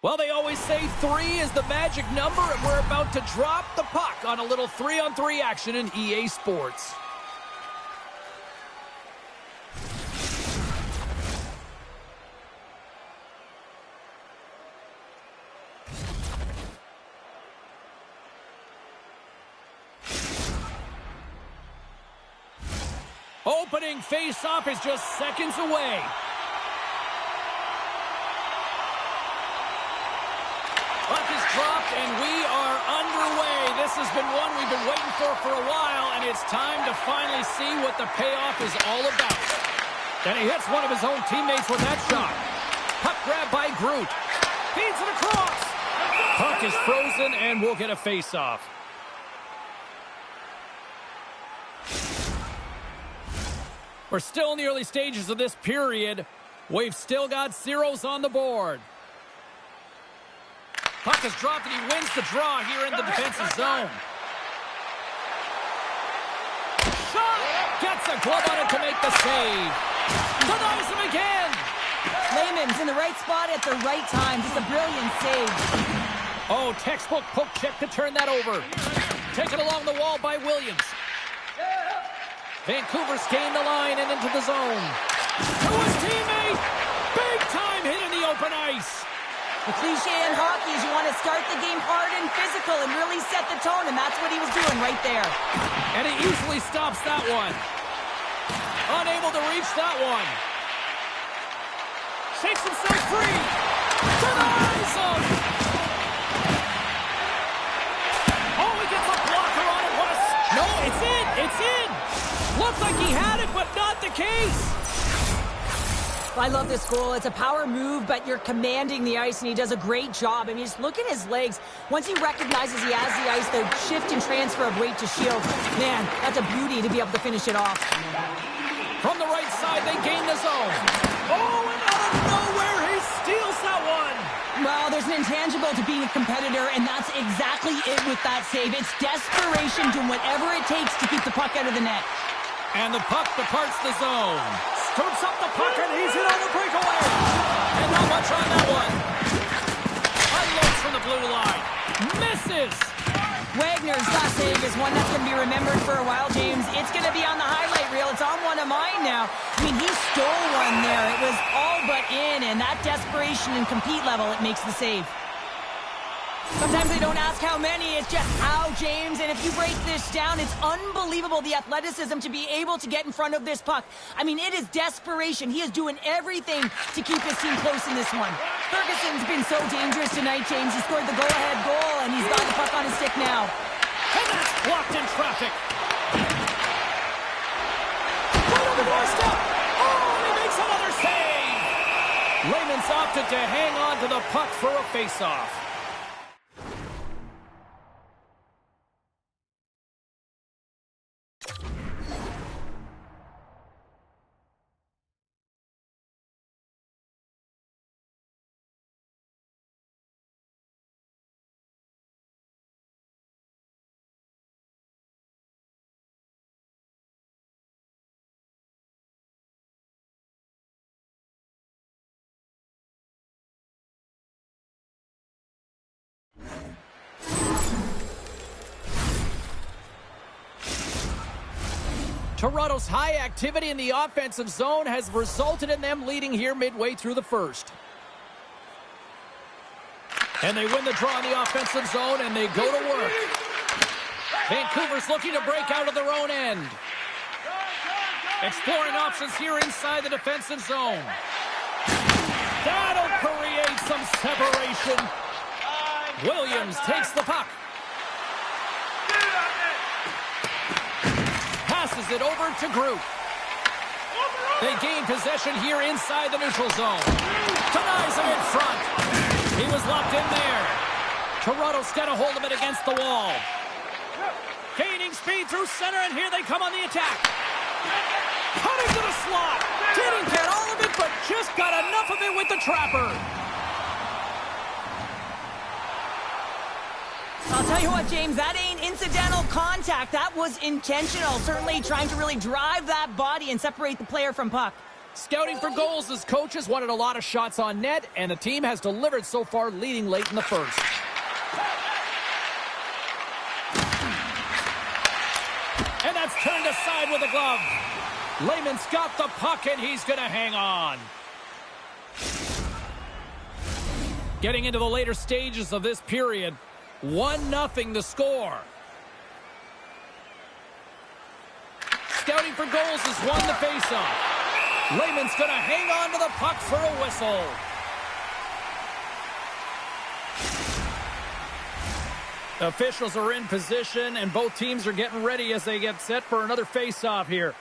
Well, they always say 3 is the magic number, and we're about to drop the puck on a little 3-on-3 action in EA Sports. Opening face-off is just seconds away. Puck is dropped, and we are underway. This has been one we've been waiting for a while, and it's time to finally see what the payoff is all about. And he hits one of his own teammates with that shot. Puck grab by Groot. Feeds it across. Puck is frozen, and we'll get a face-off. We're still in the early stages of this period. We've still got zeros on the board. Puck is dropped, and he wins the draw here in the defensive zone. Shot! Gets a glove on it to make the save. Denies him again! Lehman's in the right spot at the right time. Just a brilliant save. Oh, textbook poke check to turn that over. Taken along the wall by Williams. Vancouver gained the line and into the zone. To his teammate! Big time hit in the open ice. The cliche in hockey is you want to start the game hard and physical and really set the tone, and that's what he was doing right there. And he easily stops that one. Unable to reach that one. Shakes himself free. Denies him. Oh, he gets a blocker on it. What a... No, it's in. It's in. Looked like he had it, but not the case. I love this goal. It's a power move, but you're commanding the ice, and he does a great job. I mean, just look at his legs. Once he recognizes he has the ice, the shift and transfer of weight to shield. Man, that's a beauty to be able to finish it off. From the right side, they gain the zone. Oh, and out of nowhere, he steals that one. Well, there's an intangible to being a competitor, and that's exactly it with that save. It's desperation, doing whatever it takes to keep the puck out of the net. And the puck departs the zone. Scoops up the puck, and he's in on the breakaway. And not much on that one. Unloads from the blue line. Misses. Wagner's last save is one that's going to be remembered for a while, James. It's going to be on the highlight reel. It's on one of mine now. I mean, he stole one there. It was all but in, and that desperation and compete level, it makes the save. Sometimes they don't ask how many, it's just how, James. And if you break this down, it's unbelievable the athleticism to be able to get in front of this puck. I mean, it is desperation. He is doing everything to keep his team close in this one. Ferguson's been so dangerous tonight, James. He scored the go-ahead goal, and he's got the puck on his stick now. And that's blocked in traffic. Right on the doorstep. Oh, and he makes another save. Lehman's opted to hang on to the puck for a face-off. Toronto's high activity in the offensive zone has resulted in them leading here midway through the first. And they win the draw in the offensive zone, and they go to work. Vancouver's looking to break out of their own end. Exploring options here inside the defensive zone. That'll create some separation. Williams takes the puck. Passes it over to Groot. They gain possession here inside the neutral zone. Denies him in front. He was locked in there. Toronto's got a hold of it against the wall. Gaining speed through center, and here they come on the attack. Cutting to the slot. Didn't get all of it, but just got enough of it with the trapper. I'll tell you what, James, that ain't incidental contact. That was intentional. Certainly trying to really drive that body and separate the player from puck. Scouting for goals, as coaches wanted a lot of shots on net, and the team has delivered so far, leading late in the first. And that's turned aside with a glove. Lehman's got the puck, and he's going to hang on. Getting into the later stages of this period, 1-0 the score. Scouting for goals has won the faceoff. Lehman's going to hang on to the puck for a whistle. Officials are in position, and both teams are getting ready as they get set for another face-off here.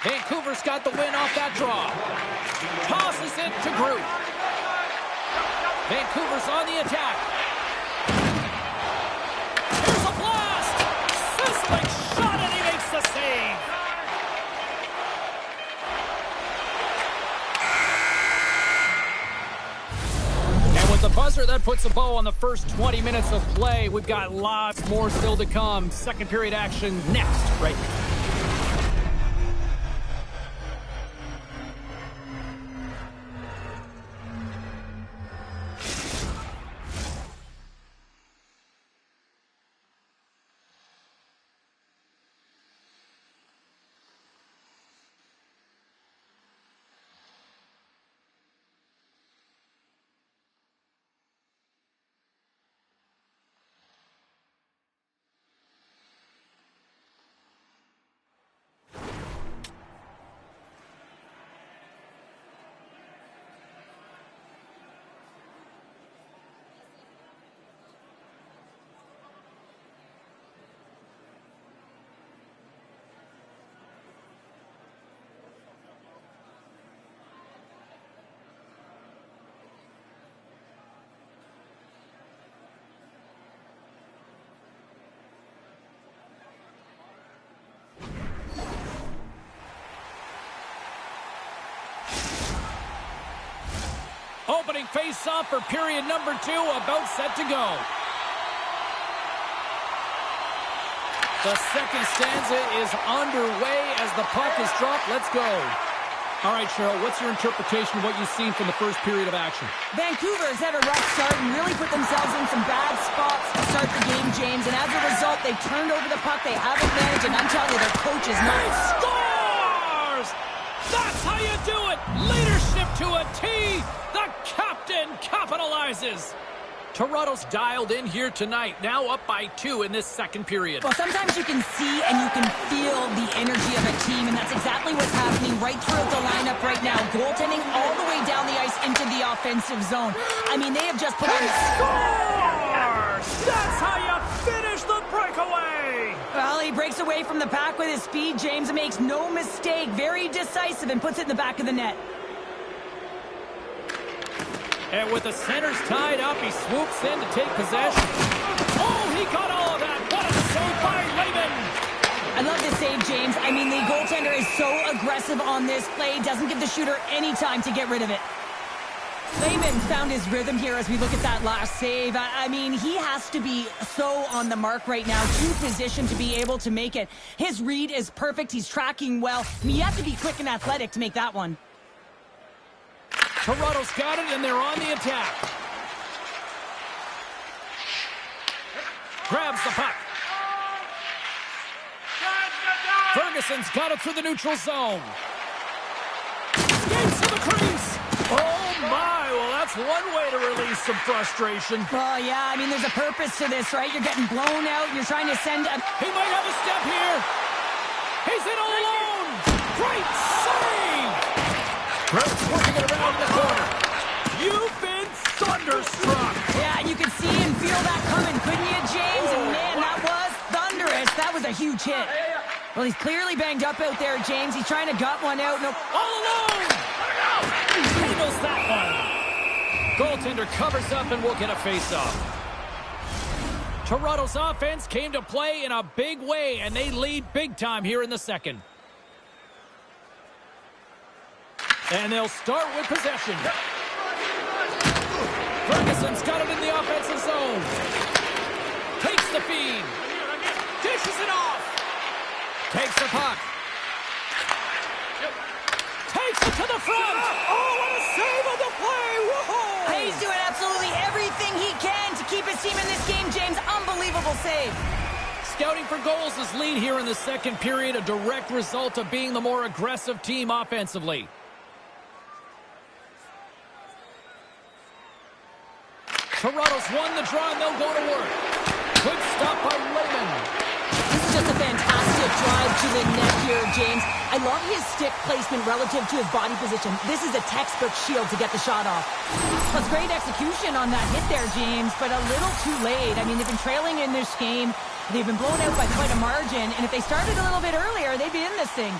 Vancouver's got the win off that draw. Tosses it to Groot. Vancouver's on the attack. Here's a blast! Sizzling shot, and he makes the save. The buzzer, that puts a bow on the first 20 minutes of play. We've got lots more still to come. Second period action next, right here. Opening face-off for period number 2, about set to go. The second stanza is underway as the puck is dropped. Let's go. All right, Cheryl, what's your interpretation of what you've seen from the first period of action? Vancouver's had a rough start and really put themselves in some bad spots to start the game, James. And as a result, they've turned over the puck. They haven't managed, and I'm telling you, their coach is nuts. Scores! That's how you do it! Leadership to a T! The captain capitalizes! Toronto's dialed in here tonight, now up by 2 in this second period. Well, sometimes you can see and you can feel the energy of a team, and that's exactly what's happening right throughout the lineup right now. Goaltending all the way down the ice into the offensive zone. I mean, they have just put on... Scores! That's how you finish the breakaway! Well, he breaks away from the pack with his speed, James, and makes no mistake. Very decisive and puts it in the back of the net. And with the centers tied up, he swoops in to take possession. Oh, he got all of that. What a save by Lehman. I love this save, James. I mean, the goaltender is so aggressive on this play. Doesn't give the shooter any time to get rid of it. Lehman found his rhythm here as we look at that last save. I mean, he has to be so on the mark right now, to position to be able to make it. His read is perfect. He's tracking well. I mean, you have to be quick and athletic to make that one. Toronto's got it, and they're on the attack. Grabs the puck. Ferguson's got it through the neutral zone. Skates to the crease. Oh, my. Well, that's one way to release some frustration. Well, yeah, I mean, there's a purpose to this, right? You're getting blown out. You're trying to send a... He might have a step here. He's in all alone. Great save. Groot's working it around the corner. You've been thunderstruck. Yeah, you could see and feel that coming, couldn't you, James? And man, that was thunderous. That was a huge hit. Well, he's clearly banged up out there, James. He's trying to gut one out. No, all alone. Handles that one. Goaltender covers up and will get a face-off. Toronto's offense came to play in a big way, and they lead big time here in the second. And they'll start with possession. Ferguson's got it in the offensive zone. Takes the feed. Dishes it off. Takes the puck. Takes it to the front. Oh, what a save on the play. Whoa. He's doing absolutely everything he can to keep his team in this game, James. Unbelievable save. Scouting for goals is lead here in the second period, a direct result of being the more aggressive team offensively. Toronto's won the draw, and they'll go to work. Good stop by Raymond. This is just a fantastic drive to the net here, James. I love his stick placement relative to his body position. This is a textbook shield to get the shot off. Plus, great execution on that hit there, James, but a little too late. I mean, they've been trailing in this game. They've been blown out by quite a margin, and if they started a little bit earlier, they'd be in this thing.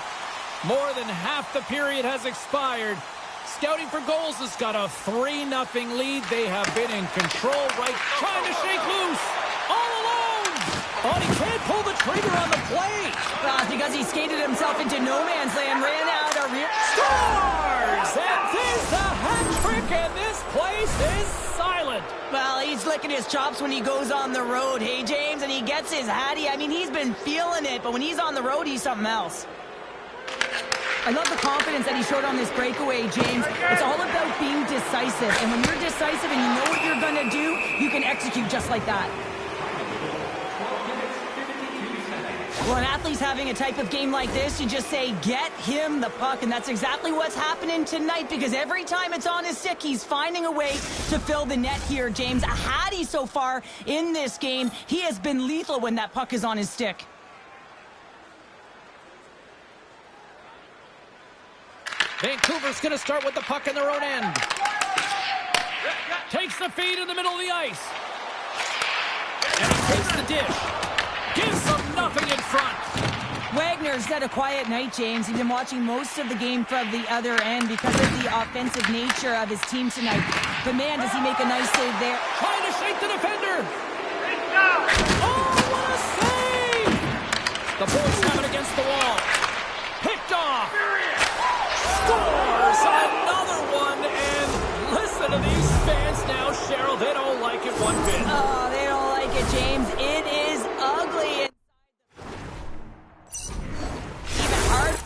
More than half the period has expired. Scouting for goals has got a 3-0 lead. They have been in control, right? Trying to shake loose. All alone. Oh, he can't pull the trigger on the play. Well, because he skated himself into no man's land, ran out a real... Scores! And there's the hat trick, and this place is silent. Well, he's licking his chops when he goes on the road, hey, James, and he gets his hattie. I mean, he's been feeling it, but when he's on the road, he's something else. I love the confidence that he showed on this breakaway, James. It's all about being decisive. And when you're decisive and you know what you're going to do, you can execute just like that. Well, an athlete's having a type of game like this, you just say, get him the puck. And that's exactly what's happening tonight, because every time it's on his stick, he's finding a way to fill the net here, James. A Hattie so far in this game. He has been lethal when that puck is on his stick. Vancouver's going to start with the puck in their own end. Takes the feed in the middle of the ice. And he takes the dish. Gives them nothing in front. Wagner's had a quiet night, James. He's been watching most of the game from the other end because of the offensive nature of his team tonight. But man, does he make a nice save there. Trying to shake the defender. Oh, what a save! The boys have it against the wall. Picked off. Scores another one, and listen to these fans now, Cheryl. They don't like it one bit. Oh, they don't like it, James. It is ugly. Even hard.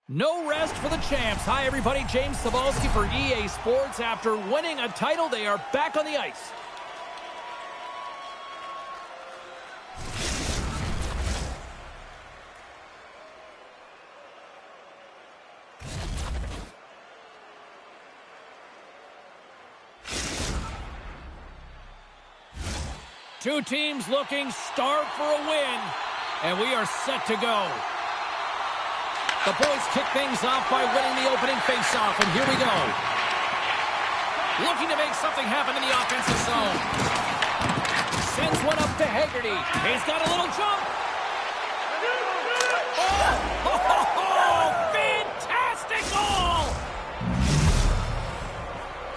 No rest for the champs. Hi, everybody. James Cebulski for EA Sports. After winning a title, they are back on the ice. Two teams looking starved for a win, and we are set to go. The boys kick things off by winning the opening faceoff, and here we go. Looking to make something happen in the offensive zone. Sends one up to Haggerty. He's got a little jump. Oh, fantastic goal!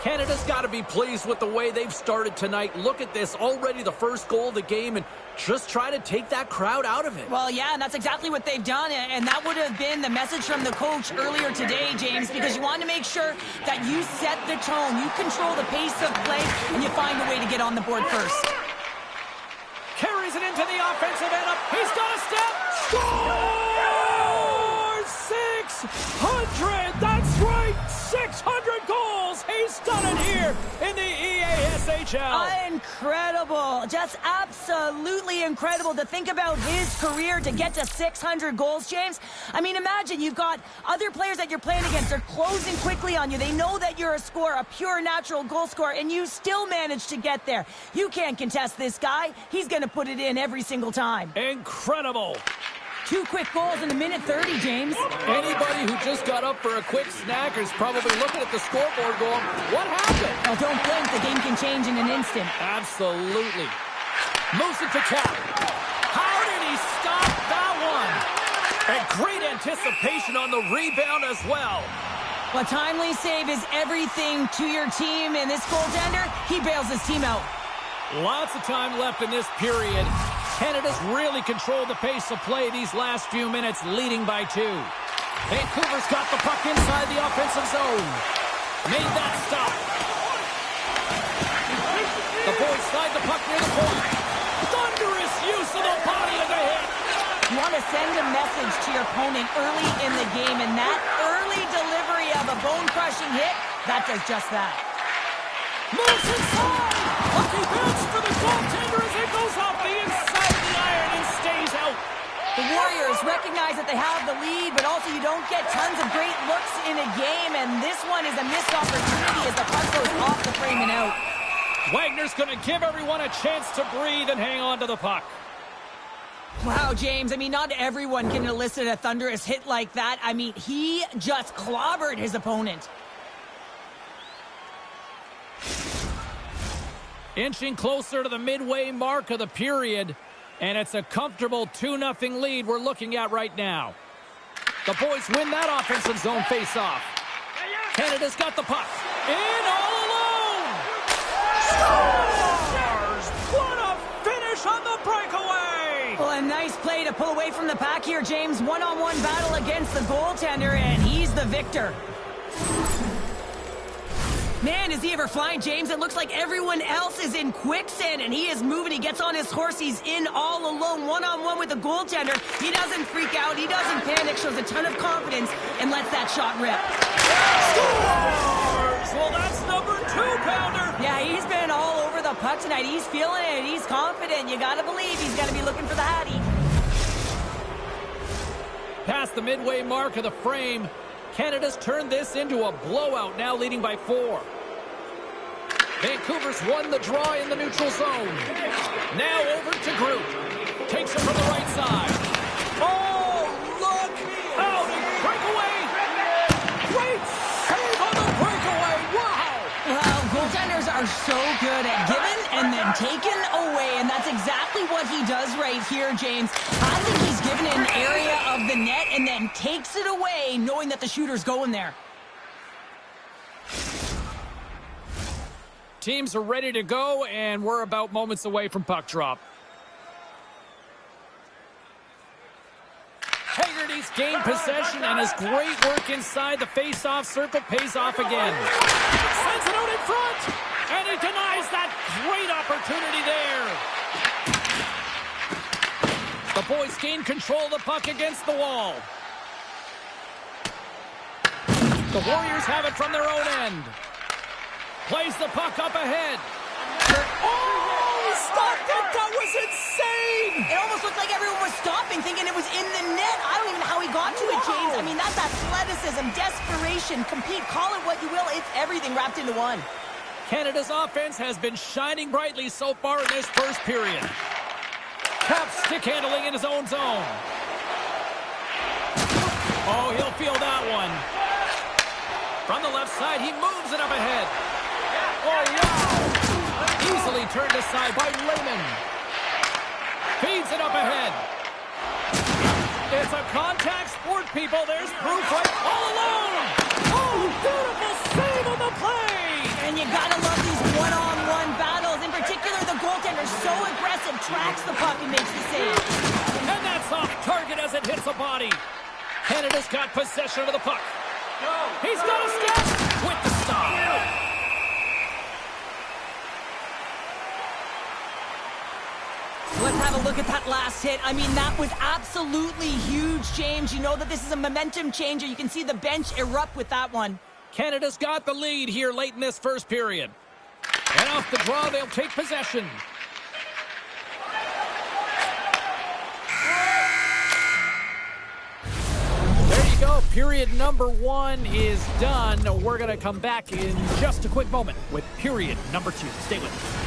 Canada's got to be pleased with the way they've started tonight. Look at this, already the first goal of the game, and just try to take that crowd out of it. Well, yeah, and that's exactly what they've done, and that would have been the message from the coach earlier today, James, because you want to make sure that you set the tone, you control the pace of play, and you find a way to get on the board first. Carries it into the offensive end up. He's got a step. Scores! 600! That's right! 600 goals! He's done it here in the EASHL. Incredible. Just absolutely incredible to think about his career to get to 600 goals, James. I mean, imagine you've got other players that you're playing against. They're closing quickly on you. They know that you're a scorer, a pure natural goal scorer, and you still manage to get there. You can't contest this guy. He's going to put it in every single time. Incredible. 2 quick goals in a minute 30, James. Anybody who just got up for a quick snack is probably looking at the scoreboard going, what happened? Oh, don't blink. The game can change in an instant. Absolutely. Moves it to Chel. How did he stop that one? And great anticipation on the rebound as well. A timely save is everything to your team, and this goaltender, he bails his team out. Lots of time left in this period. Canada's really controlled the pace of play these last few minutes, leading by 2. Vancouver's got the puck inside the offensive zone. Made that stop. The boys slide the puck near the point. Thunderous use of the body of the hit. You want to send a message to your opponent early in the game, and that early delivery of a bone-crushing hit, that does just that. Moves inside. Lucky bounce for the Goaltender as it goes off the inside of the iron and stays out. The Warriors recognize that they have the lead, but also you don't get tons of great looks in a game, and this one is a missed opportunity as the puck goes off the frame and out. Wagner's going to give everyone a chance to breathe and hang on to the puck. Wow, James, I mean, not everyone can elicit a thunderous hit like that. I mean, he just clobbered his opponent. Inching closer to the midway mark of the period, and it's a comfortable 2-0 lead we're looking at right now. The boys win that offensive zone face-off. Canada's got the puck. In all alone! Scores! What a finish on the breakaway! Well, a nice play to pull away from the pack here, James. One-on-one battle against the goaltender, and he's the victor. Man, is he ever flying, James? It looks like everyone else is in quicksand, and he is moving. He gets on his horse. He's in all alone, one-on-one with the goaltender. He doesn't freak out. He doesn't panic. Shows a ton of confidence and lets that shot rip. Scores! Well, that's number 2-pounder. Yeah, he's been all over the puck tonight. He's feeling it. He's confident. You got to believe he's going to be looking for the Hattie. Past the midway mark of the frame, Canada's turned this into a blowout, now leading by 4. Vancouver's won the draw in the neutral zone. Now over to Groot. Takes it from the right side. Oh, look! Out and breakaway! Great save on the breakaway! Wow! Well, goaltenders are so good at giving and then taking away, and that's exactly what he does right here, James. I think he's given an area of the net and then takes it away, knowing that the shooter's going there. Teams are ready to go, and we're about moments away from puck drop. Haggerty's gained possession, and his great work inside the face-off circle pays off again. Sends it out in front, and he denies that great opportunity there. The boys gain control of the puck against the wall. The Warriors have it from their own end. Plays the puck up ahead. Oh, he stopped it! That was insane! It almost looked like everyone was stopping, thinking it was in the net. I don't even know how he got to it, James. I mean, that's athleticism, desperation, compete, call it what you will. It's everything wrapped into one. Canada's offense has been shining brightly so far in this first period. Cap stick handling in his own zone. Oh, he'll feel that one. From the left side, he moves it up ahead. Oh, wow! Easily turned aside by Lehman. Feeds it up ahead. It's a contact sport, people. There's proof right all alone. Oh, beautiful save on the play. And you gotta love these one-on-one battles. In particular, the goaltender so aggressive, tracks the puck and makes the save. And that's off target as it hits the body. Canada's got possession of the puck. He's got a stop with the stop. Let's have a look at that last hit. I mean, that was absolutely huge, James. You know that this is a momentum changer. You can see the bench erupt with that one. Canada's got the lead here late in this first period. And off the draw, they'll take possession. There you go. Period number 1 is done. We're going to come back in just a quick moment with period number 2. Stay with us.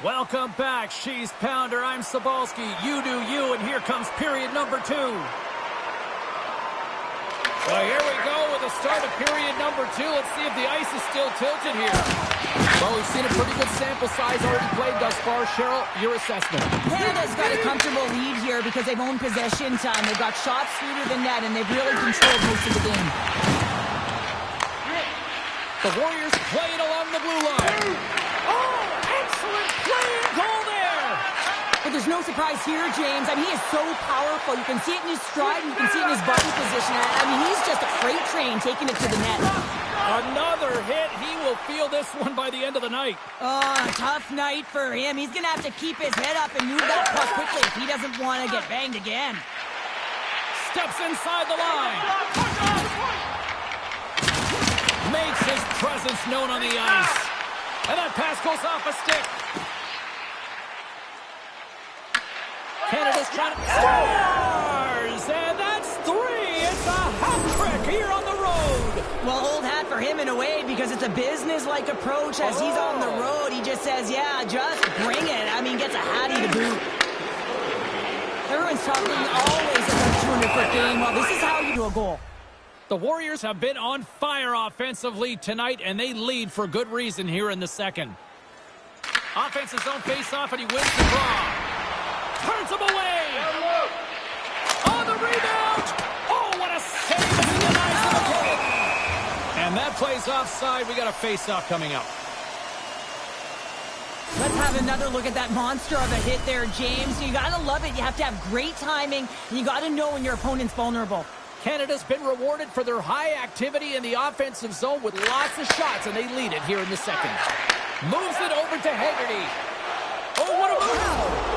Welcome back, She's Pounder. I'm Sabalski. You do you, and here comes period number 2. Well, here we go with the start of period number 2. Let's see if the ice is still tilted here. Well, we've seen a pretty good sample size already played thus far. Cheryl, your assessment. Canada's got a comfortable lead here because they've owned possession time. They've got shots through to the net, and they've really controlled most of the game. The Warriors play it along the blue line. Oh, excellent play and goal there. But there's no surprise here, James. I mean, he is so powerful. You can see it in his stride, and you can see it in his body position. I mean, he's just a freight train taking it to the net. Another hit. He will feel this one by the end of the night. Oh, tough night for him. He's going to have to keep his head up and move that puck quickly if he doesn't want to get banged again. Steps inside the line. Makes his presence known on the ice. And that pass goes off a stick. Canada's trying to... Scores! And that's 3! It's a hat trick here on the road. Well, old hat for him in a way because it's a business-like approach as he's on the road. He just says, yeah, just bring it. I mean, gets a hattie to boot. Everyone's talking always about 200-foot game. Well, this is how you do a goal. The Warriors have been on fire offensively tonight, and they lead for good reason here in the second. Offensive zone face-off, and he wins the draw. Turns him away. On the rebound. Oh, what a save. And that plays offside. We got a face-off coming up. Let's have another look at that monster of a hit there, James. You got to love it. You have to have great timing, and you got to know when your opponent's vulnerable. Canada's been rewarded for their high activity in the offensive zone with lots of shots, and they lead it here in the second. Moves it over to Haggerty. Oh, what a move!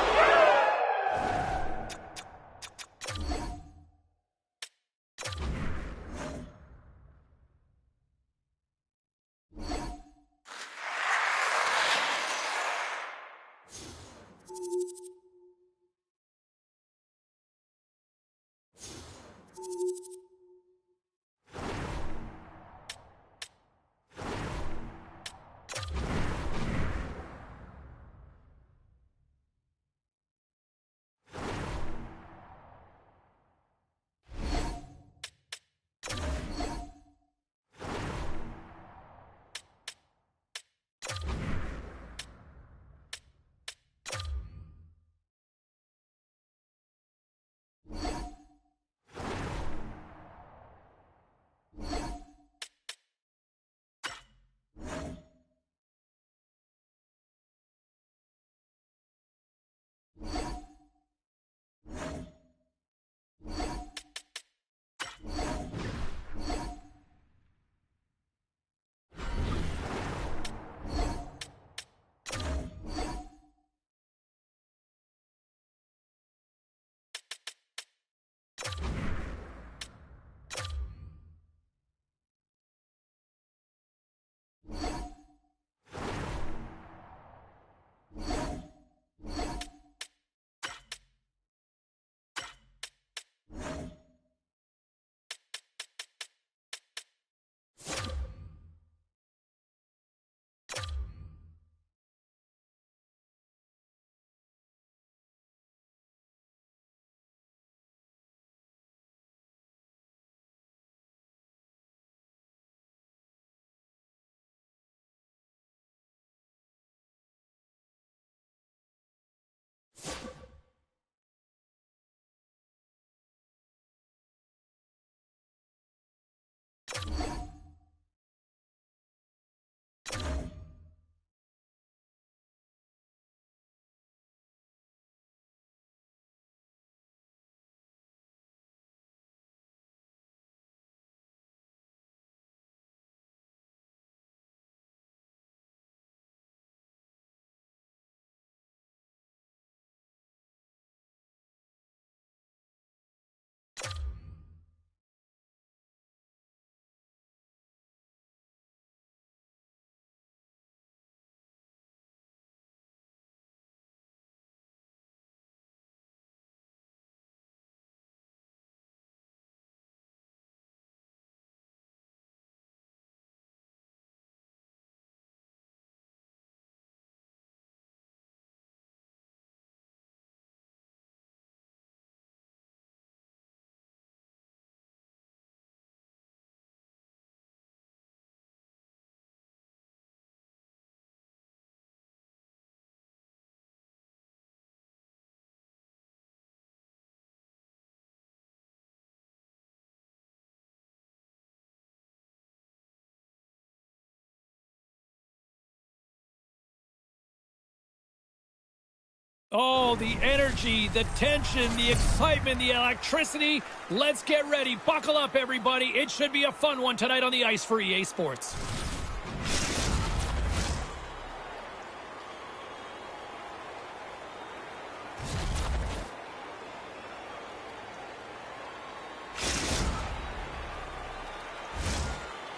Oh, the energy, the tension, the excitement, the electricity. Let's get ready. Buckle up, everybody. It should be a fun one tonight on the ice for EA Sports.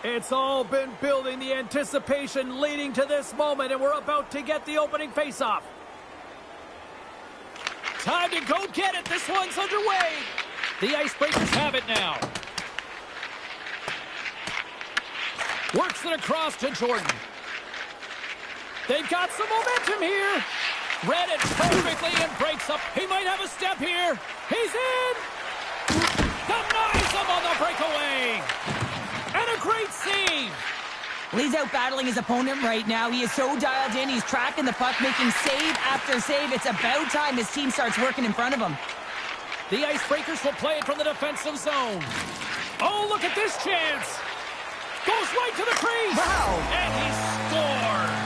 It's all been building, the anticipation leading to this moment, and we're about to get the opening faceoff. Time to go get it. This one's underway. The Icebreakers have it now. Works it across to Jordan. They've got some momentum here. Read it perfectly and breaks up. He might have a step here. He's in. Denies him on the breakaway. And a great save. Well, he's out battling his opponent right now. He is so dialed in. He's tracking the puck, making save after save. It's about time his team starts working in front of him. The Icebreakers will play it from the defensive zone. Oh, look at this chance. Goes right to the crease. Wow. And he scores.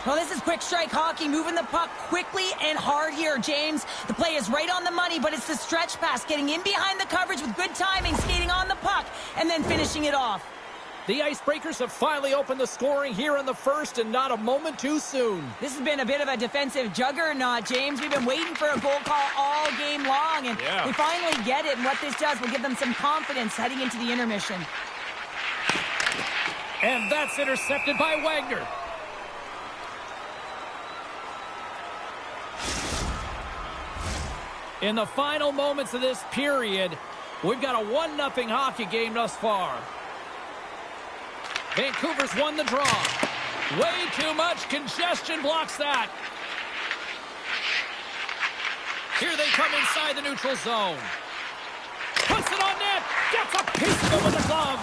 Well, this is quick strike hockey, moving the puck quickly and hard here, James. The play is right on the money, but it's the stretch pass, getting in behind the coverage with good timing, skating on the puck, and then finishing it off. The Icebreakers have finally opened the scoring here in the first, and not a moment too soon. This has been a bit of a defensive juggernaut, James. We've been waiting for a goal call all game long, and we finally get it, and what this does will give them some confidence heading into the intermission. And that's intercepted by Wagner. In the final moments of this period, we've got a 1-0 hockey game thus far. Vancouver's won the draw. Way too much congestion blocks that. Here they come inside the neutral zone. Puts it on net. Gets a piece of it with a glove.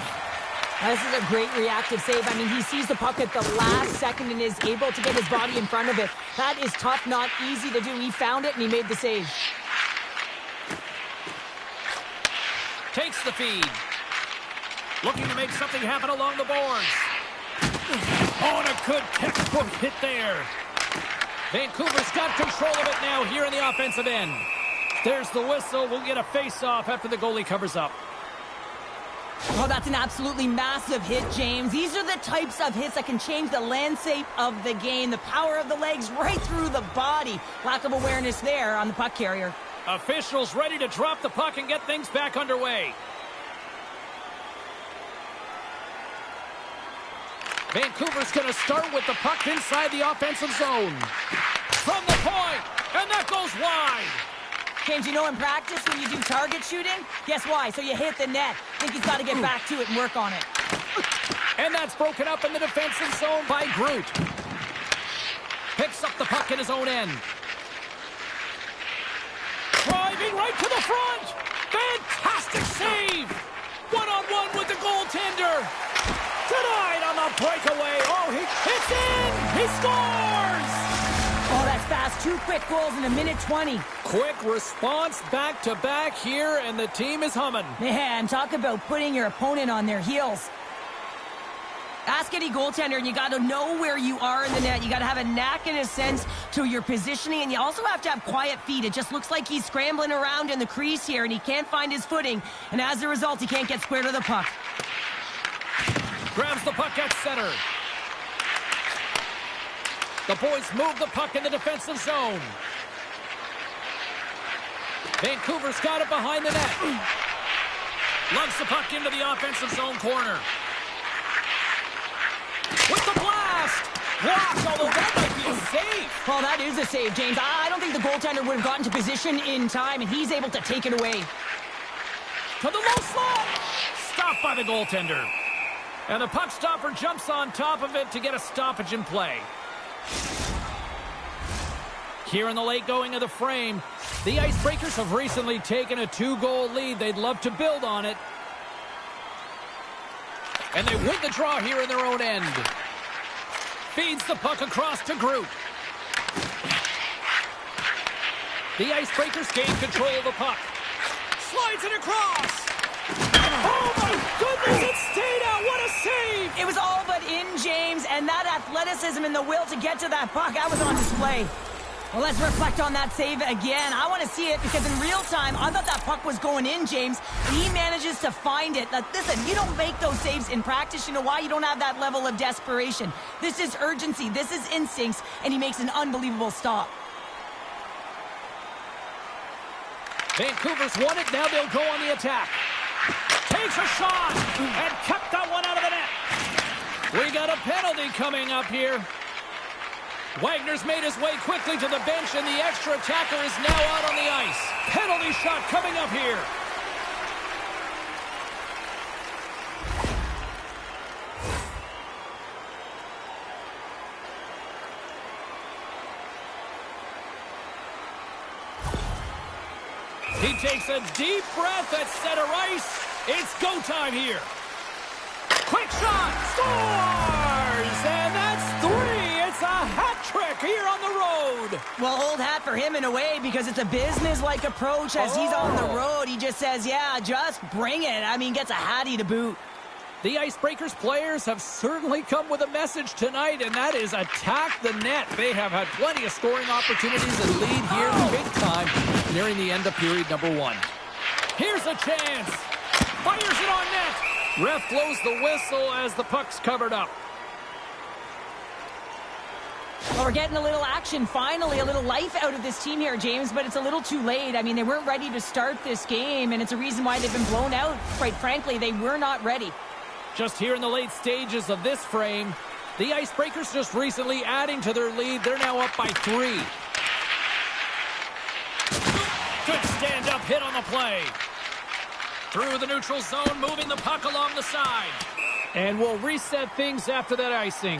This is a great reactive save. I mean, he sees the puck at the last second and is able to get his body in front of it. That is tough, not easy to do. He found it and he made the save. Takes the feed. Looking to make something happen along the boards. Oh, and a good textbook hit there. Vancouver's got control of it now here in the offensive end. There's the whistle. We'll get a face-off after the goalie covers up. Oh, that's an absolutely massive hit, James. These are the types of hits that can change the landscape of the game. The power of the legs right through the body. Lack of awareness there on the puck carrier. Officials ready to drop the puck and get things back underway. Vancouver's going to start with the puck inside the offensive zone. From the point, and that goes wide. James, you know in practice when you do target shooting, guess why? So you hit the net. I think he's got to get back to it and work on it. And that's broken up in the defensive zone by Groot. Picks up the puck in his own end. Driving right to the front. Fantastic save. One-on-one with the goaltender. Denied on the breakaway. Oh, it's in. He scores. Oh, that's fast. 2 quick goals in a minute 20. Quick response back-to-back here, and the team is humming. Man, talk about putting your opponent on their heels. Ask any goaltender, and you got to know where you are in the net. You got to have a knack and a sense to your positioning, and you also have to have quiet feet. It just looks like he's scrambling around in the crease here, and he can't find his footing, and as a result, he can't get square to the puck. Grabs the puck at center. The boys move the puck in the defensive zone. Vancouver's got it behind the net. Lugs the puck into the offensive zone corner. With the blast! Blocked, although that might be a save. Well, that is a save, James. I don't think the goaltender would have gotten to position in time, and he's able to take it away. To the low slot! Stopped by the goaltender. And the puck stopper jumps on top of it to get a stoppage in play. Here in the late going of the frame, the Icebreakers have recently taken a 2-goal lead. They'd love to build on it. And they win the draw here in their own end. Feeds the puck across to Groot. The Icebreakers gain control of the puck. Slides it across. Oh, my goodness, it stayed out. What a save. It was all but in, James, and that athleticism and the will to get to that puck, that was on display. Well, let's reflect on that save again. I want to see it because in real time, I thought that puck was going in, James, and he manages to find it. Now, listen, you don't make those saves in practice. You know why? You don't have that level of desperation. This is urgency. This is instincts, and he makes an unbelievable stop. Vancouver's won it. Now they'll go on the attack. Takes a shot and kept that one out of the net. We got a penalty coming up here. Wagner's made his way quickly to the bench, and the extra attacker is now out on the ice. Penalty shot coming up here. He takes a deep breath at center ice. It's go time here. Quick shot. Scores! And that's 3. It's a hat trick here on the road. Well, old hat for him in a way because it's a business-like approach as he's on the road. He just says, yeah, just bring it. I mean, gets a hattie to boot. The Icebreakers players have certainly come with a message tonight, and that is attack the net. They have had plenty of scoring opportunities and lead here big time nearing the end of period number 1. Here's a chance. Fires it on net. Ref blows the whistle as the puck's covered up. Well, we're getting a little action, finally, a little life out of this team here, James, but it's a little too late. I mean, they weren't ready to start this game, and it's a reason why they've been blown out. Quite frankly, they were not ready. Just here in the late stages of this frame, the Icebreakers just recently adding to their lead. They're now up by 3. Good stand-up hit on the play. Through the neutral zone, moving the puck along the side. And we'll reset things after that icing.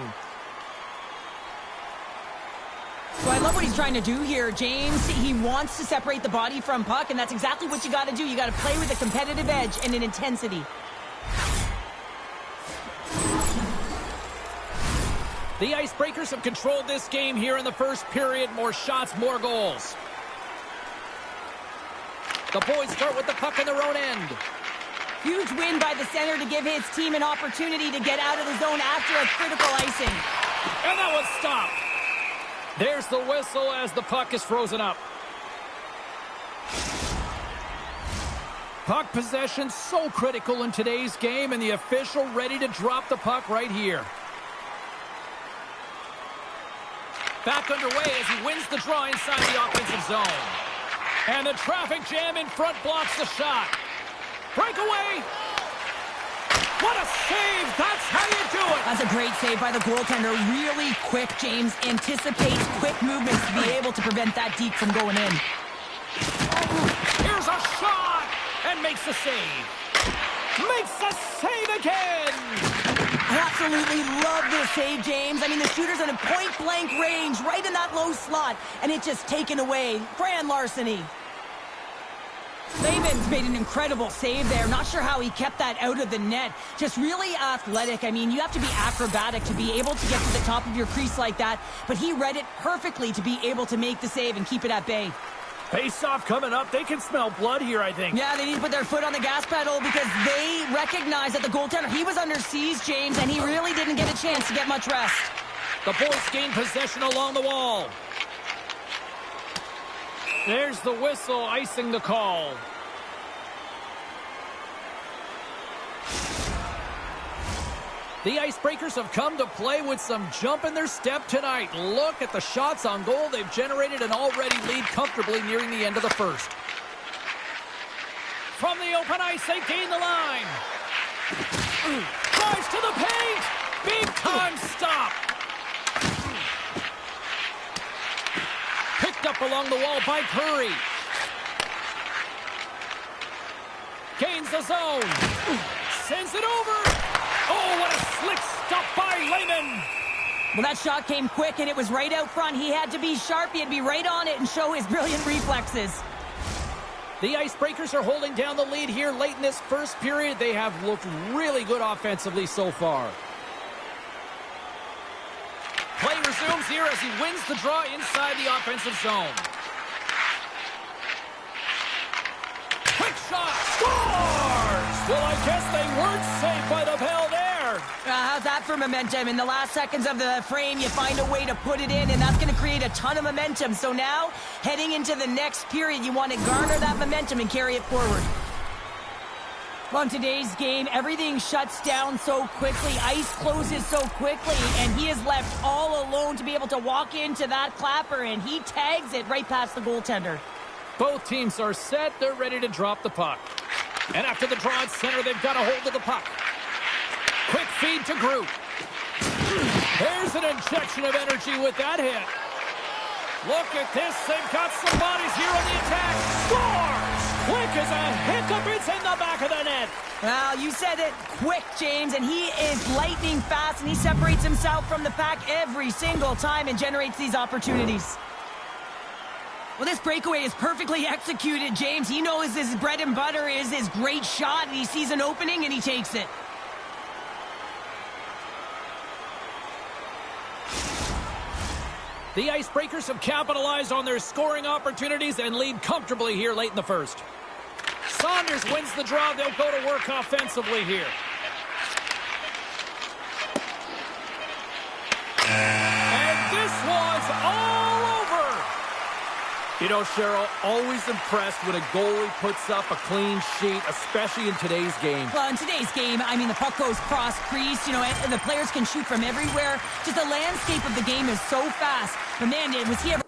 So I love what he's trying to do here, James. He wants to separate the body from puck, and that's exactly what you got to do. You got to play with a competitive edge and an intensity. The Icebreakers have controlled this game here in the first period. More shots, more goals. The boys start with the puck in their own end. Huge win by the center to give his team an opportunity to get out of the zone after a critical icing. And that one's stopped. There's the whistle as the puck is frozen up. Puck possession so critical in today's game, and the official ready to drop the puck right here. Back underway as he wins the draw inside the offensive zone. And the traffic jam in front blocks the shot. Breakaway. What a save. That's how you do it. That's a great save by the goaltender. Really quick, James. Anticipates quick movements to be able to prevent that deke from going in. Here's a shot. And makes the save. Makes the save again. I absolutely love this save, James. I mean, the shooter's in a point-blank range right in that low slot, and it's just taken away. Grand larceny. Laban's made an incredible save there. Not sure how he kept that out of the net. Just really athletic. I mean, you have to be acrobatic to be able to get to the top of your crease like that, but he read it perfectly to be able to make the save and keep it at bay. Face-off coming up. They can smell blood here, I think. Yeah, they need to put their foot on the gas pedal because they recognize that the goaltender, he was under siege, James, and he really didn't get a chance to get much rest. The boys gain possession along the wall. There's the whistle, icing the call. The Icebreakers have come to play with some jump in their step tonight. Look at the shots on goal. They've generated an already lead comfortably nearing the end of the first. From the open ice, they gain the line. Drives to the paint. Big time stop. Picked up along the wall by Curry. Gains the zone. Sends it over. Oh, what a slick stop by Lehman. Well, that shot came quick, and it was right out front. He had to be sharp. He had to be right on it and show his brilliant reflexes. The Icebreakers are holding down the lead here late in this first period. They have looked really good offensively so far. Play resumes here as he wins the draw inside the offensive zone. Quick shot. Scores! Well, I guess they weren't safe by the bell there. How's that for momentum? In the last seconds of the frame, you find a way to put it in, and that's going to create a ton of momentum. So now, heading into the next period, you want to garner that momentum and carry it forward. Well, in today's game, everything shuts down so quickly, ice closes so quickly, and he is left all alone to be able to walk into that clapper, and he tags it right past the goaltender. Both teams are set. They're ready to drop the puck. And after the draw at center, they've got a hold of the puck. Quick feed to Groot. There's an injection of energy with that hit. Look at this. They've got some bodies here on the attack. Score! Quick as a hiccup. It's in the back of the net. Well, you said it quick, James, and he is lightning fast, and he separates himself from the pack every single time and generates these opportunities. Well, this breakaway is perfectly executed, James. He knows his bread and butter is his great shot, and he sees an opening, and he takes it. The Icebreakers have capitalized on their scoring opportunities and lead comfortably here late in the first. Saunders wins the draw. They'll go to work offensively here. And this one's all over. You know, Cheryl, always impressed when a goalie puts up a clean sheet, especially in today's game. Well, in today's game, I mean, the puck goes cross-crease, you know, and the players can shoot from everywhere. Just the landscape of the game is so fast. But, man, was he ever...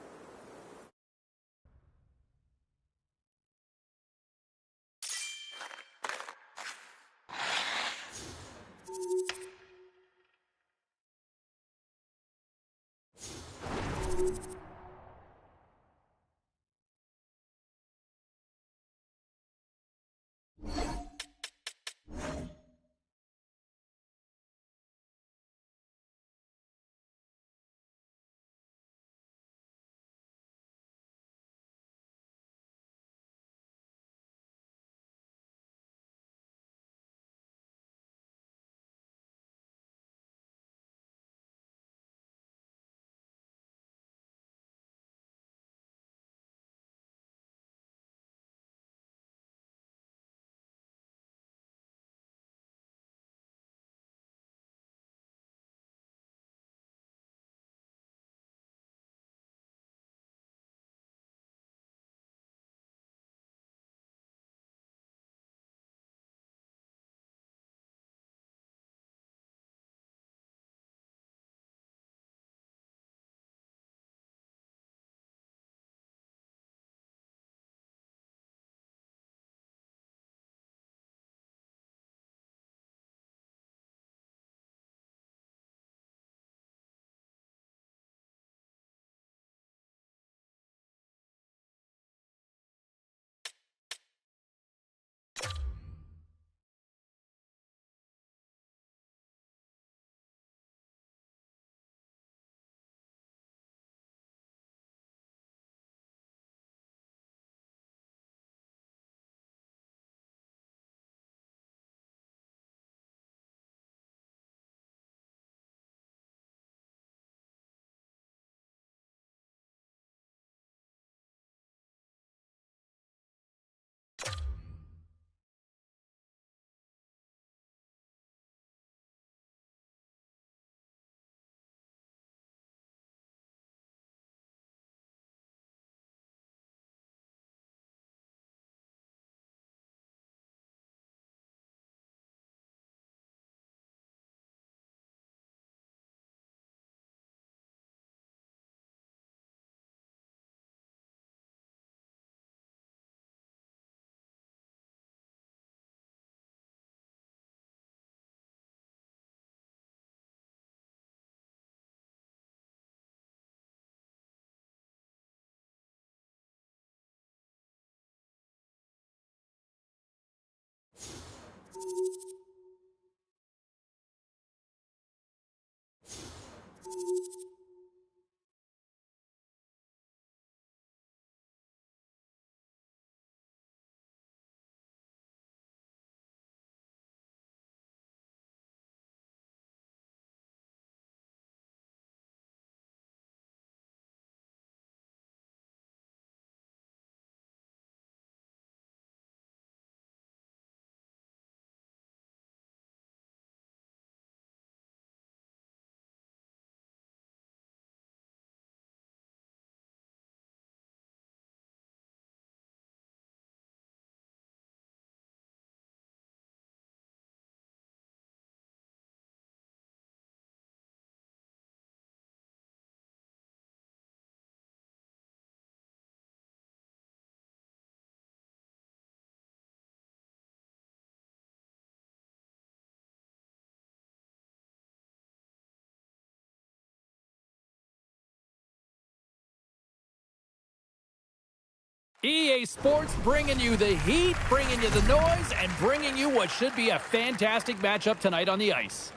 EA Sports bringing you the heat, bringing you the noise, and bringing you what should be a fantastic matchup tonight on the ice.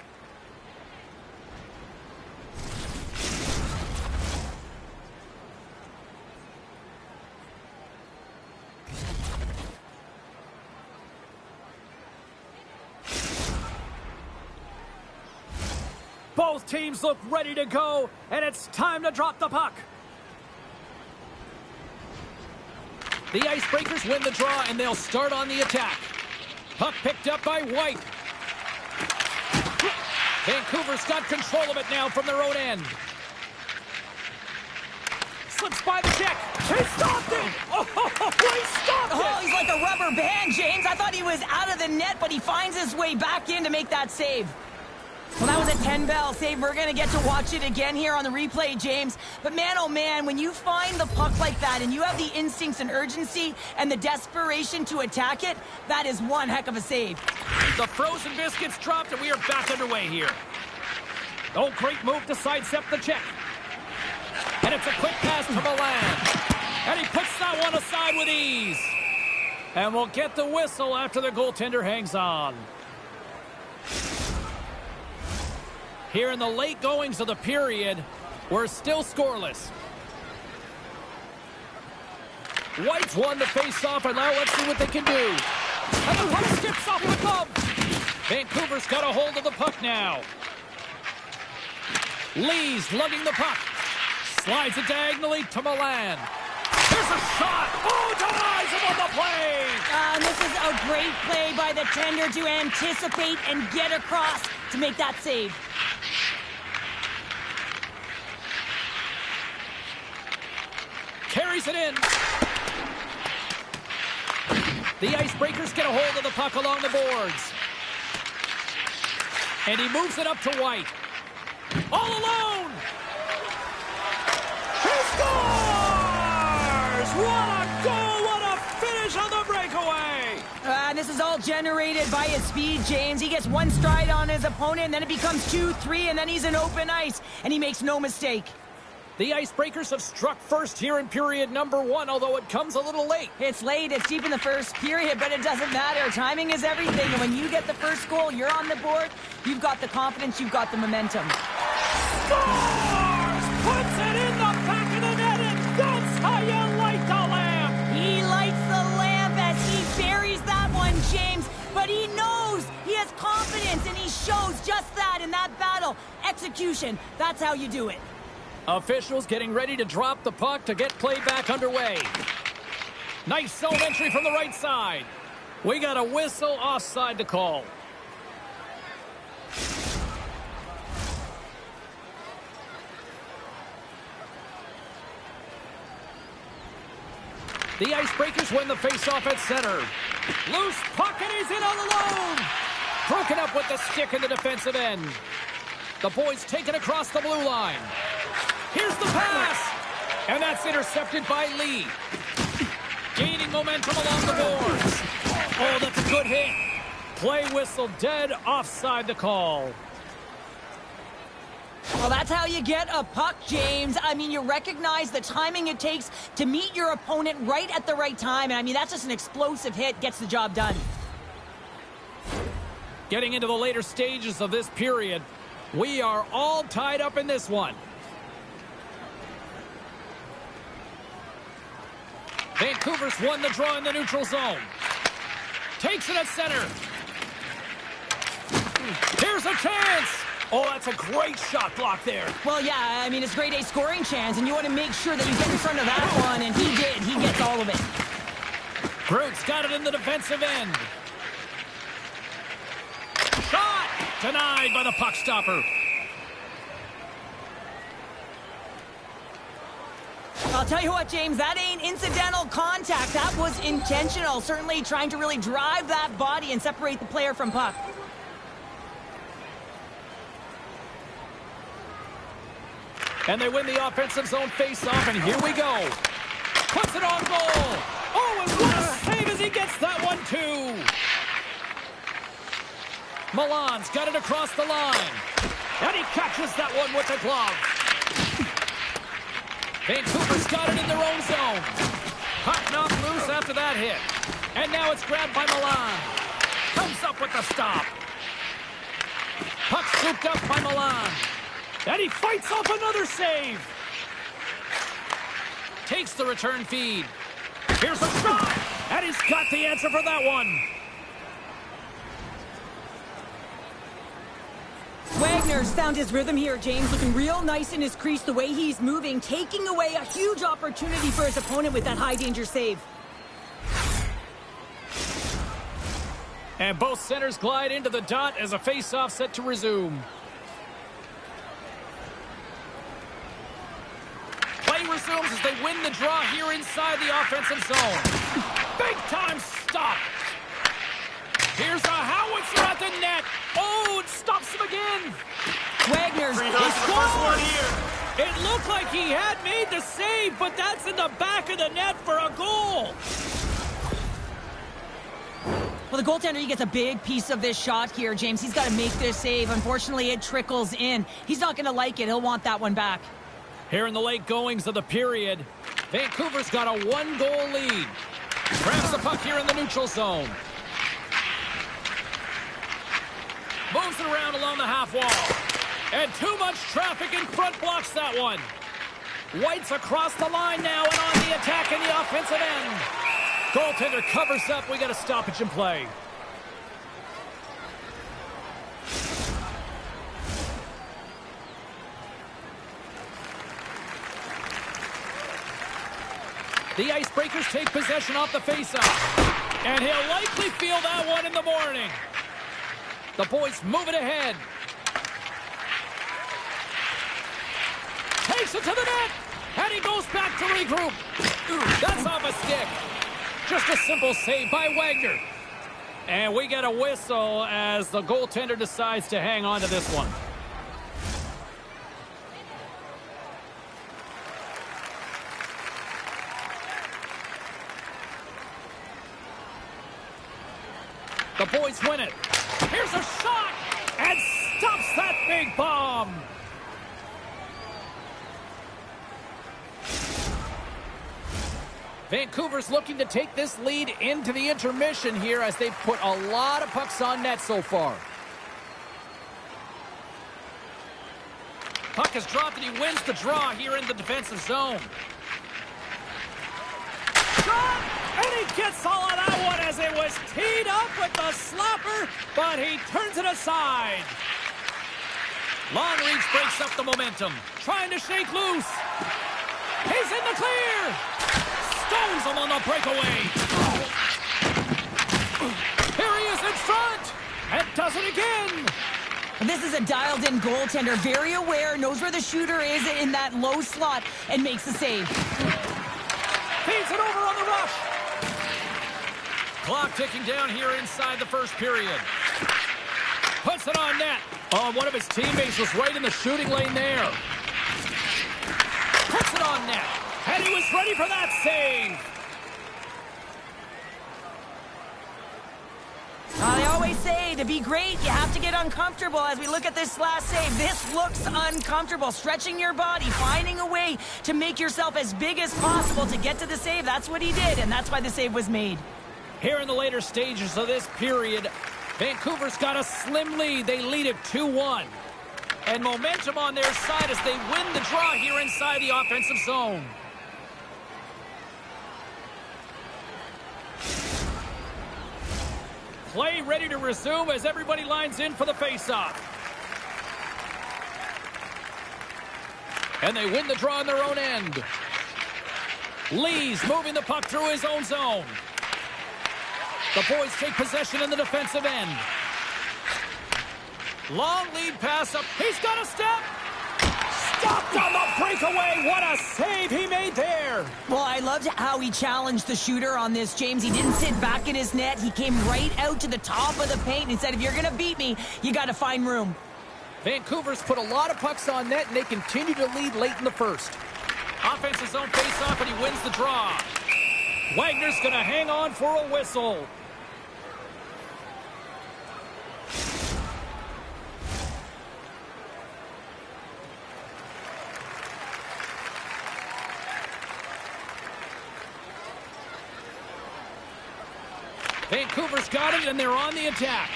Both teams look ready to go, and it's time to drop the puck. The Icebreakers win the draw, and they'll start on the attack. Puck picked up by White. Vancouver's got control of it now from their own end. Slips by the check. He stopped it! Oh, he stopped it! Oh, he's like a rubber band, James. I thought he was out of the net, but he finds his way back in to make that save. Well, that was a 10-bell save. We're going to get to watch it again here on the replay, James. But man, oh man, when you find the puck like that and you have the instincts and urgency and the desperation to attack it, that is one heck of a save. The frozen biscuits dropped, and we are back underway here. Oh, great move to sidestep the check. And it's a quick pass to Milan. And he puts that one aside with ease. And we'll get the whistle after the goaltender hangs on. Here in the late goings of the period, we're still scoreless. White's won the face-off, and now let's see what they can do. And the puck skips off the glove. Vancouver's got a hold of the puck now. Lee's lugging the puck. Slides it diagonally to Milan. There's a shot. Oh, denies him on the play. And this is a great play by the tender to anticipate and get across to make that save. Carries it in. The Icebreakers get a hold of the puck along the boards. And he moves it up to White. All alone! He scores! What a goal! What a finish on the breakaway! This is all generated by his speed, James. He gets one stride on his opponent, and then it becomes 2, 3, and then he's in open ice, and he makes no mistake. The Icebreakers have struck first here in period number 1, although it comes a little late. It's late, it's deep in the first period, but it doesn't matter. Timing is everything, and when you get the first goal, you're on the board, you've got the confidence, you've got the momentum. Scores! Puts it in the back of the net, and that's how you light the lamp! He lights the lamp as he buries that one, James, but he knows he has confidence, and he shows just that in that battle. Execution, that's how you do it. Officials getting ready to drop the puck to get play back underway. Nice zone entry from the right side. We got a whistle offside to call. The Icebreakers win the faceoff at center. Loose puck, and he's in all alone. Broken up with the stick in the defensive end. The boys take it across the blue line. Here's the pass. And that's intercepted by Lee. Gaining momentum along the boards. Oh, that's a good hit. Play whistle dead, offside the call. Well, that's how you get a puck, James. I mean, you recognize the timing it takes to meet your opponent right at the right time. And I mean, that's just an explosive hit, gets the job done. Getting into the later stages of this period, we are all tied up in this one. Vancouver's won the draw in the neutral zone. Takes it at center. Here's a chance. Oh, that's a great shot block there. Well, yeah, I mean, it's grade A scoring chance, and you want to make sure that you get in front of that one, and he did. He gets all of it. Groot's got it in the defensive end. Shot! Denied by the puck stopper. I'll tell you what, James, that ain't incidental contact. That was intentional, certainly trying to really drive that body and separate the player from puck. And they win the offensive zone face-off, and here we go. Puts it on goal. Oh, and what a save as he gets that one, too. Milan's got it across the line. And he catches that one with the glove. Vancouver's got it in their own zone. Puck knocked after that hit. And now it's grabbed by Milan. Comes up with the stop. Puck scooped up by Milan. And he fights off another save. Takes the return feed. Here's a shot. And he's got the answer for that one. Wagner's found his rhythm here, James, looking real nice in his crease the way he's moving, taking away a huge opportunity for his opponent with that high-danger save. And both centers glide into the dot as a face-off set to resume. Play resumes as they win the draw here inside the offensive zone. Big-time stop. Here's a howitzer at the net. Oh, it stops him again. Wagner's scored. It looked like he had made the save, but that's in the back of the net for a goal. Well, the goaltender, he gets a big piece of this shot here, James. He's got to make this save. Unfortunately, it trickles in. He's not going to like it. He'll want that one back. Here in the late goings of the period, Vancouver's got a one-goal lead. Grabs the puck here in the neutral zone. Moves it around along the half wall. And too much traffic in front blocks that one. White's across the line now and on the attack in the offensive end. Goaltender covers up. We got a stoppage in play. The Icebreakers take possession off the faceoff. And he'll likely feel that one in the morning. The boys move it ahead. Takes it to the net. And he goes back to regroup. That's off a stick. Just a simple save by Wagner. And we get a whistle as the goaltender decides to hang on to this one. The boys win it. Here's a shot. And stops that big bomb. Vancouver's looking to take this lead into the intermission here as they've put a lot of pucks on net so far. Puck is dropped and he wins the draw here in the defensive zone. Shot! And he gets all of that one as it was teed up with the slapper, but he turns it aside. Long reach breaks up the momentum. Trying to shake loose. He's in the clear. Stones him on the breakaway. Here he is in front. And does it again. This is a dialed-in goaltender, very aware, knows where the shooter is in that low slot, and makes the save. Feeds it over on the rush. Clock ticking down here inside the first period. Puts it on net. Oh, one of his teammates was right in the shooting lane there. Puts it on net. And he was ready for that save. They always say to be great, you have to get uncomfortable. As we look at this last save, this looks uncomfortable. Stretching your body, finding a way to make yourself as big as possible to get to the save. That's what he did, and that's why the save was made. Here in the later stages of this period, Vancouver's got a slim lead. They lead it 2-1. And momentum on their side as they win the draw here inside the offensive zone. Play ready to resume as everybody lines in for the faceoff. And they win the draw on their own end. Lee's moving the puck through his own zone. The boys take possession in the defensive end. Long lead pass up. He's got a step. Stopped on the breakaway. What a save he made there. Well, I loved how he challenged the shooter on this, James. He didn't sit back in his net. He came right out to the top of the paint and said, if you're going to beat me, you got to find room. Vancouver's put a lot of pucks on net, and they continue to lead late in the first. Offensive zone face-off, and he wins the draw. Wagner's going to hang on for a whistle. Vancouver's got it, and they're on the attack.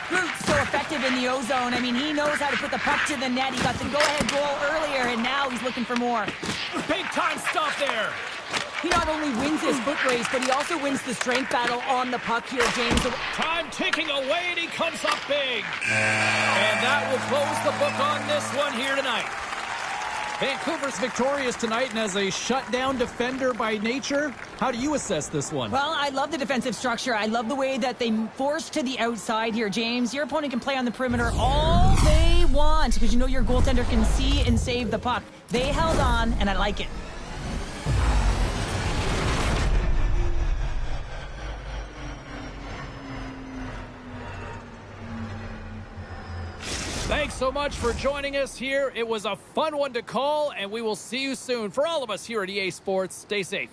Groot's so effective in the O-zone. I mean, he knows how to put the puck to the net. He got the go-ahead goal earlier, and now he's looking for more. Big-time stuff there. He not only wins his foot race, but he also wins the strength battle on the puck here, James. Time ticking away, and he comes up big. And that will close the book on this one here tonight. Vancouver's victorious tonight, and as a shutdown defender by nature, how do you assess this one? Well, I love the defensive structure. I love the way that they force to the outside here, James. Your opponent can play on the perimeter all they want because you know your goaltender can see and save the puck. They held on, and I like it. Thanks so much for joining us here. It was a fun one to call, and we will see you soon. For all of us here at EA Sports, stay safe.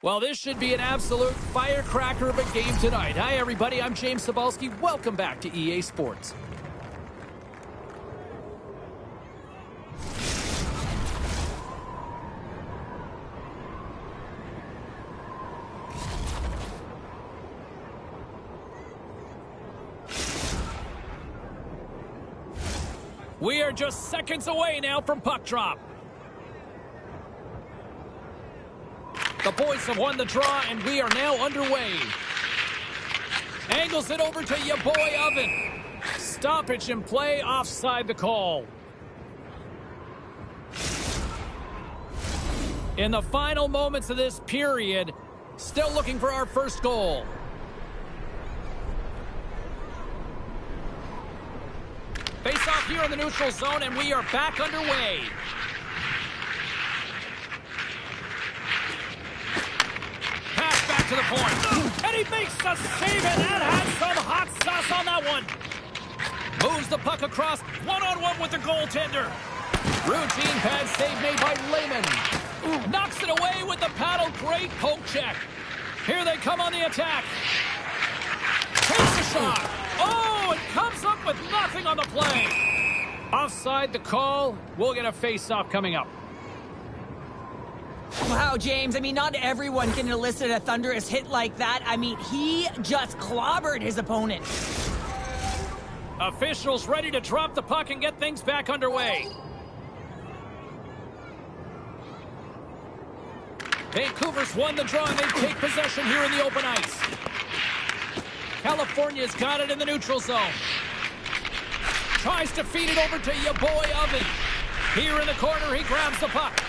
Well, this should be an absolute firecracker of a game tonight. Hi, everybody. I'm James Cebulski. Welcome back to EA Sports. We are just seconds away now from puck drop. The boys have won the draw, and we are now underway. Angles it over to your boy Oven. Stoppage in play, offside the call. In the final moments of this period, still looking for our first goal. Face off here in the neutral zone, and we are back underway. Pass back to the point. And he makes the save, and that had some hot sauce on that one. Moves the puck across, one-on-one with the goaltender. Routine pad save made by Lehman. Knocks it away with the paddle. Great poke check. Here they come on the attack. Takes a shot. Oh, it comes up with nothing on the play. Offside the call. We'll get a face-off coming up. Wow, James, I mean, not everyone can elicit a thunderous hit like that. I mean, he just clobbered his opponent. Officials ready to drop the puck and get things back underway. Vancouver's won the draw, and they take possession here in the open ice. California's got it in the neutral zone. Tries to feed it over to your boy Oven. Here in the corner, he grabs the puck.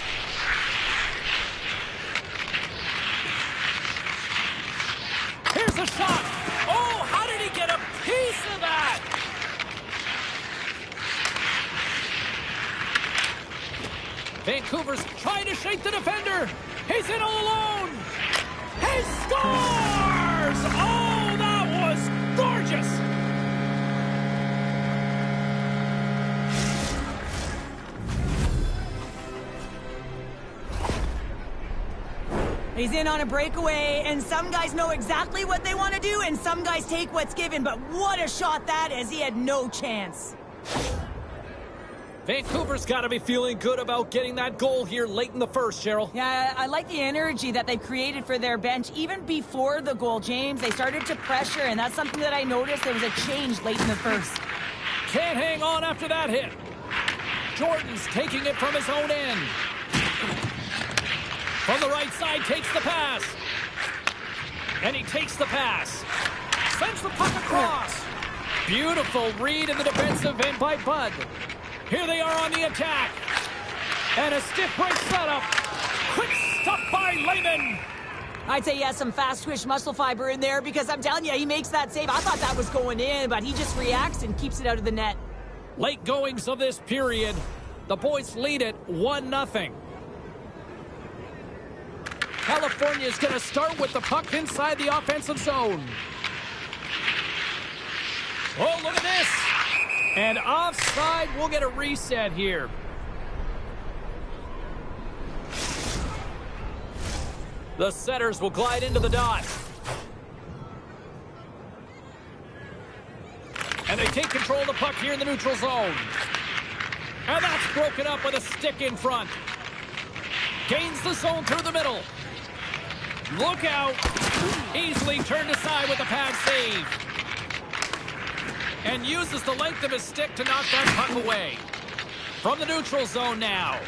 Here's a shot. Oh, how did he get a piece of that? Vancouver's trying to shake the defender. He's in all alone. He scores! Oh, that was gorgeous. He's in on a breakaway, and some guys know exactly what they want to do, and some guys take what's given, but what a shot that is. He had no chance. Vancouver's got to be feeling good about getting that goal here late in the first, Cheryl. Yeah, I like the energy that they've created for their bench. Even before the goal, James, they started to pressure, and that's something that I noticed. There was a change late in the first. Can't hang on after that hit. Jordan's taking it from his own end. From the right side, takes the pass. And he takes the pass. Sends the puck across. Beautiful read in the defensive end by Bud. Here they are on the attack. And a stiff break setup. Quick stop by Lehman. I'd say he has some fast-twitch muscle fiber in there because I'm telling you, he makes that save. I thought that was going in, but he just reacts and keeps it out of the net. Late goings of this period. The boys lead it 1-0. California is going to start with the puck inside the offensive zone. Oh, look at this. And offside, we'll get a reset here. The setters will glide into the dot. And they take control of the puck here in the neutral zone. And that's broken up with a stick in front. Gains the zone through the middle. Look out. Easily turned aside with a pad save. And uses the length of his stick to knock that puck away. From the neutral zone now.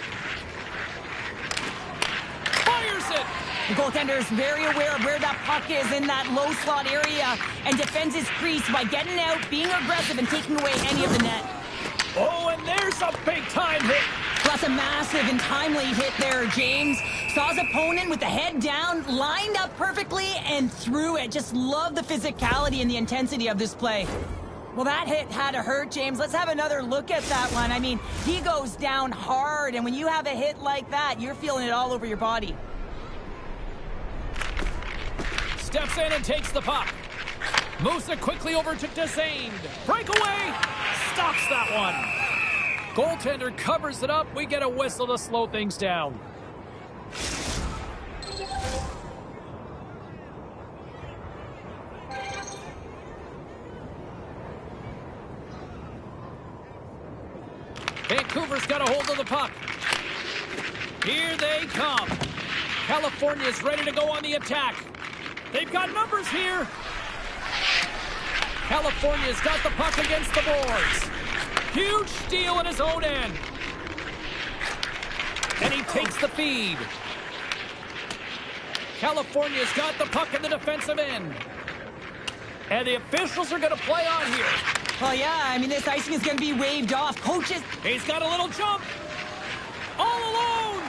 Fires it. The goaltender is very aware of where that puck is in that low slot area and defends his crease by getting out, being aggressive, and taking away any of the net. Oh, and there's a big-time hit. That's a massive and timely hit there, James. Saw his opponent with the head down, lined up perfectly, and threw it. Just love the physicality and the intensity of this play. Well, that hit had to hurt, James. Let's have another look at that one. I mean, he goes down hard, and when you have a hit like that, you're feeling it all over your body. Steps in and takes the puck. Moves it quickly over to Desaigne. Breakaway. Stops that one. Goaltender covers it up. We get a whistle to slow things down. Vancouver's got a hold of the puck. Here they come. California's ready to go on the attack. They've got numbers here. California's got the puck against the boards. Huge steal in his own end. And he takes the feed. California's got the puck in the defensive end. And the officials are going to play on here. Well, yeah, I mean, this icing is going to be waved off. Coaches... He's got a little jump. All alone.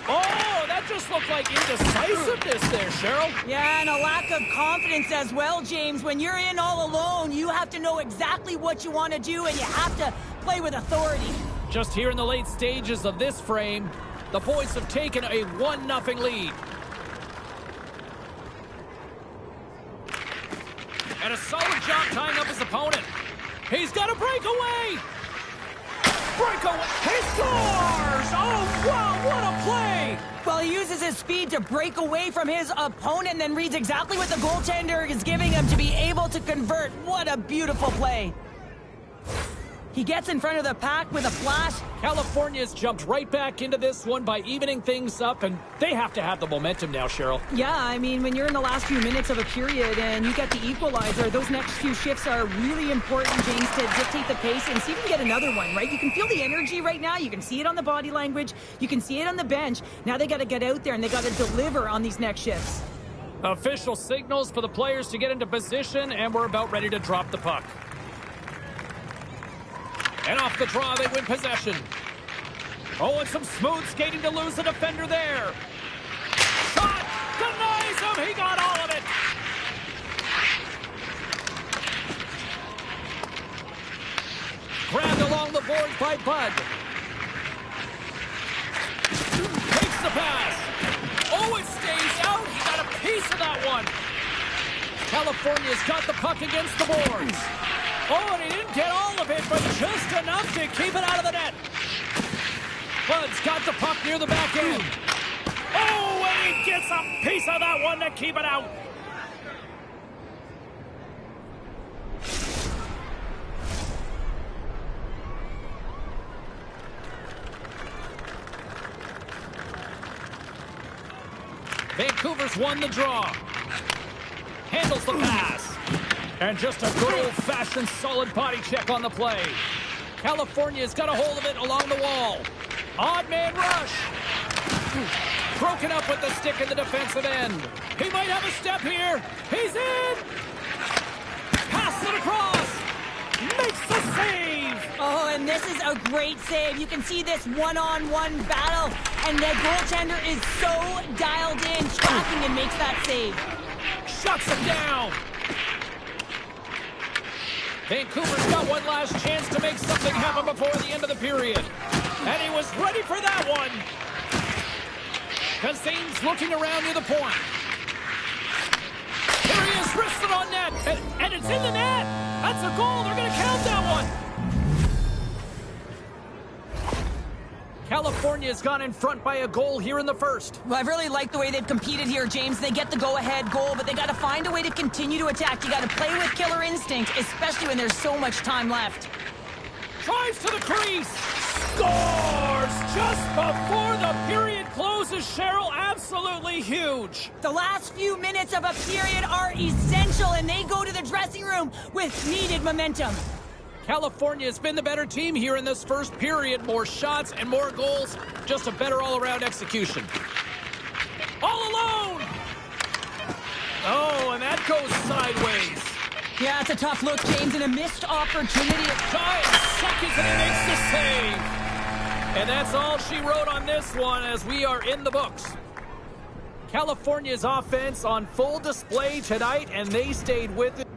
Oh, that just looked like indecisiveness there, Cheryl. Yeah, and a lack of confidence as well, James. When you're in all alone, you have to know exactly what you want to do, and you have to play with authority. Just here in the late stages of this frame, the boys have taken a 1-0 lead. And a solid job tying up his opponent. He's got a breakaway. Breakaway. He scores! Oh, wow, what a play! Well, he uses his speed to break away from his opponent and then reads exactly what the goaltender is giving him to be able to convert. What a beautiful play. He gets in front of the pack with a flash. California's jumped right back into this one by evening things up, and they have to have the momentum now, Cheryl. Yeah, I mean, when you're in the last few minutes of a period and you get the equalizer, those next few shifts are really important, James, to dictate the pace and see if you can get another one, right? You can feel the energy right now. You can see it on the body language. You can see it on the bench. Now they got to get out there and they got to deliver on these next shifts. Official signals for the players to get into position, and we're about ready to drop the puck. And off the draw, they win possession. Oh, and some smooth skating to lose the defender there. Shot! Denies him! He got all of it! Grabbed along the boards by Bud. Takes the pass. Oh, it stays out. He got a piece of that one. California's got the puck against the boards. Oh, and he didn't get all of it, but just enough to keep it out of the net. Bud's got the puck near the back end. Oh, and he gets a piece of that one to keep it out. Vancouver's won the draw. Handles the pass. And just a good old-fashioned solid body check on the play. California's got a hold of it along the wall. Odd man rush. Broken up with the stick in the defensive end. He might have a step here. He's in. Pass it across. Makes the save. Oh, and this is a great save. You can see this one-on-one battle, and the goaltender is so dialed in, tracking and makes that save. Shuts him down. Vancouver's got one last chance to make something happen before the end of the period. And he was ready for that one. Kazane's looking around near the point. Here he is, wristed on net. And it's in the net. That's a goal. They're going to count that one. California's gone in front by a goal here in the first. Well, I really like the way they've competed here, James. They get the go-ahead goal, but they got to find a way to continue to attack. You got to play with killer instinct, especially when there's so much time left. Drives to the crease. Scores just before the period closes, Cheryl. Absolutely huge. The last few minutes of a period are essential, and they go to the dressing room with needed momentum. California has been the better team here in this first period. More shots and more goals. Just a better all-around execution. All alone! Oh, and that goes sideways. Yeah, it's a tough look, James, and a missed opportunity. Giant seconds, and he makes the save. And that's all she wrote on this one as we are in the books. California's offense on full display tonight, and they stayed with it.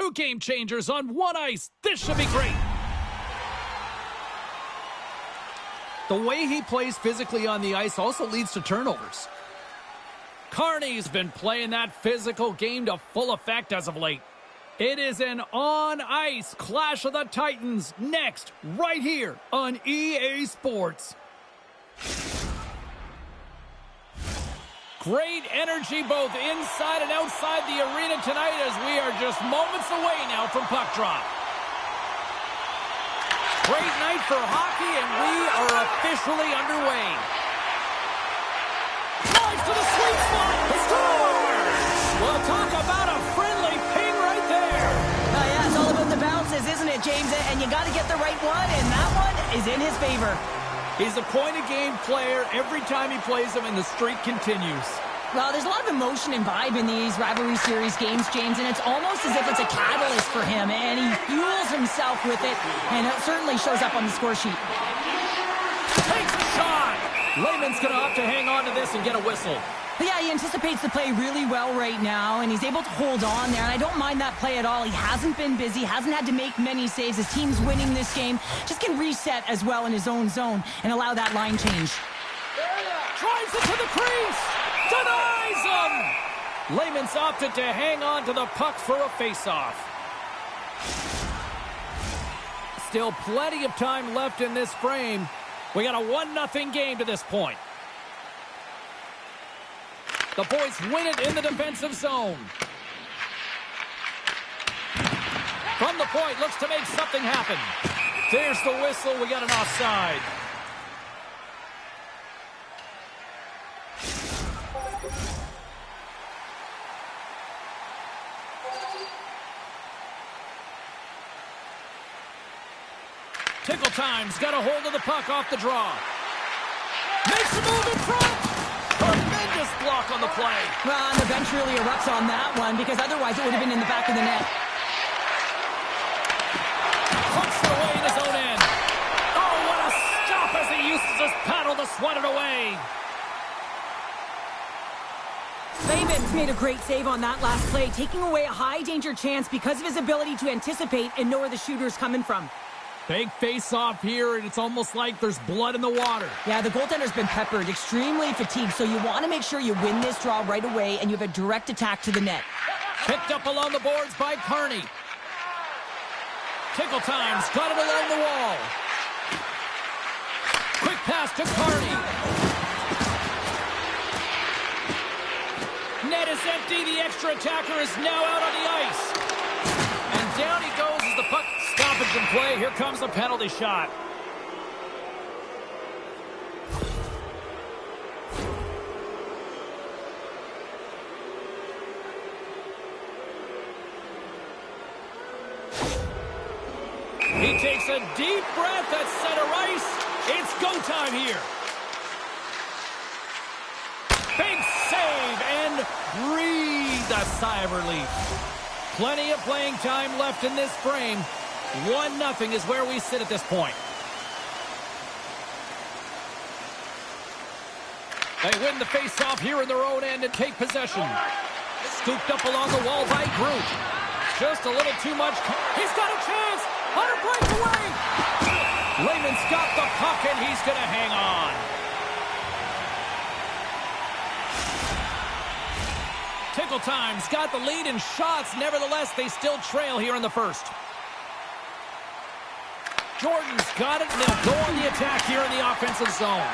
Two game changers on one ice. This should be great. The way he plays physically on the ice also leads to turnovers. Carney's been playing that physical game to full effect as of late. It is an on-ice clash of the Titans next, right here on EA Sports. Great energy both inside and outside the arena tonight as we are just moments away now from puck drop. Great night for hockey, and we are officially underway. Drives to the sweet spot. Scores! Well, talk about a friendly ping right there. Oh, yeah, it's all about the bounces, isn't it, James? And you got to get the right one, and that one is in his favor. He's a point-of-game player every time he plays them, and the streak continues. Well, there's a lot of emotion and vibe in these rivalry series games, James, and it's almost as if it's a catalyst for him, and he fuels himself with it, and it certainly shows up on the score sheet. Takes a shot! Lehman's going to have to hang on to this and get a whistle. But yeah, he anticipates the play really well right now, and he's able to hold on there, and I don't mind that play at all. He hasn't been busy, hasn't had to make many saves. His team's winning this game. Just can reset as well in his own zone and allow that line change. Drives it to the crease! Denies him! Lehman's opted to hang on to the puck for a face-off. Still plenty of time left in this frame. We got a 1-0 game to this point. The boys win it in the defensive zone. From the point, looks to make something happen. There's the whistle. We got an offside. Tickle time's got a hold of the puck off the draw. Makes a move in front. Tremendous block on the play. Well, and the bench really erupts on that one because otherwise it would have been in the back of the net. Hooks it away in his own end. Oh, what a stop as he uses his paddle to swat it away. Lehman's made a great save on that last play, taking away a high-danger chance because of his ability to anticipate and know where the shooter's coming from. Big face-off here, and it's almost like there's blood in the water. Yeah, the goaltender's been peppered, extremely fatigued, so you want to make sure you win this draw right away and you have a direct attack to the net. Picked up along the boards by Carney. Tickle time's got it along the wall. Quick pass to Carney. Net is empty. The extra attacker is now out on the ice. And down he goes as the puck stoppage in play. Here comes the penalty shot. He takes a deep breath at center ice. It's go time here. Big save and breathe a sigh of relief. Plenty of playing time left in this frame. 1-0 is where we sit at this point. They win the face-off here in their own end and take possession. Scooped up along the wall by Groot. Just a little too much. He's got a chance. Hunter breaks away. Lehman's got the puck and he's going to hang on. Tickle time's got the lead in shots. Nevertheless, they still trail here in the first. Jordan's got it, and they'll go on the attack here in the offensive zone.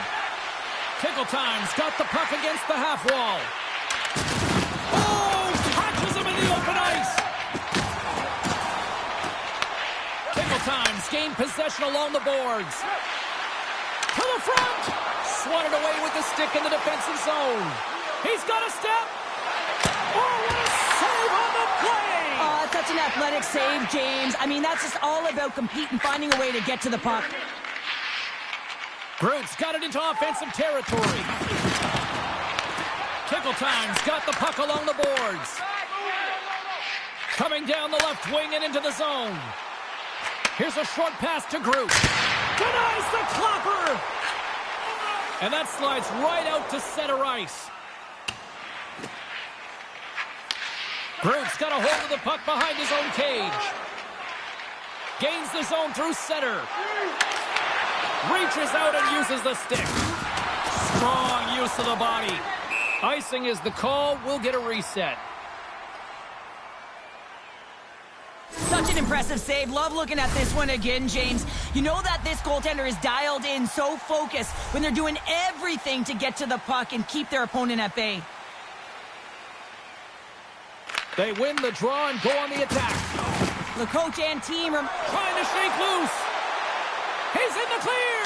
Tickle time's got the puck against the half wall. Oh, catches him in the open ice. Tickle time's gained possession along the boards. To the front. Swatted away with the stick in the defensive zone. He's got a step. Oh, what a save on the play! Oh, such an athletic save, James. I mean, that's just all about competing, finding a way to get to the puck. Groot's got it into offensive territory. Tickle time's got the puck along the boards. Coming down the left wing and into the zone. Here's a short pass to Groot. Denies the clapper! And that slides right out to center ice. Groot's got a hold of the puck behind his own cage. Gains the zone through center. Reaches out and uses the stick. Strong use of the body. Icing is the call. We'll get a reset. Such an impressive save. Love looking at this one again, James. You know that this goaltender is dialed in, so focused when they're doing everything to get to the puck and keep their opponent at bay. They win the draw and go on the attack. The coach and team are trying to shake loose. He's in the clear.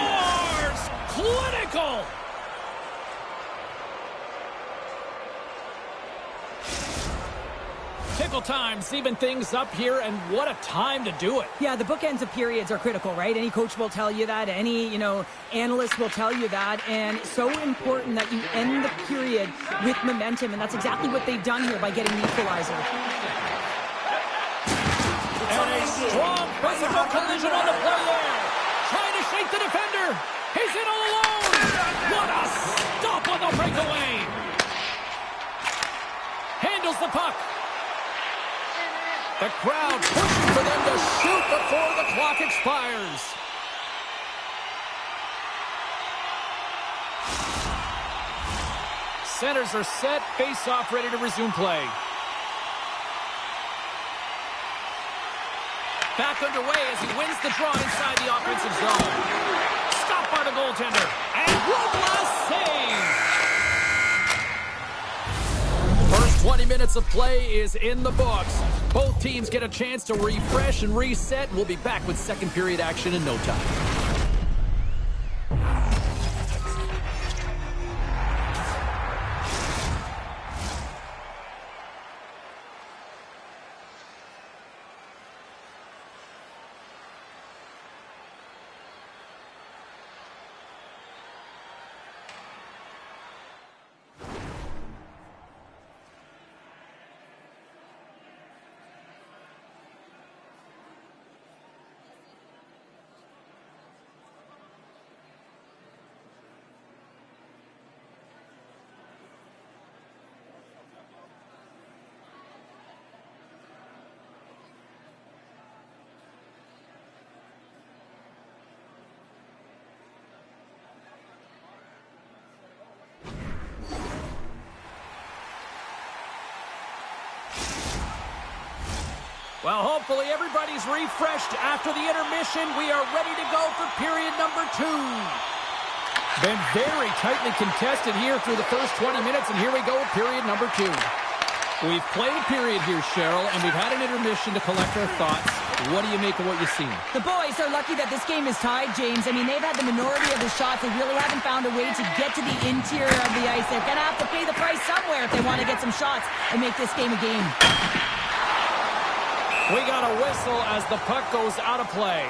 Scores! Clinical. Tickle time's even things up here, and what a time to do it. Yeah, the bookends of periods are critical, right? Any coach will tell you that. Any, analyst will tell you that. And so important that you end the period with momentum, and that's exactly what they've done here by getting the equalizer. And a strong physical collision on the play there. Trying to shake the defender. He's in all alone. What a stop on the breakaway. Handles the puck. The crowd pushing for them to shoot before the clock expires. Centers are set. Face-off ready to resume play. Back underway as he wins the draw inside the offensive zone. Stopped by the goaltender. And Robles save. First 20 minutes of play is in the books. Both teams get a chance to refresh and reset. We'll be back with second period action in no time. Well, hopefully everybody's refreshed after the intermission. We are ready to go for period number 2. Been very tightly contested here through the first 20 minutes, and here we go with period number 2. We've played a period here, Cheryl, and we've had an intermission to collect our thoughts. What do you make of what you've seen? The boys are lucky that this game is tied, James. I mean, they've had the minority of the shots. They really haven't found a way to get to the interior of the ice. They're going to have to pay the price somewhere if they want to get some shots and make this game a game. We got a whistle as the puck goes out of play.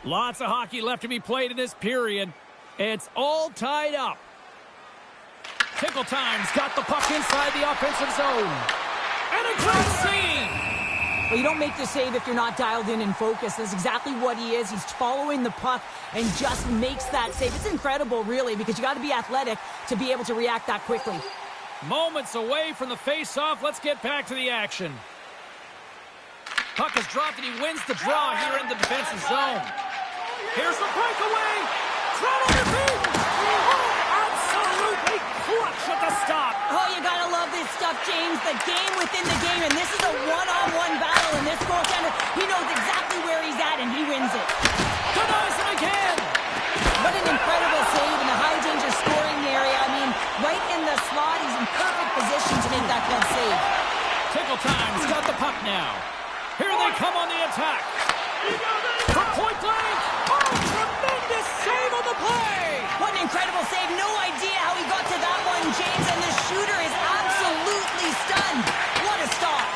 Lots of hockey left to be played in this period. It's all tied up. Tickle time's got the puck inside the offensive zone. And a great save! Well, you don't make the save if you're not dialed in and focused. That's exactly what he is. He's following the puck and just makes that save. It's incredible, really, because you got to be athletic to be able to react that quickly. Moments away from the face-off. Let's get back to the action. Puck is dropped and he wins the draw here in the defensive zone. Here's the breakaway. Throw on the feet. Oh, absolutely clutch at the stop. Oh, you gotta love this stuff, James. The game within the game, and this is a one-on-one battle, and this goaltender, he knows exactly where he's at, and he wins it. Denies it again. What an incredible save in the high-danger scoring area. I mean, right in the slot, he's in perfect position to make that club save. Tickle time's got the puck now. Here they come on the attack. From point blank. Oh, tremendous save on the play. What an incredible save. No idea how he got to that one, James, and the shooter is absolutely stunned. What a stop.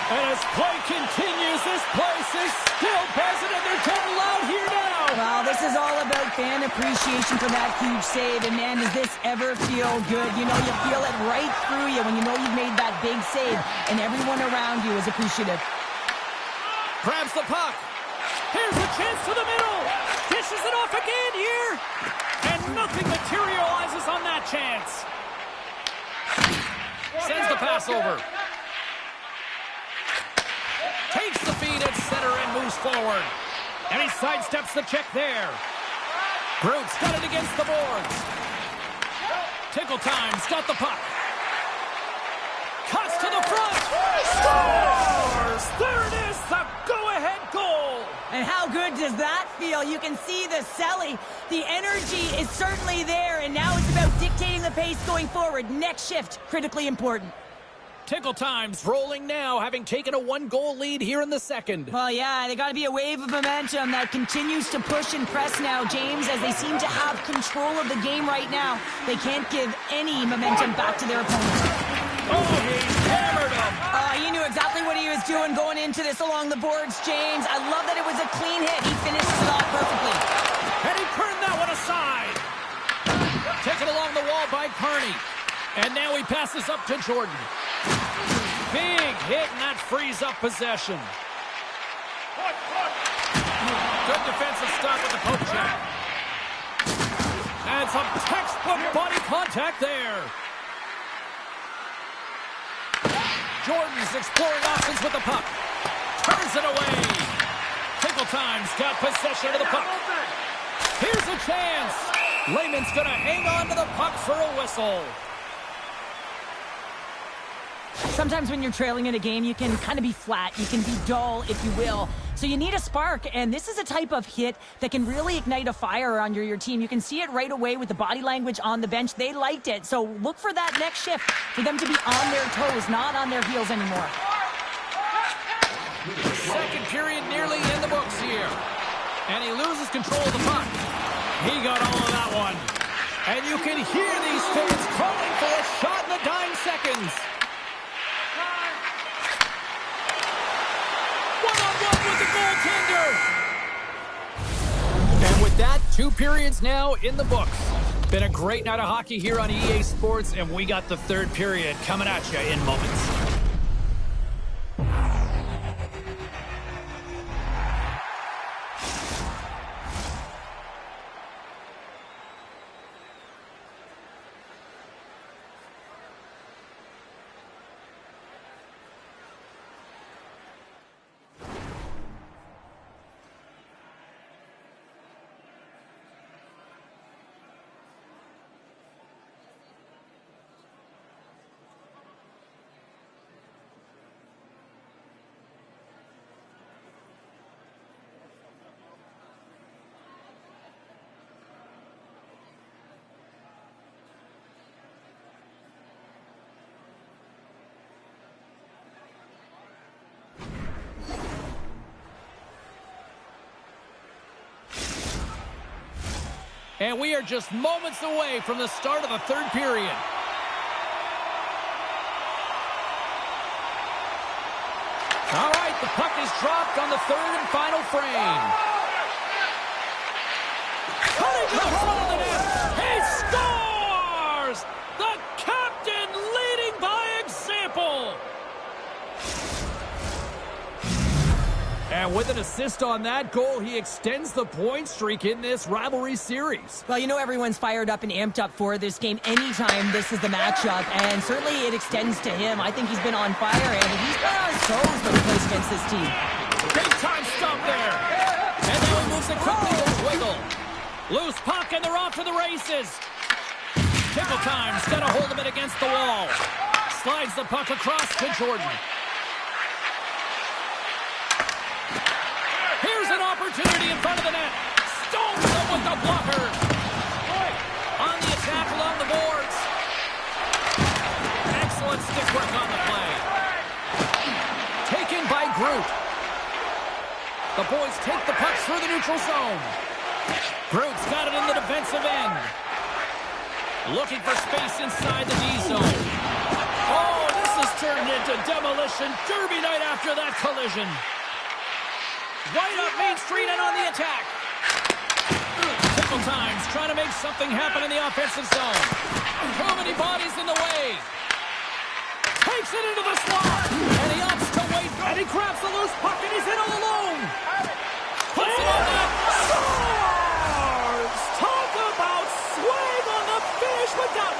And as play continues, this place is still buzzing, and they're getting loud here now. Well, this is all about fan appreciation for that huge save, and man, does this ever feel good. You know, you feel it right through you when you know you've made that big save, and everyone around you is appreciative. Grabs the puck. Here's a chance to the middle. Dishes it off again here. And nothing material. chance. Sends the pass over. Takes the feed at center and moves forward. And he sidesteps the check there. Groot's got it against the boards. Tickle Time's got the puck. Cuts to the front. Scores! There it is, the go-ahead goal. And how good does that feel? You can see the celly. The energy is certainly there, and now it's about dictating the pace going forward. Next shift, critically important. Tickle Time's rolling now, having taken a 1-goal lead here in the second. Well, yeah, they got to be a wave of momentum that continues to push and press now, James, as they seem to have control of the game right now. They can't give any momentum back to their opponent. Oh, he hammered him. He knew exactly what he was doing going into this along the boards, James. I love that it was a clean hit. He finishes it off perfectly. And he turned that one aside. Taken along the wall by Kearney. And now he passes up to Jordan. Big hit, and that frees up possession. Good defensive stop with the poke check. And some textbook body contact there. Jordan's exploring options with the puck. Turns it away. Tickle Time's got possession of the puck. Here's a chance. Lehman's going to hang on to the puck for a whistle. Sometimes when you're trailing in a game, you can kind of be flat. You can be dull, if you will. So you need a spark, and this is a type of hit that can really ignite a fire on your team. You can see it right away with the body language on the bench. They liked it. So look for that next shift, for them to be on their toes, not on their heels anymore. Second period nearly in the books here. And he loses control of the puck. He got all of that one. And you can hear these fans calling for a shot in the dying seconds. One-on-one with the goaltender. And with that, 2 periods now in the books. Been a great night of hockey here on EA Sports, and we got the third period coming at you in moments. And we are just moments away from the start of the third period. All right, the puck is dropped on the third and final frame. Cutting to the front of the net. He scores! The captain leading by example. And with an assist on that goal, he extends the point streak in this rivalry series. Well, you know everyone's fired up and amped up for this game anytime this is the matchup, and certainly it extends to him. I think he's been on fire, and he's been on his toes when he plays against this team. Big time stop there. And now he moves it quickly to Wiggle. Loose puck, and they're off to the races. Tickle Time's got a hold of it against the wall. Slides the puck across to Jordan. Here's an opportunity in front of the net. Stones them with the blocker. On the attack along the boards. Excellent stick work on the play. Taken by Groot. The boys take the puck through the neutral zone. Groot's got it in the defensive end. Looking for space inside the D zone. Oh, this has turned into demolition derby night after that collision. Right up Main Street and on the attack. Tickle Time's trying to make something happen in the offensive zone. Too many bodies in the way. Takes it into the slot. And he opts to wait. And he grabs the loose puck and he's in all alone. Puts it on net. Scores! Talk about swag on the finish with that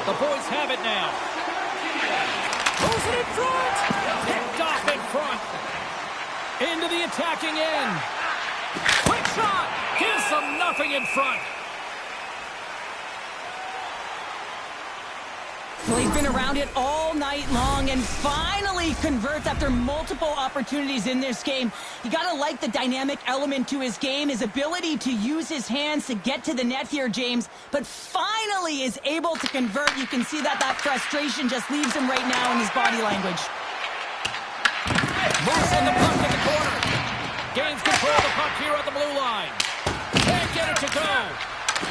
The boys have it now. Throws it in front. Picked off in front. Into the attacking end. Quick shot. Gives them nothing in front. Well, he's been around it all night long and finally converts after multiple opportunities in this game. You got to like the dynamic element to his game, his ability to use his hands to get to the net here, James, but finally is able to convert. You can see that frustration just leaves him right now in his body language. Moves on the puck in the corner. Gains control of the puck here at the blue line. Can't get it to go.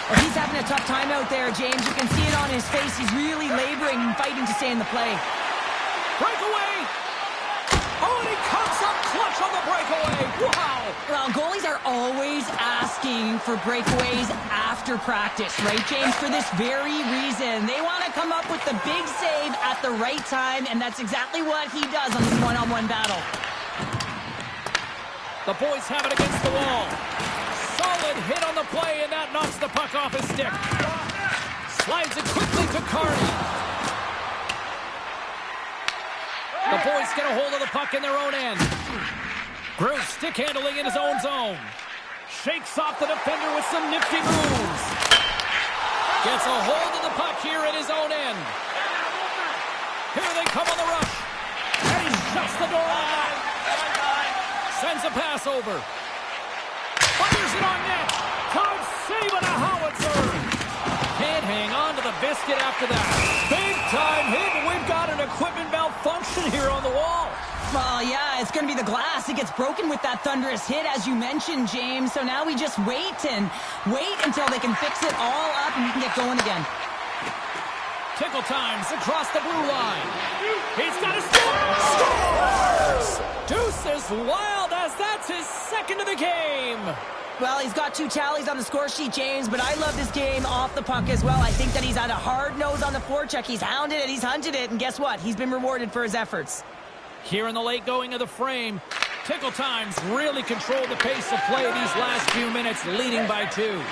Well, he's having a tough time out there, James. You can see it on his face. He's really laboring and fighting to stay in the play. Breakaway! Oh, and he comes up clutch on the breakaway. Wow! Well, goalies are always asking for breakaways after practice, right, James? For this very reason. They want to come up with the big save at the right time, and that's exactly what he does on this one-on-one battle. The boys have it against the wall. Solid hit on the play, and that knocks the puck off his stick. Slides it quickly to Carney. The boys get a hold of the puck in their own end. Groot stick handling in his own zone. Shakes off the defender with some nifty moves. Gets a hold of the puck here in his own end. Here they come on the rush. And he shuts the door on that. Sends a pass over. Fires it on net. Time save and a howitzer. Can't hang on to the biscuit after that. Big time hit, but we've got an equipment malfunction here on the wall. Well, yeah, it's going to be the glass. It gets broken with that thunderous hit, as you mentioned, James. So now we just wait until they can fix it all up and we can get going again. Tickle times across the blue line. He's got a scores! Deuce is wild as that's his second of the game. Well, he's got 2 tallies on the score sheet, James, but I love this game off the puck as well. I think that he's had a hard nose on the forecheck. He's hounded it, he's hunted it, and guess what? He's been rewarded for his efforts. Here in the late going of the frame, Tickle times really control the pace of play these last few minutes, leading by 2. Look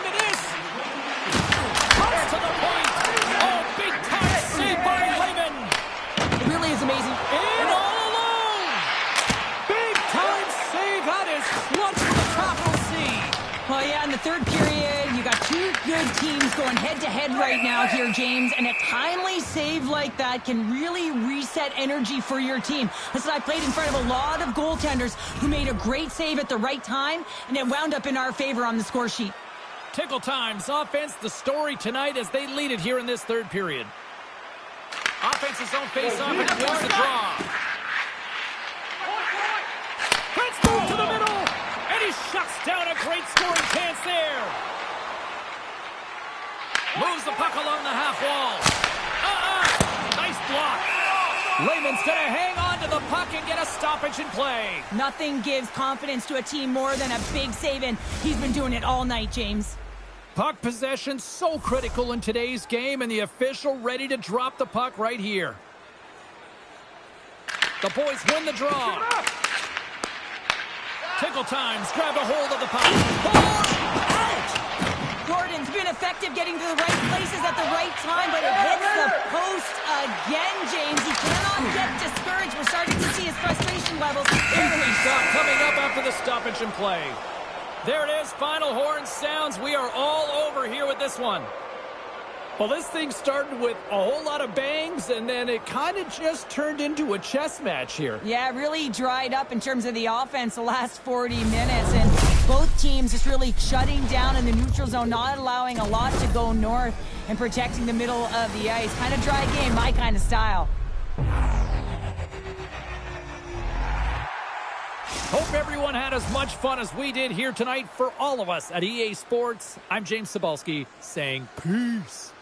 at this! Comes to the point! Oh, big time save by Lehman! It really is amazing. In all alone! Big time save! That is clutch for the capital C! Well, yeah, in the third period, you got 2 good teams going head-to-head right now here, James, and a timely save like that can really reset energy for your team. Listen, I played in front of a lot of goaltenders who made a great save at the right time, and it wound up in our favor on the score sheet. Tickle times offense, the story tonight as they lead it here in this third period. Offense's own face-off and he wins the draw. Let's move to the middle, and he shuts down a great scoring chance there. Moves the puck along the half wall. Nice block. Lehman's going to hang on to the puck and get a stoppage in play. Nothing gives confidence to a team more than a big save, and he's been doing it all night, James. Puck possession so critical in today's game, and the official ready to drop the puck right here. The boys win the draw. Tickle times grabbed a hold of the puck. Out! Gordon's been effective getting to the right places at the right time, but it hits the post again, James. He cannot get discouraged. We're starting to see his frustration levels increase coming up after the stoppage in play. There it is, final horn sounds. We are all over here with this one. Well, this thing started with a whole lot of bangs, and then it kind of just turned into a chess match here. Yeah, it really dried up in terms of the offense the last 40 minutes, and both teams just really shutting down in the neutral zone, not allowing a lot to go north and protecting the middle of the ice. Kind of dry game, my kind of style. Hope everyone had as much fun as we did here tonight. For all of us at EA Sports, I'm James Cybulski saying peace.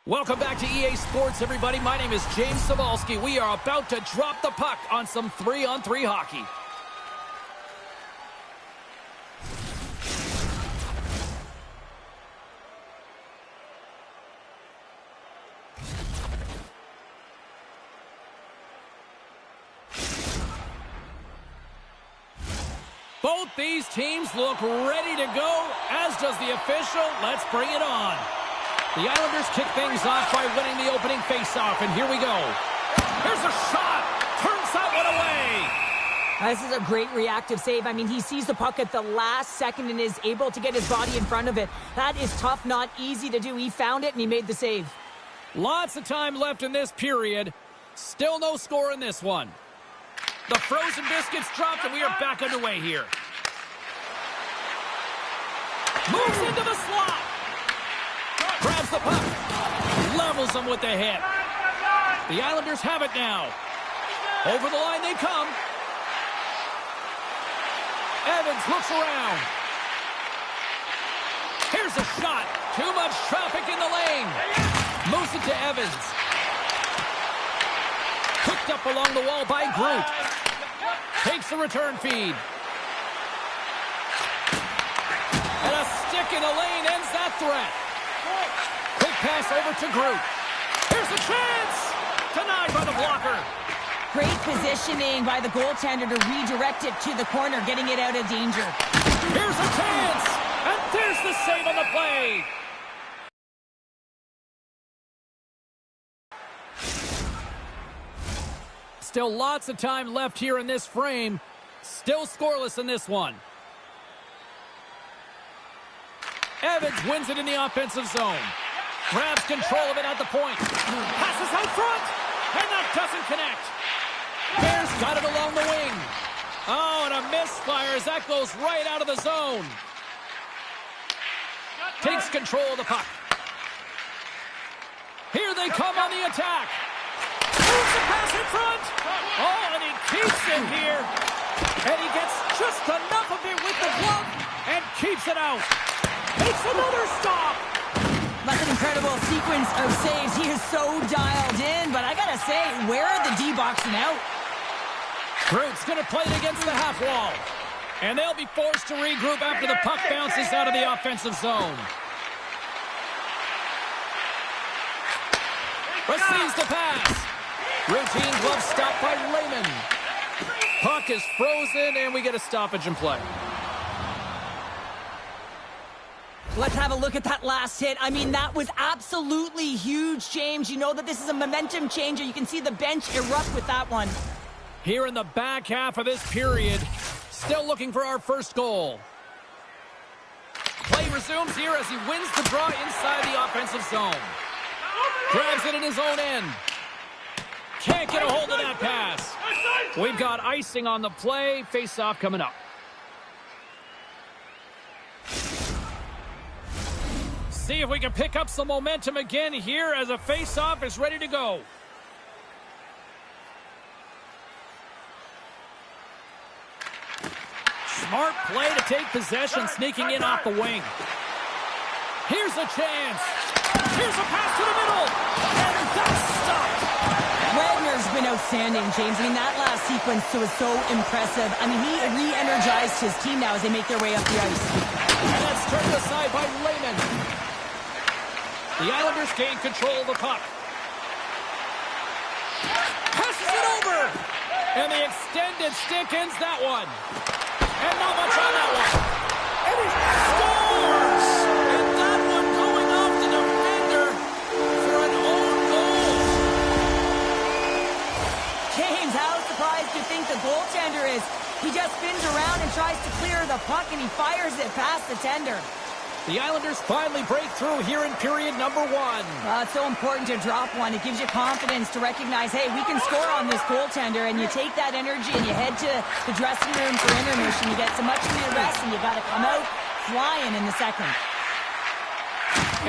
Welcome back to EA Sports, everybody. My name is James Cebulski. We are about to drop the puck on some 3-on-3 hockey. Both these teams look ready to go, as does the official. Let's bring it on. The Islanders kick things off by winning the opening faceoff, and here we go. Here's a shot. Turns that one away. This is a great reactive save. I mean, he sees the puck at the last second and is able to get his body in front of it. That is tough, not easy to do. He found it, and he made the save. Lots of time left in this period. Still no score in this one. The frozen biscuits dropped, and we are back underway here. Moves into the slot. Grabs the puck. Levels them with the hit. The Islanders have it now. Over the line they come. Evans looks around. Here's a shot. Too much traffic in the lane. Moves it to Evans. Picked up along the wall by Groot. Takes the return feed. And a stick in the lane ends that threat. Quick pass over to Groot. Here's a chance! Denied by the blocker. Great positioning by the goaltender to redirect it to the corner, getting it out of danger. Here's a chance! And there's the save on the play. Still lots of time left here in this frame. Still scoreless in this one. Evans wins it in the offensive zone. Grabs control of it at the point. Passes out front. And that doesn't connect. Bears got it along the wing. Oh, and a misfire as that goes right out of the zone. Takes control of the puck. Here they come on the attack. Moves the pass in front. Oh, and he keeps it here. And he gets just enough of it with the glove and keeps it out. It's another stop. That's an incredible sequence of saves. He is so dialed in, but I gotta say, where are the D-boxing out? Groot's gonna play it against the half wall. And they'll be forced to regroup after the puck bounces out of the offensive zone. Receives the pass. Routine glove stop by Lehman. Puck is frozen, and we get a stoppage in play. Let's have a look at that last hit. I mean, that was absolutely huge, James. You know that this is a momentum changer. You can see the bench erupt with that one. Here in the back half of this period, still looking for our first goal. Play resumes here as he wins the draw inside the offensive zone. Grabs it in his own end. Can't get a hold of that pass. We've got icing on the play. Face-off coming up. See if we can pick up some momentum again here as a face-off is ready to go. Smart play to take possession, sneaking in off the wing. Here's a chance. Here's a pass to the middle. And that's stopped. Wagner's been outstanding, James. I mean, that last sequence was so impressive. I mean, he re-energized his team now as they make their way up the ice. And that's turned aside by Lehman. The Islanders gain control of the puck. Passes it over. And the extended stick ends that one. And not much on that one. And he scores! And that one going off the defender for an own goal. James, how surprised do you think the goaltender is? He just spins around and tries to clear the puck, and he fires it past the tender. The Islanders finally break through here in period number one. It's so important to drop one. It gives you confidence to recognize, hey, we can score on this goaltender, and you take that energy and you head to the dressing room for intermission. You get some much needed rest, and you got to come out flying in the second.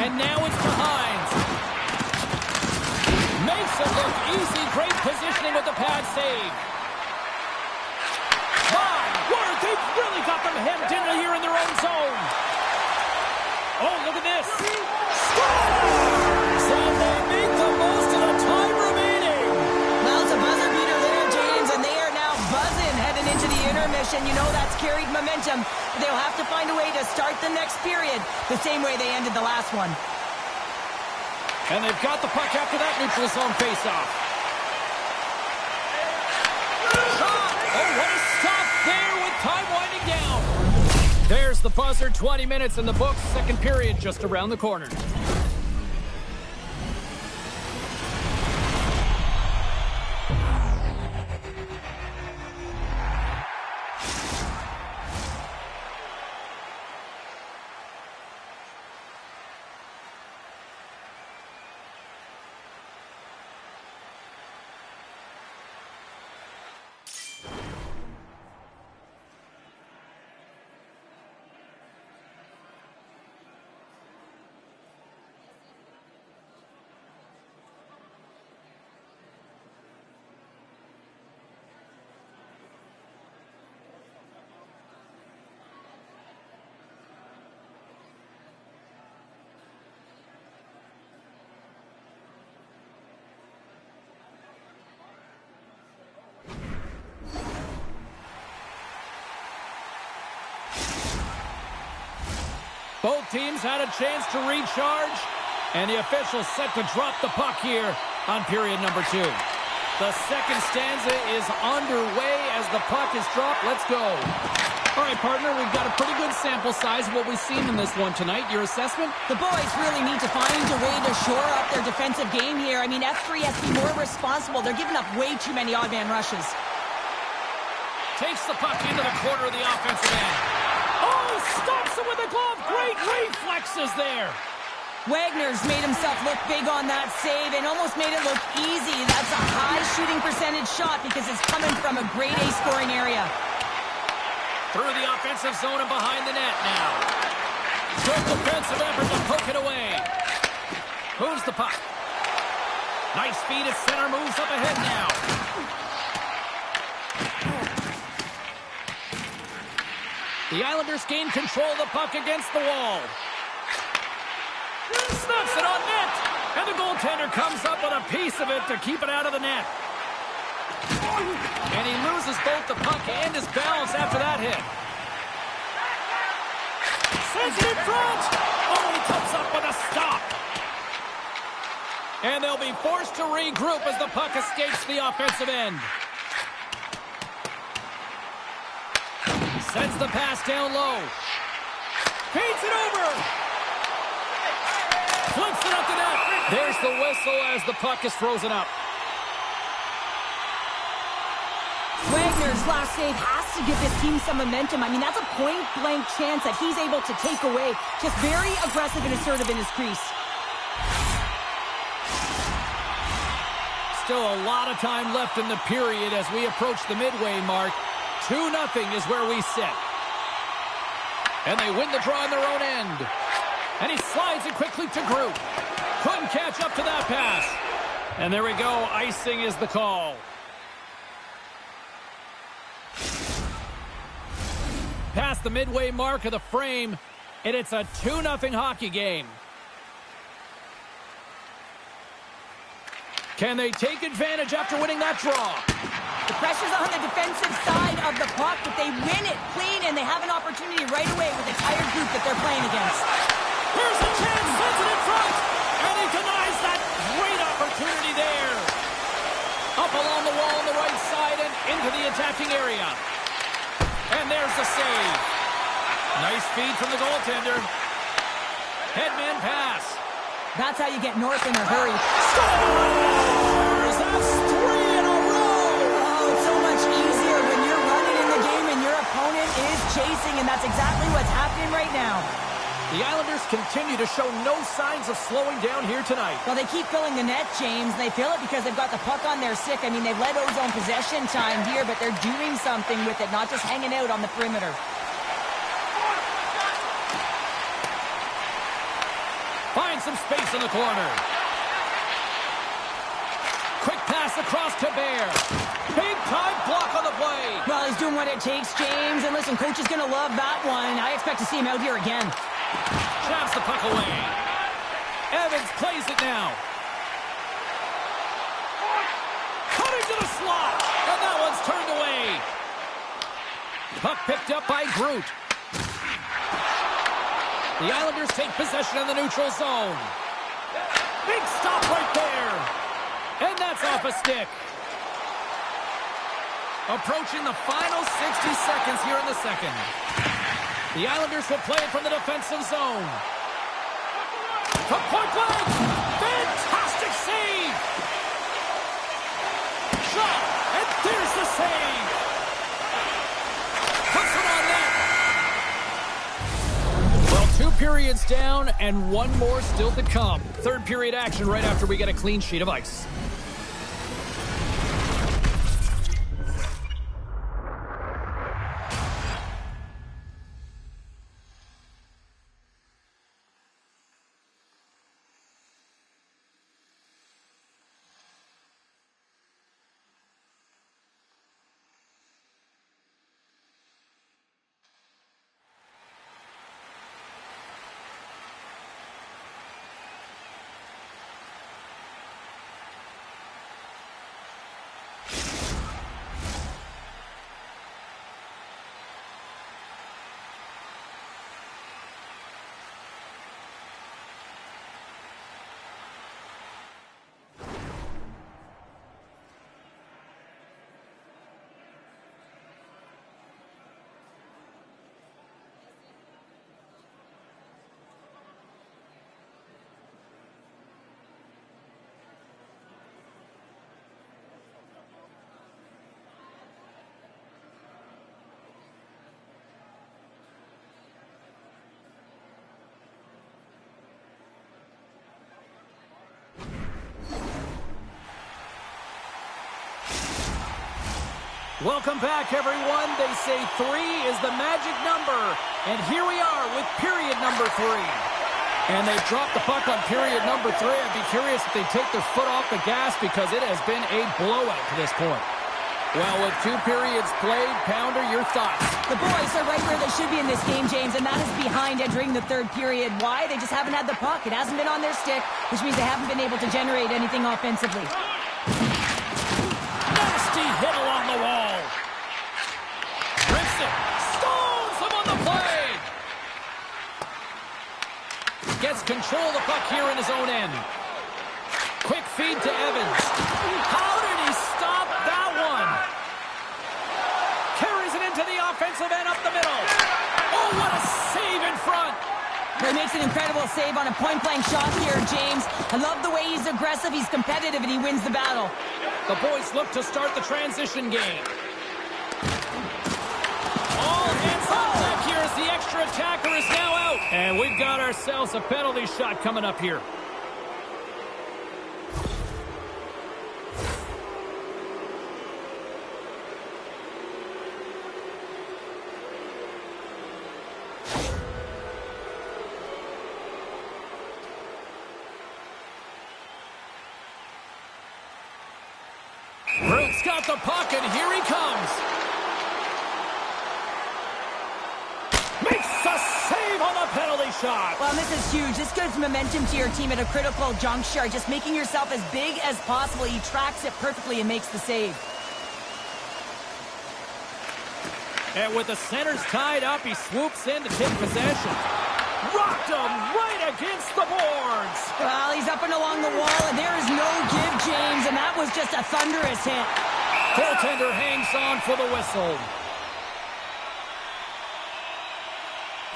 And now it's behind. Makes it look easy. Great positioning with the pad save. My word, they've really got them hemmed in here in their own zone. Oh, look at this. Scores! And momentum. They'll have to find a way to start the next period the same way they ended the last one. And they've got the puck after that neutral zone faceoff. Shot! Oh, what a stop there with time winding down. There's the buzzer. 20 minutes in the books. Second period just around the corner. Both teams had a chance to recharge, and the officials set to drop the puck here on period number 2. The second stanza is underway as the puck is dropped. Let's go. All right, partner, we've got a pretty good sample size of what we've seen in this one tonight. Your assessment? The boys really need to find a way to shore up their defensive game here. I mean, F3 has to be more responsible. They're giving up way too many odd man rushes. Takes the puck into the corner of the offensive end. Oh, stops it with a glove. Great reflexes there. Wagner's made himself look big on that save and almost made it look easy. That's a high shooting percentage shot because it's coming from a grade A scoring area. Through the offensive zone and behind the net now. Good defensive effort to poke it away. Moves the puck. Nice feed at center. Moves up ahead now. The Islanders gain control of the puck against the wall. Snuffs it on net. And the goaltender comes up with a piece of it to keep it out of the net. And he loses both the puck and his balance after that hit. Sends it in front. Oh, he comes up with a stop. And they'll be forced to regroup as the puck escapes the offensive end. Sends the pass down low. Feeds it over. Flips it up the net. There's the whistle as the puck is frozen up. Wagner's last save has to give this team some momentum. I mean, that's a point-blank chance that he's able to take away. Just very aggressive and assertive in his crease. Still a lot of time left in the period as we approach the midway mark. 2-0 is where we sit. And they win the draw on their own end. And he slides it quickly to Groot. Couldn't catch up to that pass. And there we go. Icing is the call. Past the midway mark of the frame, and it's a 2-0 hockey game. Can they take advantage after winning that draw? The pressure's on the defensive side of the puck, but they win it clean, and they have an opportunity right away with the tired group that they're playing against. Here's a chance, sends it in front, and he denies that great opportunity there. Up along the wall on the right side and into the attacking area. And there's the save. Nice feed from the goaltender. Headman pass. That's how you get north in a hurry. Scores! That's 3 in a row! Oh, it's so much easier when you're running in the game and your opponent is chasing, and that's exactly what's happening right now. The Islanders continue to show no signs of slowing down here tonight. Well, they keep filling the net, James. They fill it because they've got the puck on their stick. I mean, they've let ozone possession time here, but they're doing something with it, not just hanging out on the perimeter. Find some space in the corner. Quick pass across to Bear. Big time block on the play. Well, he's doing what it takes, James. And listen, coach is going to love that one. I expect to see him out here again. Jabs the puck away. Evans plays it now. Cut into the slot. And that one's turned away. Puck picked up by Groot. The Islanders take possession in the neutral zone. Big stop right there. And that's off a stick. Approaching the final 60 seconds here in the second. The Islanders will play it from the defensive zone. From point blank. Fantastic save. Shot. And there's the save. Puts it on net. Well, 2 periods down and 1 more still to come. Third period action right after we get a clean sheet of ice. Welcome back, everyone. They say 3 is the magic number. And here we are with period number 3. And they've dropped the puck on period number 3. I'd be curious if they take their foot off the gas because it has been a blowout to this point. Well, with 2 periods played, Pounder, your thoughts? The boys are right where they should be in this game, James, and that is behind entering the third period. Why? They just haven't had the puck. It hasn't been on their stick, which means they haven't been able to generate anything offensively. Nasty hit along the wall. Rips it. Stones him on the play. Gets control of the puck here in his own end. Quick feed to Evans. How did he stop that one? Carries it into the offensive end up the middle. Oh, what a save in front. He makes an incredible save on a point-blank shot here, James. I love the way he's aggressive, he's competitive, and he wins the battle. The boys look to start the transition game. All hands on deck here as the extra attacker is now out. And we've got ourselves a penalty shot coming up here. Groot's got the puck, and here he comes. Makes a save on the penalty shot. Well, this is huge. This gives momentum to your team at a critical juncture. Just making yourself as big as possible. He tracks it perfectly and makes the save. And with the centers tied up, he swoops in to take possession. Rocked him right against the boards. Well, he's up and along the wall, and there is no give, James, and that was just a thunderous hit. Goaltender hangs on for the whistle.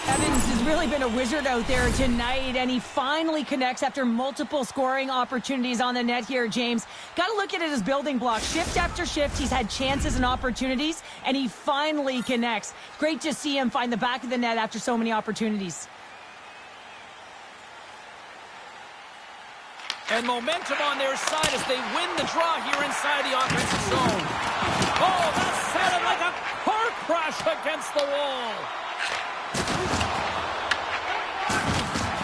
Evans has really been a wizard out there tonight, and he finally connects after multiple scoring opportunities on the net here, James. Got to look at it as building blocks. Shift after shift, he's had chances and opportunities, and he finally connects. Great to see him find the back of the net after so many opportunities. And momentum on their side as they win the draw here inside the offensive zone. Oh, that sounded like a car crash against the wall.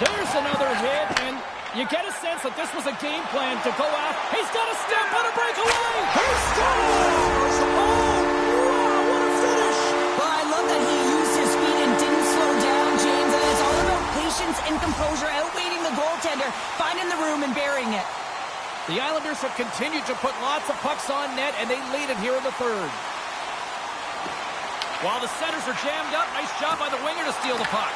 There's another hit, and you get a sense that this was a game plan to go out. He's got a step on a breakaway. He scores! Oh, wow, what a finish. Well, I love that he used his speed and didn't slow down, James, and it's all about patience and composure, outweighing the goaltender, finding the room and burying it. The Islanders have continued to put lots of pucks on net, and they lead it here in the third. While the centers are jammed up, nice job by the winger to steal the puck.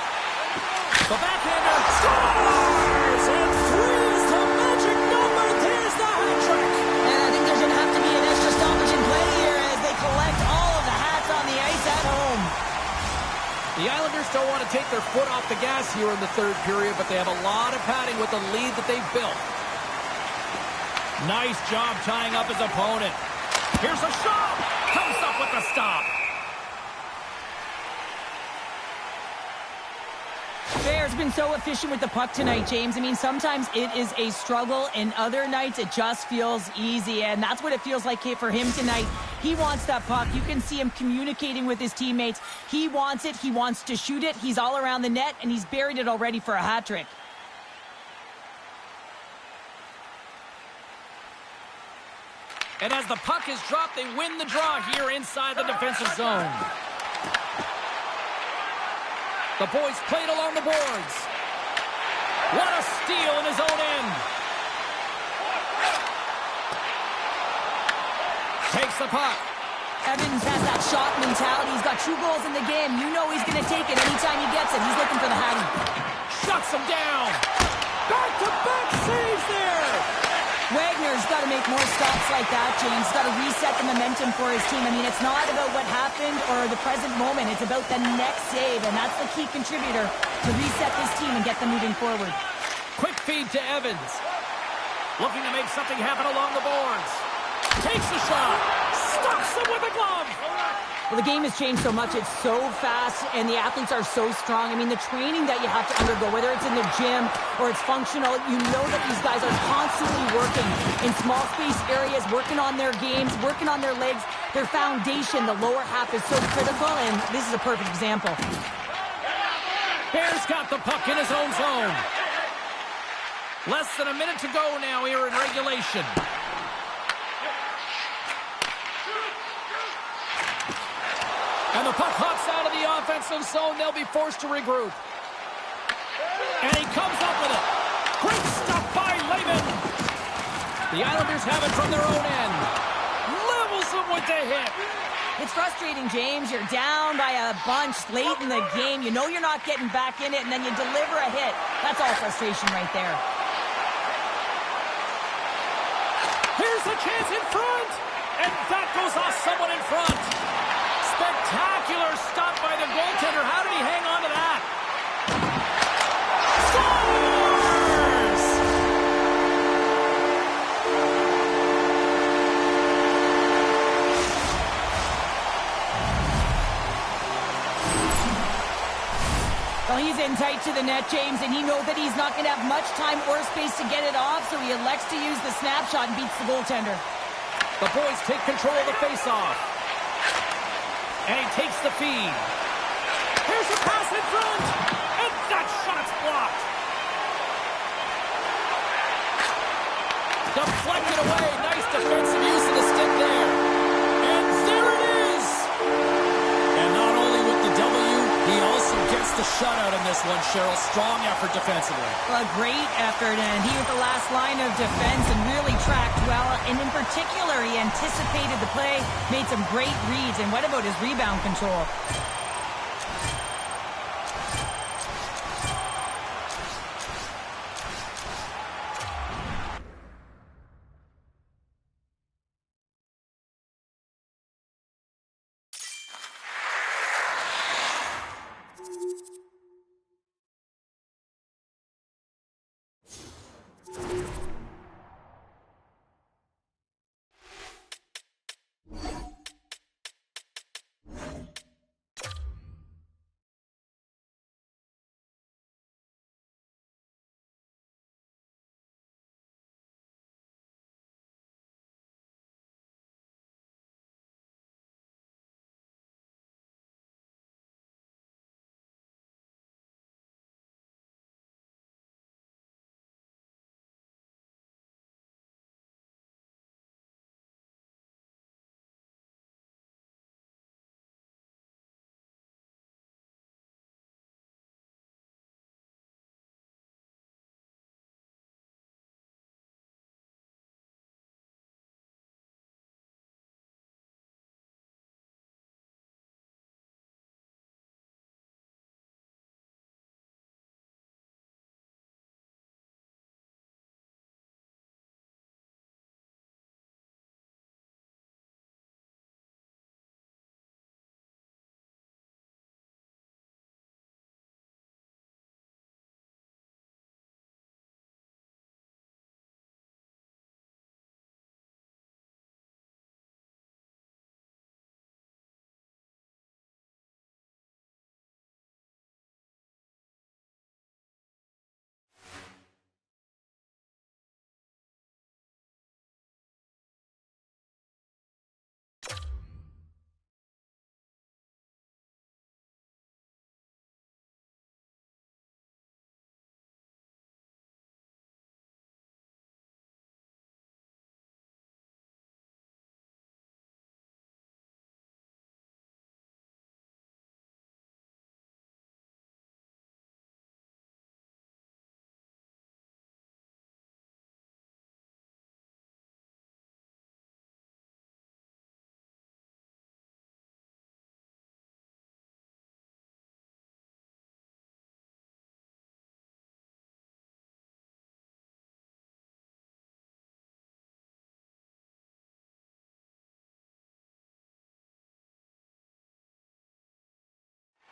The backhander scores! And 3 is the magic number. There's the hat trick. And I think there's going to have to be an extra stoppage in play here as they collect all of the hats on the ice at home. The Islanders don't want to take their foot off the gas here in the third period, but they have a lot of padding with the lead that they've built. Nice job tying up his opponent. Here's a shot. Comes up with the stop. Bears been so efficient with the puck tonight, James. I mean, sometimes it is a struggle, and other nights it just feels easy, and that's what it feels like for him tonight. He wants that puck. You can see him communicating with his teammates. He wants it. He wants to shoot it. He's all around the net, and he's buried it already for a hat trick. And as the puck is dropped, they win the draw here inside the defensive zone. The boys played along the boards. What a steal in his own end. Takes the puck. Evans has that shot mentality. He's got 2 goals in the game. You know he's going to take it anytime he gets it. He's looking for the hattie. Shuts him down. Back-to-back saves there. Wagner's got to make more stops like that, James. He's got to reset the momentum for his team. I mean, it's not about what happened or the present moment. It's about the next save, and that's the key contributor to reset this team and get them moving forward. Quick feed to Evans. Looking to make something happen along the boards. Takes the shot. Stops him with a glove. Well, the game has changed so much. It's so fast, and the athletes are so strong. I mean, the training that you have to undergo, whether it's in the gym or it's functional, you know that these guys are constantly working in small space areas, working on their games, working on their legs. Their foundation, the lower half, is so critical, and this is a perfect example. Bears got the puck in his own zone. Less than a minute to go now here in regulation. And the puck hops out of the offensive zone. They'll be forced to regroup. And he comes up with it. Great stuff by Lehman. The Islanders have it from their own end. Levels them with the hit. It's frustrating, James. You're down by a bunch late in the game. You know you're not getting back in it, and then you deliver a hit. That's all frustration right there. Here's a chance in front. And that goes off someone in front. Spectacular stop by the goaltender. How did he hang on to that? Scores! Well, he's in tight to the net, James, and he knows that he's not going to have much time or space to get it off, so he elects to use the snapshot and beats the goaltender. The boys take control of the faceoff. And he takes the feed. Here's a pass in front. And that shot's blocked. Deflected away. Nice defensive use of the stick there. And there it is. And not only with the W, he also gets the shutout in this one, Cheryl. Strong effort defensively. Well, a great effort, and he with the last line of defense and really tracked well. And in particular, he anticipated the play, made some great reads. And what about his rebound control?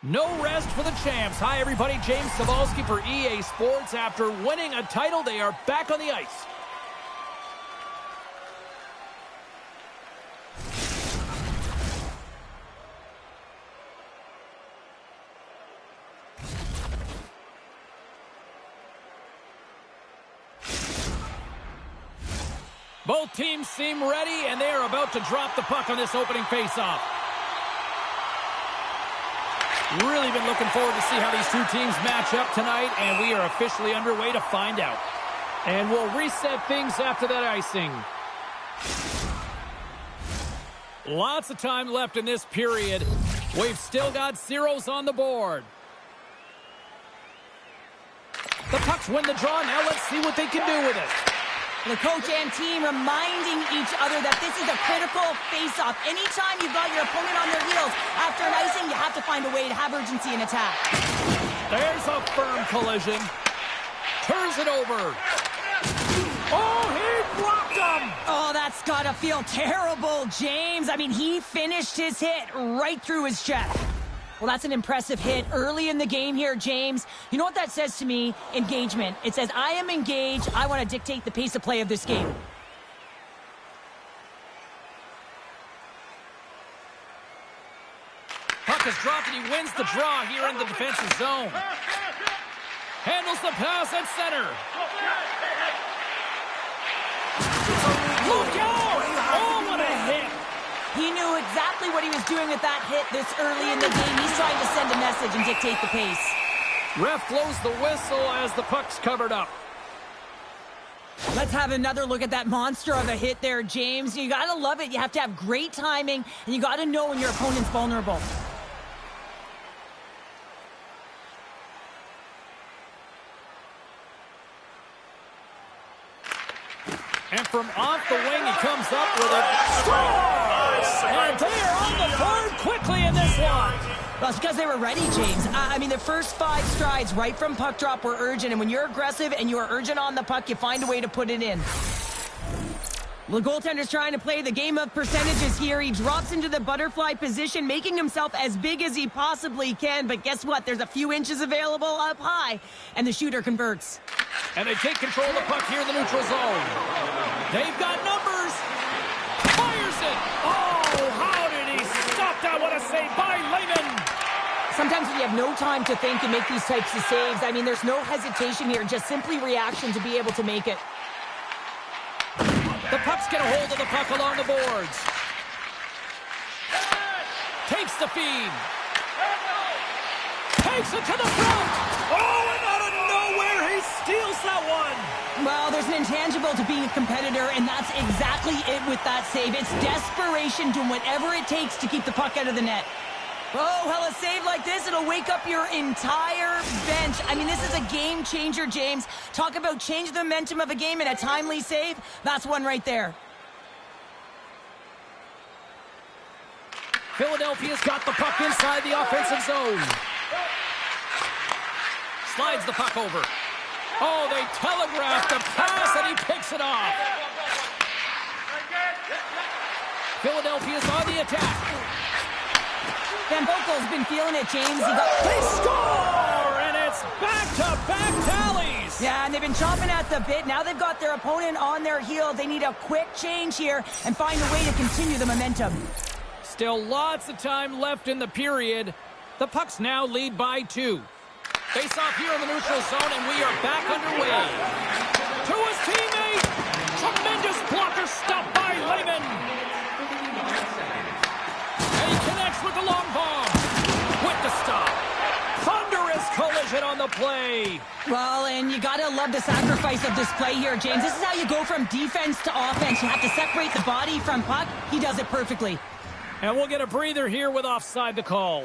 No rest for the champs. Hi, everybody. James Cebulski for EA Sports. After winning a title, they are back on the ice. Both teams seem ready, and they are about to drop the puck on this opening faceoff. Really been looking forward to see how these two teams match up tonight, and we are officially underway to find out. And we'll reset things after that icing. Lots of time left in this period. We've still got zeros on the board. The Pucks win the draw. Now let's see what they can do with it. The coach and team reminding each other that this is a critical face-off. Anytime you've got your opponent on their heels after an icing, you have to find a way to have urgency in attack. There's a firm collision. Turns it over. Oh, he blocked him! Oh, that's got to feel terrible, James. I mean, he finished his hit right through his chest. Well, that's an impressive hit early in the game here, James. You know what that says to me? Engagement. It says, I am engaged. I want to dictate the pace of play of this game. Puck is dropped, and he wins the draw here in the defensive zone. Handles the pass at center. Look out! Oh, what a hit! He knew exactly what he was doing with that hit this early in the game. He's trying to send a message and dictate the pace. Ref blows the whistle as the puck's covered up. Let's have another look at that monster of a hit there, James. You got to love it. You have to have great timing, and you got to know when your opponent's vulnerable. And from off the wing, he comes up with it. Scores! And they are on the board quickly in this one. Well, it's because they were ready, James. I mean, the first 5 strides right from puck drop were urgent, and when you're aggressive and you're urgent on the puck, you find a way to put it in. The goaltender's trying to play the game of percentages here. He drops into the butterfly position, making himself as big as he possibly can, but guess what? There's a few inches available up high, and the shooter converts. And they take control of the puck here in the neutral zone. They've got numbers. Fires it. Oh, how did he stop that? What a save by Lehman. Sometimes when you have no time to think and make these types of saves, I mean, there's no hesitation here, just simply reaction to be able to make it. The Pucks get a hold of the puck along the boards. Takes the feed. Takes it to the front. Oh, and out of nowhere, he steals that one. Well, there's an intangible to being a competitor, and that's exactly it with that save. It's desperation, doing whatever it takes to keep the puck out of the net. Oh, well, a save like this, it'll wake up your entire bench. I mean, this is a game changer, James. Talk about change the momentum of a game in a timely save. That's one right there. Philadelphia's got the puck inside the offensive zone. Slides the puck over. Oh, they telegraph the pass, and he picks it off. Philadelphia's on the attack. Van Boekel's been feeling it, James. They score, and it's back-to-back tallies. Yeah, and they've been chomping at the bit. Now they've got their opponent on their heels. They need a quick change here and find a way to continue the momentum. Still lots of time left in the period. The Pucks now lead by 2. Face off here in the neutral zone, and we are back underway. To his teammate. Tremendous blocker stop by Lehman. And he connects with the long bomb. With the stop. Thunderous collision on the play. Well, and you gotta love the sacrifice of this play here, James. This is how you go from defense to offense. You have to separate the body from puck. He does it perfectly. And we'll get a breather here with offside the call.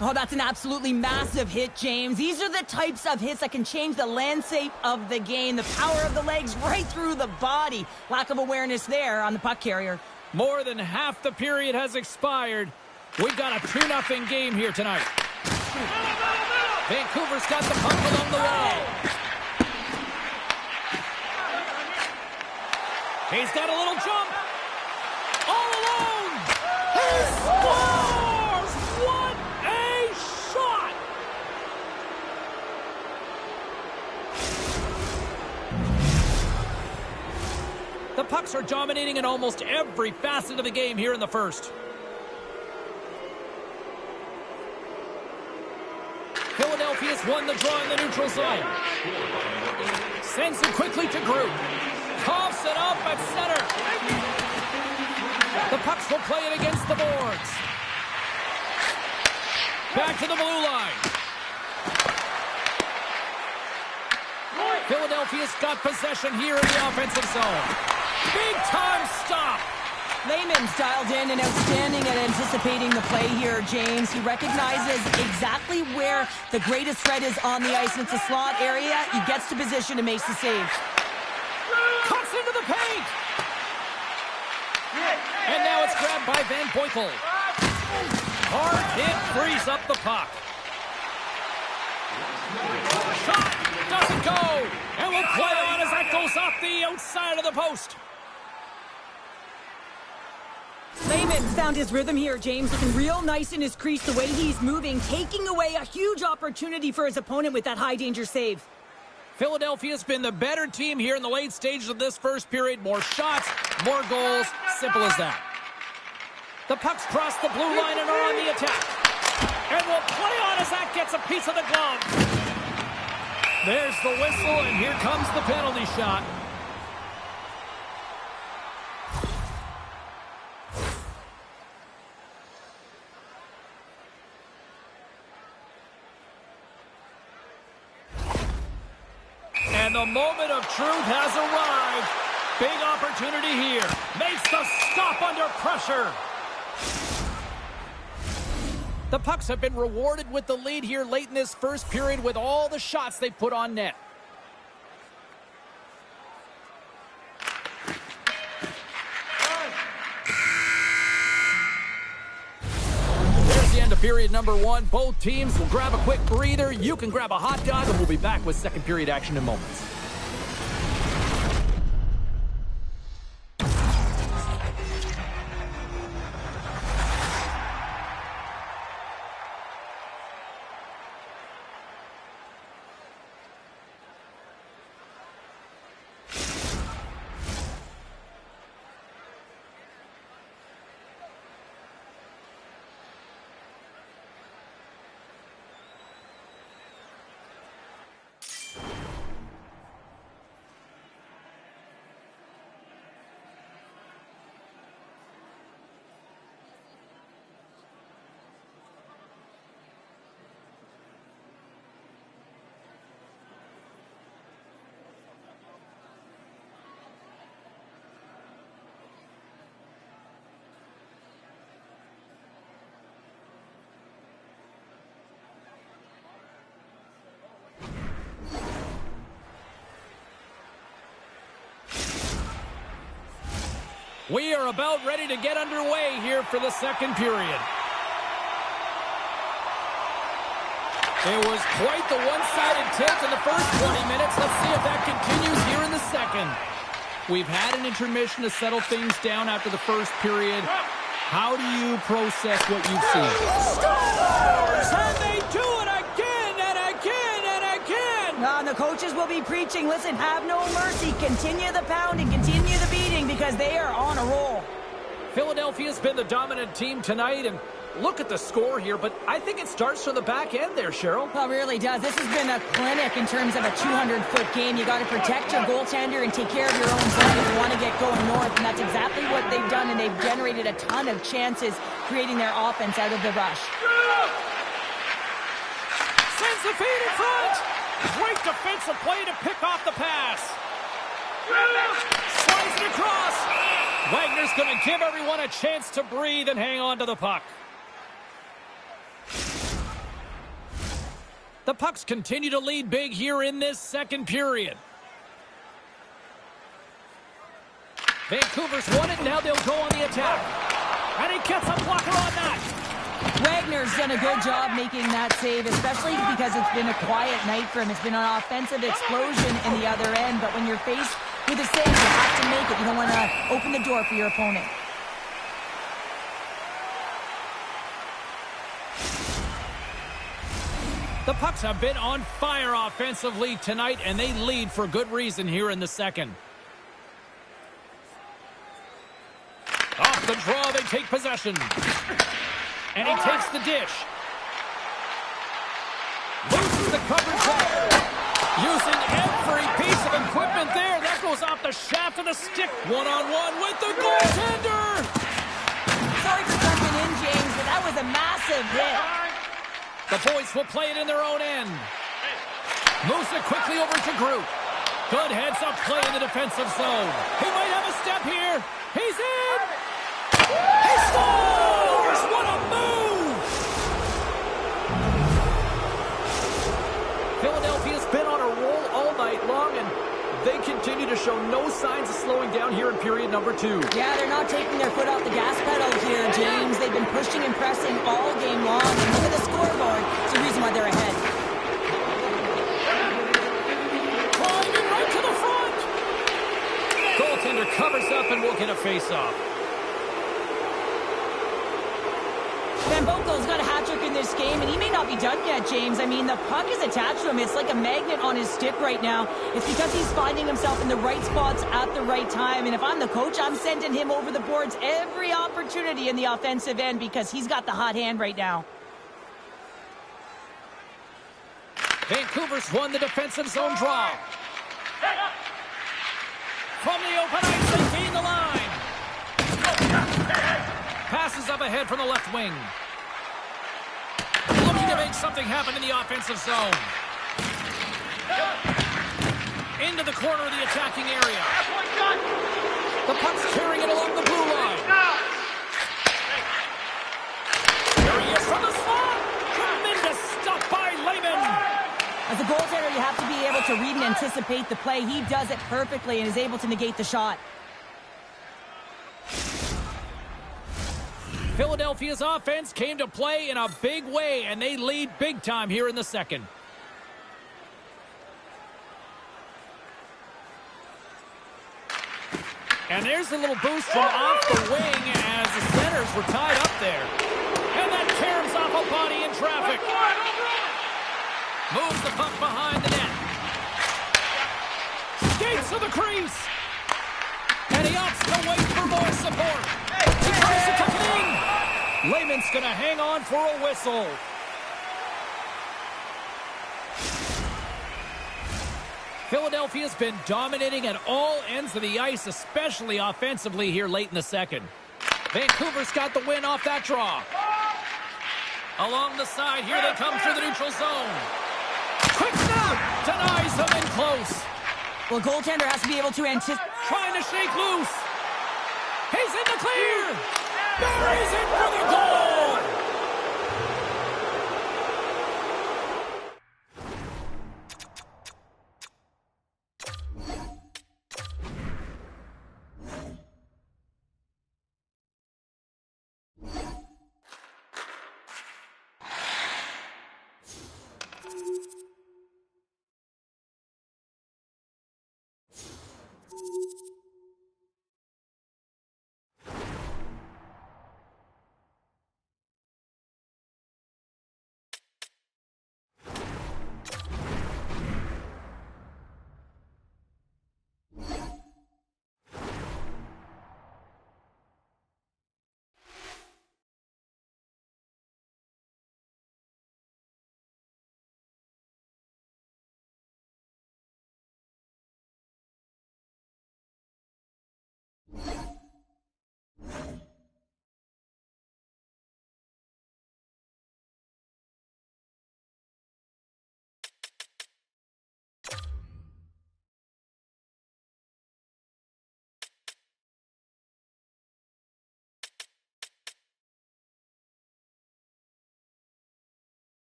Oh, that's an absolutely massive hit, James. These are the types of hits that can change the landscape of the game. The power of the legs right through the body. Lack of awareness there on the puck carrier. More than half the period has expired. We've got a 2-0 game here tonight. Vancouver's got the puck along the wall. He's got a little jump. All alone. He scores! What a shot! Pucks are dominating in almost every facet of the game here in the first. Philadelphia's won the draw in the neutral zone. Sends it quickly to Groot. Coughs it up at center. The Pucks will play it against the boards. Back to the blue line. Philadelphia's got possession here in the offensive zone. Big time stop. Lehman's dialed in and outstanding at anticipating the play here, James. He recognizes exactly where the greatest threat is on the ice. It's a slot area. He gets to position and makes the save. Cuts into the paint. And now it's grabbed by Van Boykel. Hard hit frees up the puck. Shot doesn't go. And we'll play on as that goes off the outside of the post. Lehman's found his rhythm here, James. Looking real nice in his crease, the way he's moving, taking away a huge opportunity for his opponent with that high-danger save. Philadelphia's been the better team here in the late stages of this first period. More shots, more goals. Simple as that. The pucks cross the blue line and are on the attack. And we'll play on as that gets a piece of the glove. There's the whistle, and here comes the penalty shot. And the moment of truth has arrived. Big opportunity here. Makes the stop under pressure. The Pucks have been rewarded with the lead here late in this first period with all the shots they put on net. There's the end of period number one. Both teams will grab a quick breather. You can grab a hot dog, and we'll be back with second period action in moments. We are about ready to get underway here for the second period. It was quite the one-sided tilt in the first 20 minutes. Let's see if that continues here in the second. We've had an intermission to settle things down after the first period. How do you process what you've seen? Scores! And they do it again and again and again! The coaches will be preaching, listen, have no mercy. Continue the pounding, continue the beating, because they are on a roll. Philadelphia's been the dominant team tonight, and look at the score here, but I think it starts from the back end there, Cheryl. Well, it really does. This has been a clinic in terms of a 200-foot game. You got to protect your goaltender and take care of your own zone if you want to get going north, and that's exactly what they've done, and they've generated a ton of chances creating their offense out of the rush. Sends the feed in front. Great defensive play to pick off the pass. Slides it across. Wagner's going to give everyone a chance to breathe and hang on to the puck. The Pucks continue to lead big here in this second period. Vancouver's won it, now they'll go on the attack. And he gets a blocker on that. Wagner's done a good job making that save, especially because it's been a quiet night for him. It's been an offensive explosion in the other end, but when you're faced with a save, you have to make it. You don't want to open the door for your opponent. The Pucks have been on fire offensively tonight, and they lead for good reason here in the second. draw, they take possession. And he takes the dish. Loses the coverage back. Using every piece of equipment there. That goes off the shaft of the stick. One-on-one with the goaltender. Sorry for jumping in, James, but that was a massive hit. The boys will play it in their own end. Moves it quickly over to Groot. Good heads-up play in the defensive zone. He might have a step here. He's in. He scores! What a move! Philadelphia's been on a roll all night long, and they continue to show no signs of slowing down here in period number 2. Yeah, they're not taking their foot off the gas pedal here, James. They've been pushing and pressing all game long. And look at the scoreboard. It's the reason why they're ahead. Climbing right to the front. Goaltender covers up and will get a face-off. Van Boekel's got a hat-trick in this game, and he may not be done yet, James. I mean, the puck is attached to him. It's like a magnet on his stick right now. It's because he's finding himself in the right spots at the right time. And if I'm the coach, I'm sending him over the boards every opportunity in the offensive end because he's got the hot hand right now. Vancouver's won the defensive zone draw. From the open ice, they gain the line. Passes up ahead from the left wing. Looking to make something happen in the offensive zone. Into the corner of the attacking area. The puck's carrying it along the blue line. There he is from the slot. Tremendous stop by Lehman. As a goaltender, you have to be able to read and anticipate the play. He does it perfectly and is able to negate the shot. Philadelphia's offense came to play in a big way, and they lead big time here in the second. And there's a little boost from off the wing as the centers were tied up there. And that caroms off a body in traffic. Moves the puck behind the net. Skates to the crease. And he opts to wait for more support. He tries to tuck it in. Lehman's going to hang on for a whistle. Philadelphia's been dominating at all ends of the ice, especially offensively here late in the second. Vancouver's got the win off that draw. Along the side, here they come through the neutral zone. Quick snap! Denies them in close. Well, goaltender has to be able to anticipate. Trying to shake loose. He's in the clear. Buries it for the goal.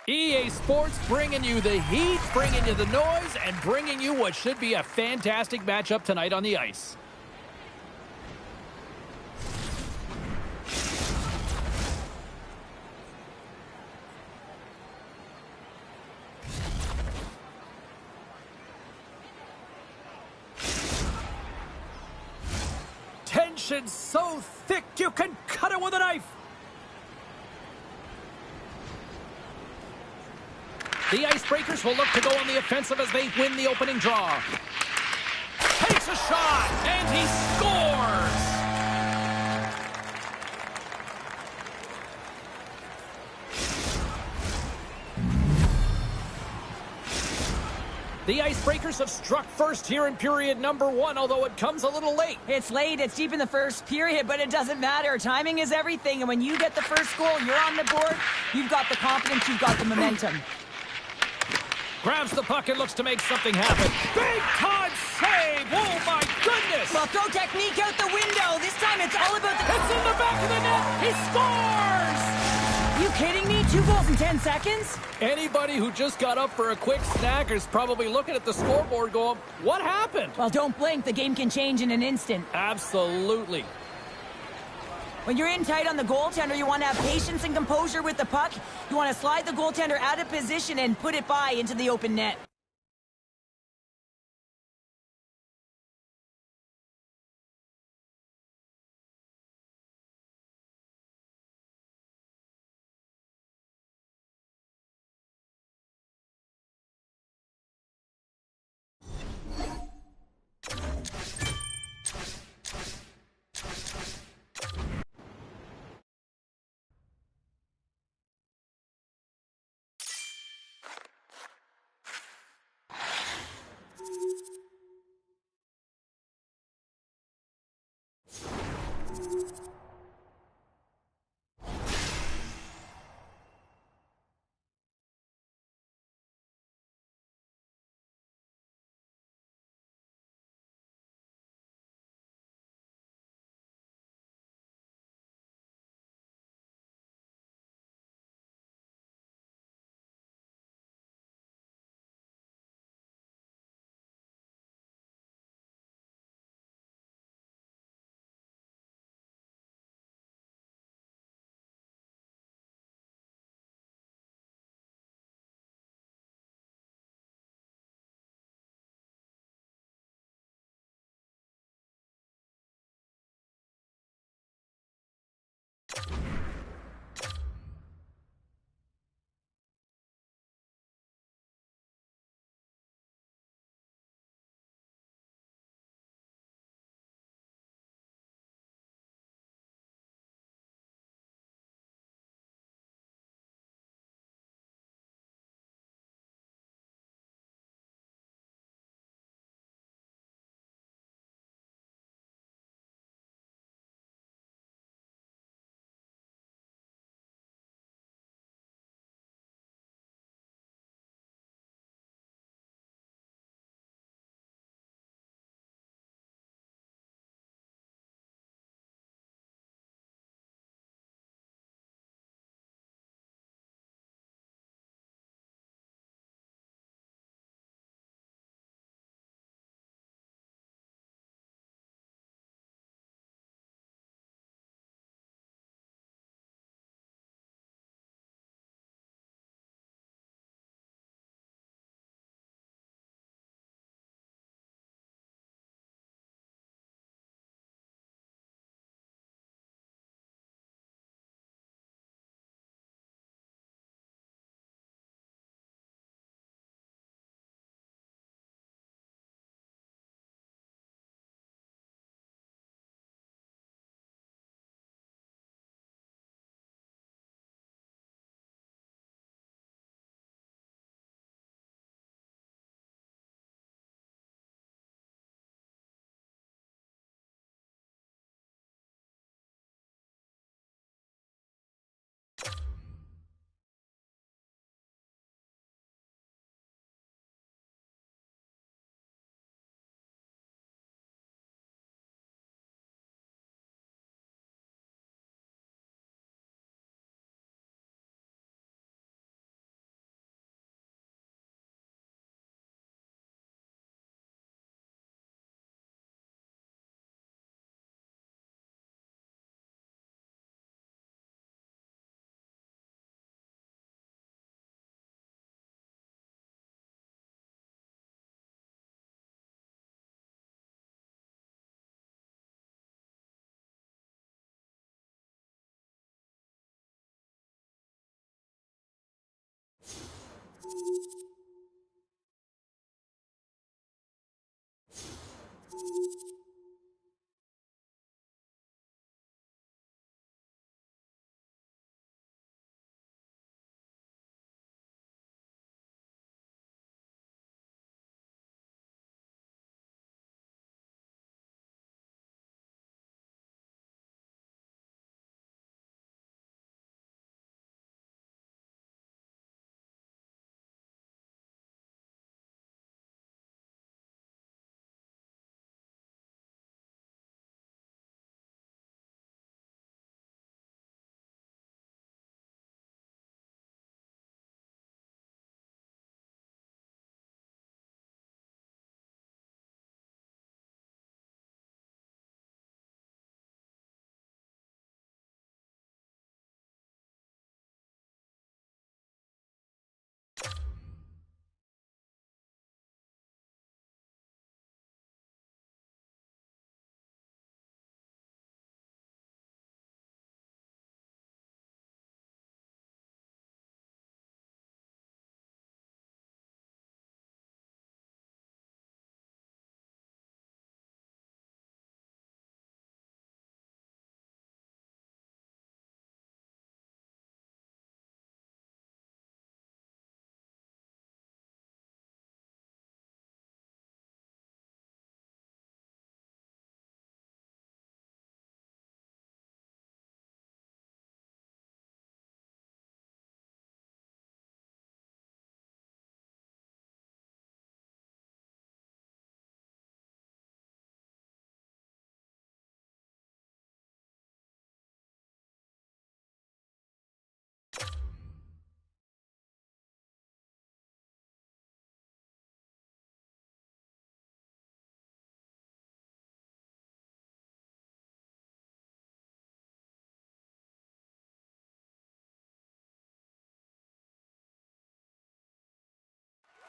EA Sports bringing you the heat, bringing you the noise, and bringing you what should be a fantastic matchup tonight on the ice. Tension so thick you can cut it with a knife. The Icebreakers will look to go on the offensive as they win the opening draw. Takes a shot, and he scores! The Icebreakers have struck first here in period number 1, although it comes a little late. It's late, it's deep in the first period, but it doesn't matter. Timing is everything, and when you get the first goal, you're on the board, you've got the confidence, you've got the momentum. Grabs the puck and looks to make something happen. Big time save! Oh my goodness! Well, throw technique out the window. This time it's all about the... It's in the back of the net! He scores! You kidding me? 2 goals in 10 seconds? Anybody who just got up for a quick snack is probably looking at the scoreboard going, what happened? Well, don't blink. The game can change in an instant. Absolutely. When you're in tight on the goaltender, you want to have patience and composure with the puck. You want to slide the goaltender out of position and put it by into the open net.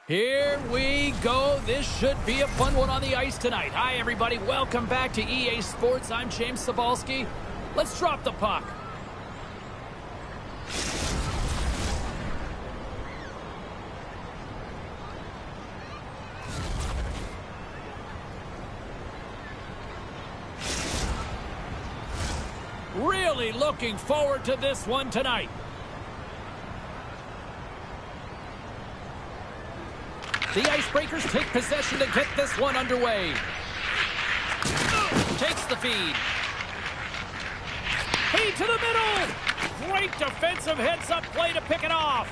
Here we go. This should be a fun one on the ice tonight. Hi, everybody. Welcome back to EA Sports. I'm James Cybulski. Let's drop the puck. Really looking forward to this one tonight. The Icebreakers take possession to get this one underway. Takes the feed. Feed to the middle. Great defensive heads-up play to pick it off.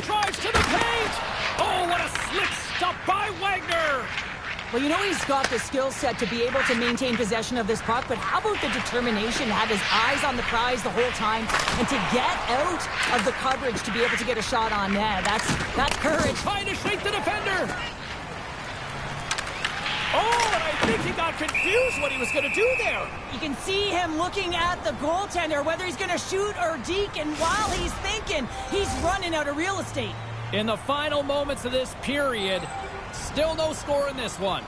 Drives to the paint. Oh, what a slick stop by Wagner. Well, you know he's got the skill set to be able to maintain possession of this puck, but how about the determination to have his eyes on the prize the whole time and to get out of the coverage to be able to get a shot on net? That's courage. Trying to shake the defender. Oh, and I think he got confused what he was going to do there. You can see him looking at the goaltender, whether he's going to shoot or deke, and while he's thinking, he's running out of real estate. In the final moments of this period, still no score in this one.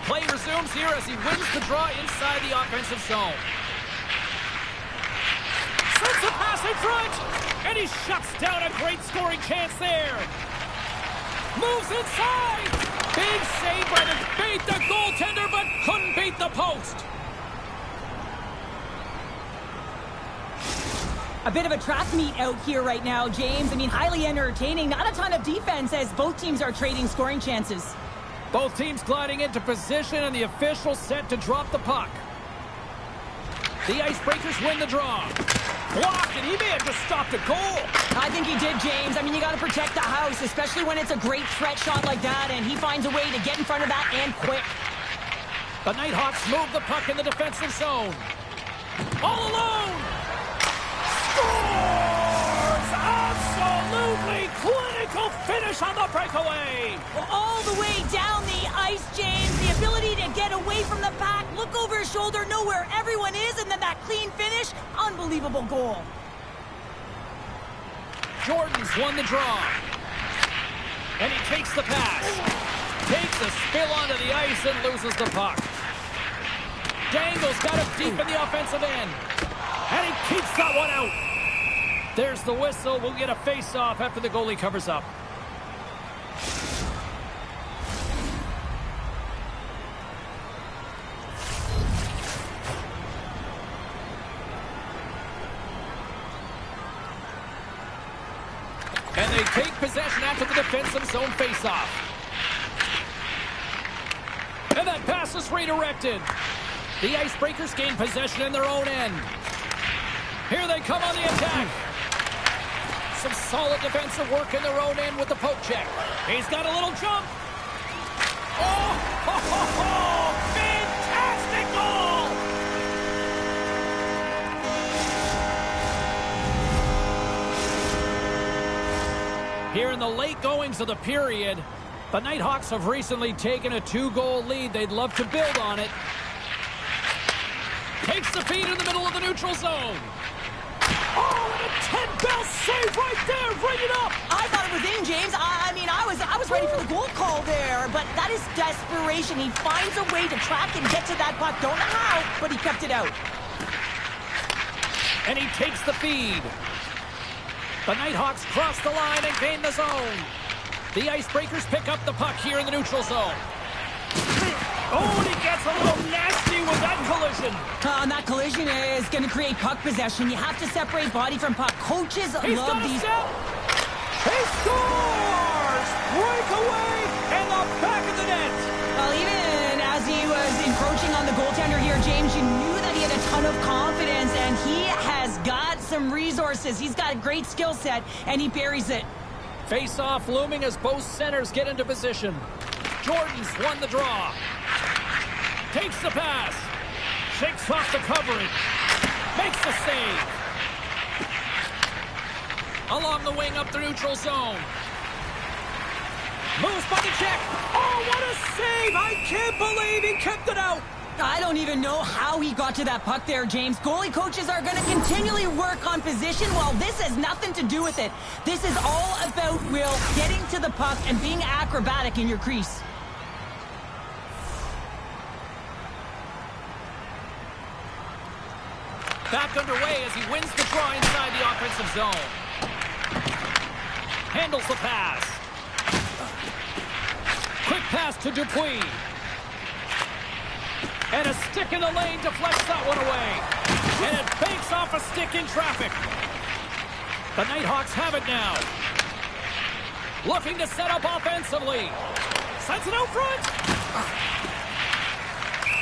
Play resumes here as he wins the draw inside the offensive zone. Sends the pass in front, and he shuts down a great scoring chance there. Moves inside. Big save by the goaltender, but couldn't beat the post. A bit of a track meet out here right now, James. I mean, highly entertaining. Not a ton of defense as both teams are trading scoring chances. Both teams gliding into position, and the official set to drop the puck. The Icebreakers win the draw. Blocked, and he may have just stopped a goal. I think he did, James. I mean, you got to protect the house, especially when it's a great threat shot like that, and he finds a way to get in front of that and quick. The Nighthawks move the puck in the defensive zone. All alone. Scores! Absolutely clinical finish on the breakaway. Well, all the way down the ice, James. The ability to get away from the pack, look over his shoulder, know where everyone is, and then that clean finish. Unbelievable goal. Jordan's won the draw. And he takes the pass. Takes a spill onto the ice and loses the puck. Dangle's got it deep in the offensive end. And he keeps that one out. There's the whistle. We'll get a face-off after the goalie covers up. And they take possession after the defensive zone face-off. And that pass is redirected. The Icebreakers gain possession in their own end. Here they come on the attack. Some solid defensive work in their own end with the poke check. He's got a little jump. Oh, ho, ho, ho. Fantastic goal! Here in the late goings of the period, the Nighthawks have recently taken a 2-goal lead. They'd love to build on it. Takes the feed in the middle of the neutral zone. Oh, and a 10-bell save right there. Bring it up. I thought it was in, James. I was ready for the goal call there, but that is desperation. He finds a way to track and get to that puck. Don't know how, but he kept it out. And he takes the feed. The Nighthawks cross the line and gain the zone. The Icebreakers pick up the puck here in the neutral zone. Oh, and he gets a little nasty with that collision. And that collision is going to create puck possession. You have to separate body from puck. Coaches love these. Step. He scores! Breakaway and the back of the net. Well, even as he was encroaching on the goaltender here, James, you knew that he had a ton of confidence, and he has got some resources. He's got a great skill set, and he buries it. Face-off looming as both centers get into position. Jordan's won the draw. Takes the pass. Shakes off the coverage. Makes the save. Along the wing up the neutral zone. Moves by the check. Oh, what a save! I can't believe he kept it out. I don't even know how he got to that puck there, James. Goalie coaches are going to continually work on position. Well, this has nothing to do with it. This is all about, Will, getting to the puck and being acrobatic in your crease. Back underway as he wins the draw inside the offensive zone. Handles the pass. Quick pass to Dupuis. And a stick in the lane deflects that one away. And it banks off a stick in traffic. The Nighthawks have it now. Looking to set up offensively. Sends it out front.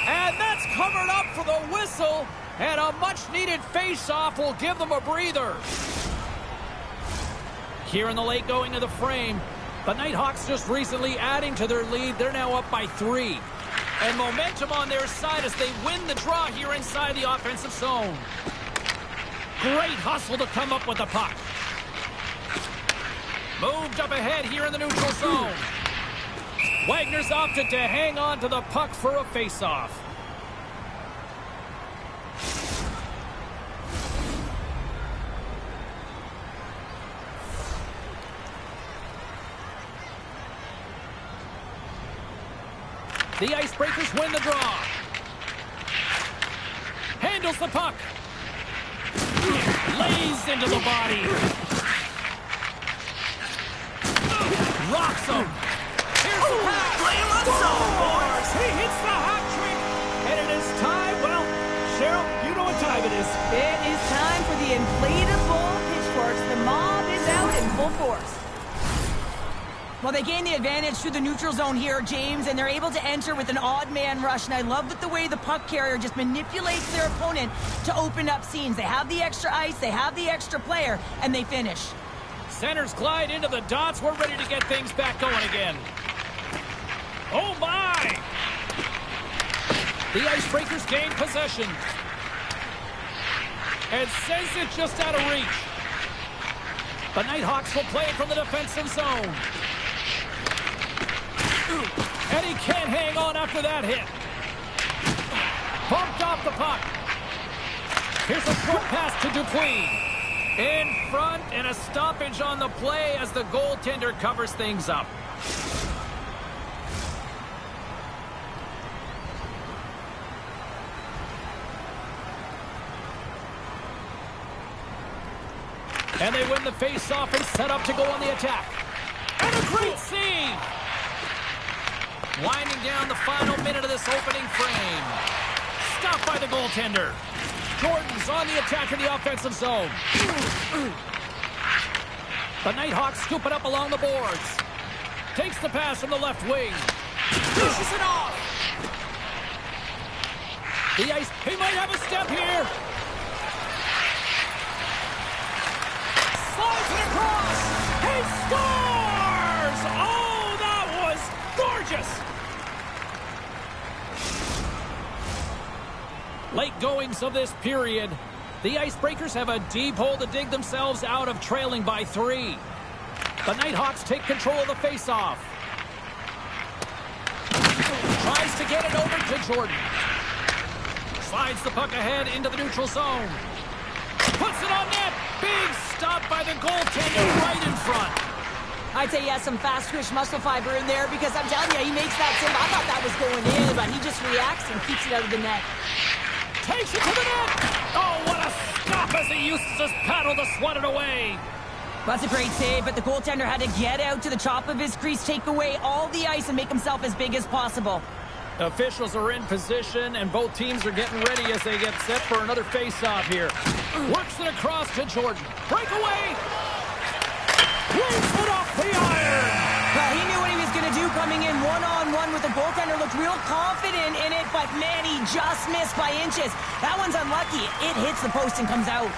And that's covered up for the whistle. And a much-needed face-off will give them a breather. Here in the late going of the frame, the Nighthawks just recently adding to their lead. They're now up by 3. And momentum on their side as they win the draw here inside the offensive zone. Great hustle to come up with the puck. Moved up ahead here in the neutral zone. Wagner's opted to hang on to the puck for a face-off. The Icebreakers win the draw. Handles the puck. Lays into the body. Rocks him. Here's the pass. Scores! He hits the hat trick. And it is time. Well, Cheryl, you know what time it is. It is time for the inflatable pitchforks. The mob is out in full force. Well, they gain the advantage through the neutral zone here, James, and they're able to enter with an odd man rush. And I love that the way the puck carrier just manipulates their opponent to open up scenes. They have the extra ice, they have the extra player, and they finish. Centers glide into the dots. We're ready to get things back going again. Oh, my! The Icebreakers gain possession. And sends it just out of reach. The Nighthawks will play it from the defensive zone. And he can't hang on after that hit. Bumped off the puck. Here's a short pass to Dupuis. In front, and a stoppage on the play as the goaltender covers things up. And they win the face-off and set up to go on the attack. And a great save! Winding down the final minute of this opening frame. Stopped by the goaltender. Jordan's on the attack in the offensive zone. The Nighthawks scoop it up along the boards. Takes the pass from the left wing. Pushes it off. The ice, he might have a step here. Slides it across. He scores! Oh, that was gorgeous. Late goings of this period. The Icebreakers have a deep hole to dig themselves out of, trailing by 3. The Nighthawks take control of the faceoff. Tries to get it over to Jordan. Slides the puck ahead into the neutral zone. Puts it on net. Big stop by the goaltender right in front. I'd say he has some fast twitch muscle fiber in there, because I'm telling you, he makes that save. I thought that was going in, but he just reacts and keeps it out of the net. Takes it to the net. Oh, what a stop as he uses his paddle to swat it away. That's a great save, but the goaltender had to get out to the top of his crease, take away all the ice, and make himself as big as possible. Officials are in position, and both teams are getting ready as they get set for another face-off here. Works it across to Jordan. Breakaway. Waves it off the iron. Well, he knew what he was going to do, coming in one-on-one with the goaltender. Looked real confident in it, but man, he just missed by inches. That one's unlucky. It hits the post and comes out.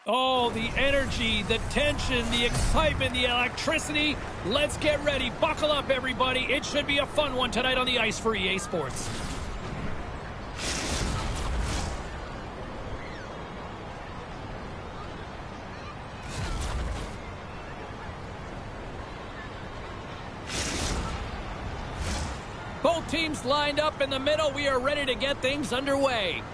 Oh, the energy, the tension, the excitement, the electricity. Let's get ready. Buckle up, everybody. It should be a fun one tonight on the ice for EA Sports. Both teams lined up in the middle. We are ready to get things underway.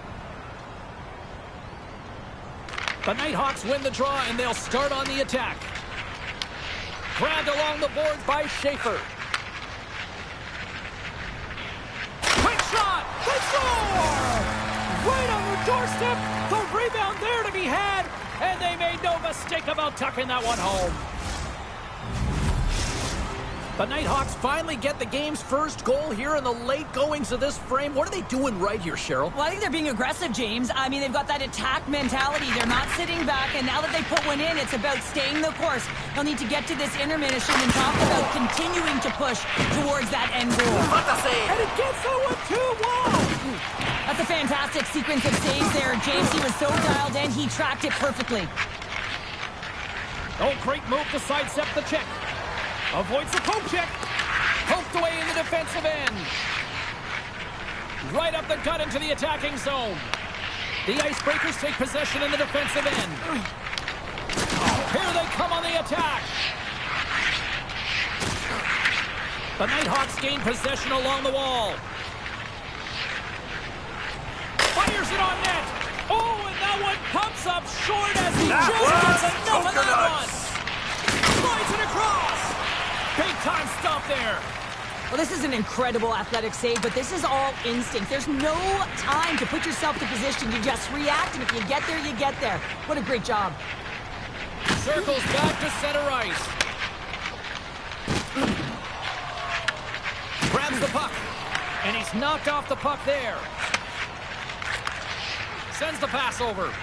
The Nighthawks win the draw, and they'll start on the attack. Grabbed along the boards by Schaefer. Quick shot! They score! Right on their doorstep. The rebound there to be had, and they made no mistake about tucking that one home. The Nighthawks finally get the game's first goal here in the late goings of this frame. What are they doing right here, Cheryl? Well, I think they're being aggressive, James. I mean, they've got that attack mentality. They're not sitting back, and now that they put one in, it's about staying the course. They'll need to get to this intermission and talk about continuing to push towards that end goal. And it gets that one too. Wow! That's a fantastic sequence of saves there. James, he was so dialed in, he tracked it perfectly. Oh, great move to sidestep the check. Avoids the poke check. Poked away in the defensive end. Right up the gut into the attacking zone. The Icebreakers take possession in the defensive end. Here they come on the attack. The Nighthawks gain possession along the wall. Fires it on net. Oh, and that one pumps up short as he just gets enough of that one. Slides it across. Big-time stuff there. Well, this is an incredible athletic save, but this is all instinct. There's no time to put yourself in position. You just react, and if you get there, you get there. What a great job. Circles back to center ice. Grabs the puck, and he's knocked off the puck there. Sends the pass over.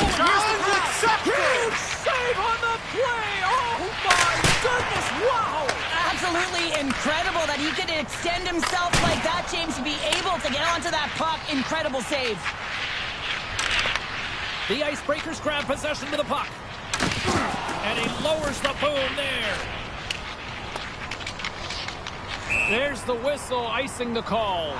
Oh, and here's the pass. Huge save on the play. Oh, my goodness. Wow. Absolutely incredible that he could extend himself like that, James, to be able to get onto that puck. Incredible save. The Icebreakers grab possession with the puck. And he lowers the boom there. There's the whistle, icing the call.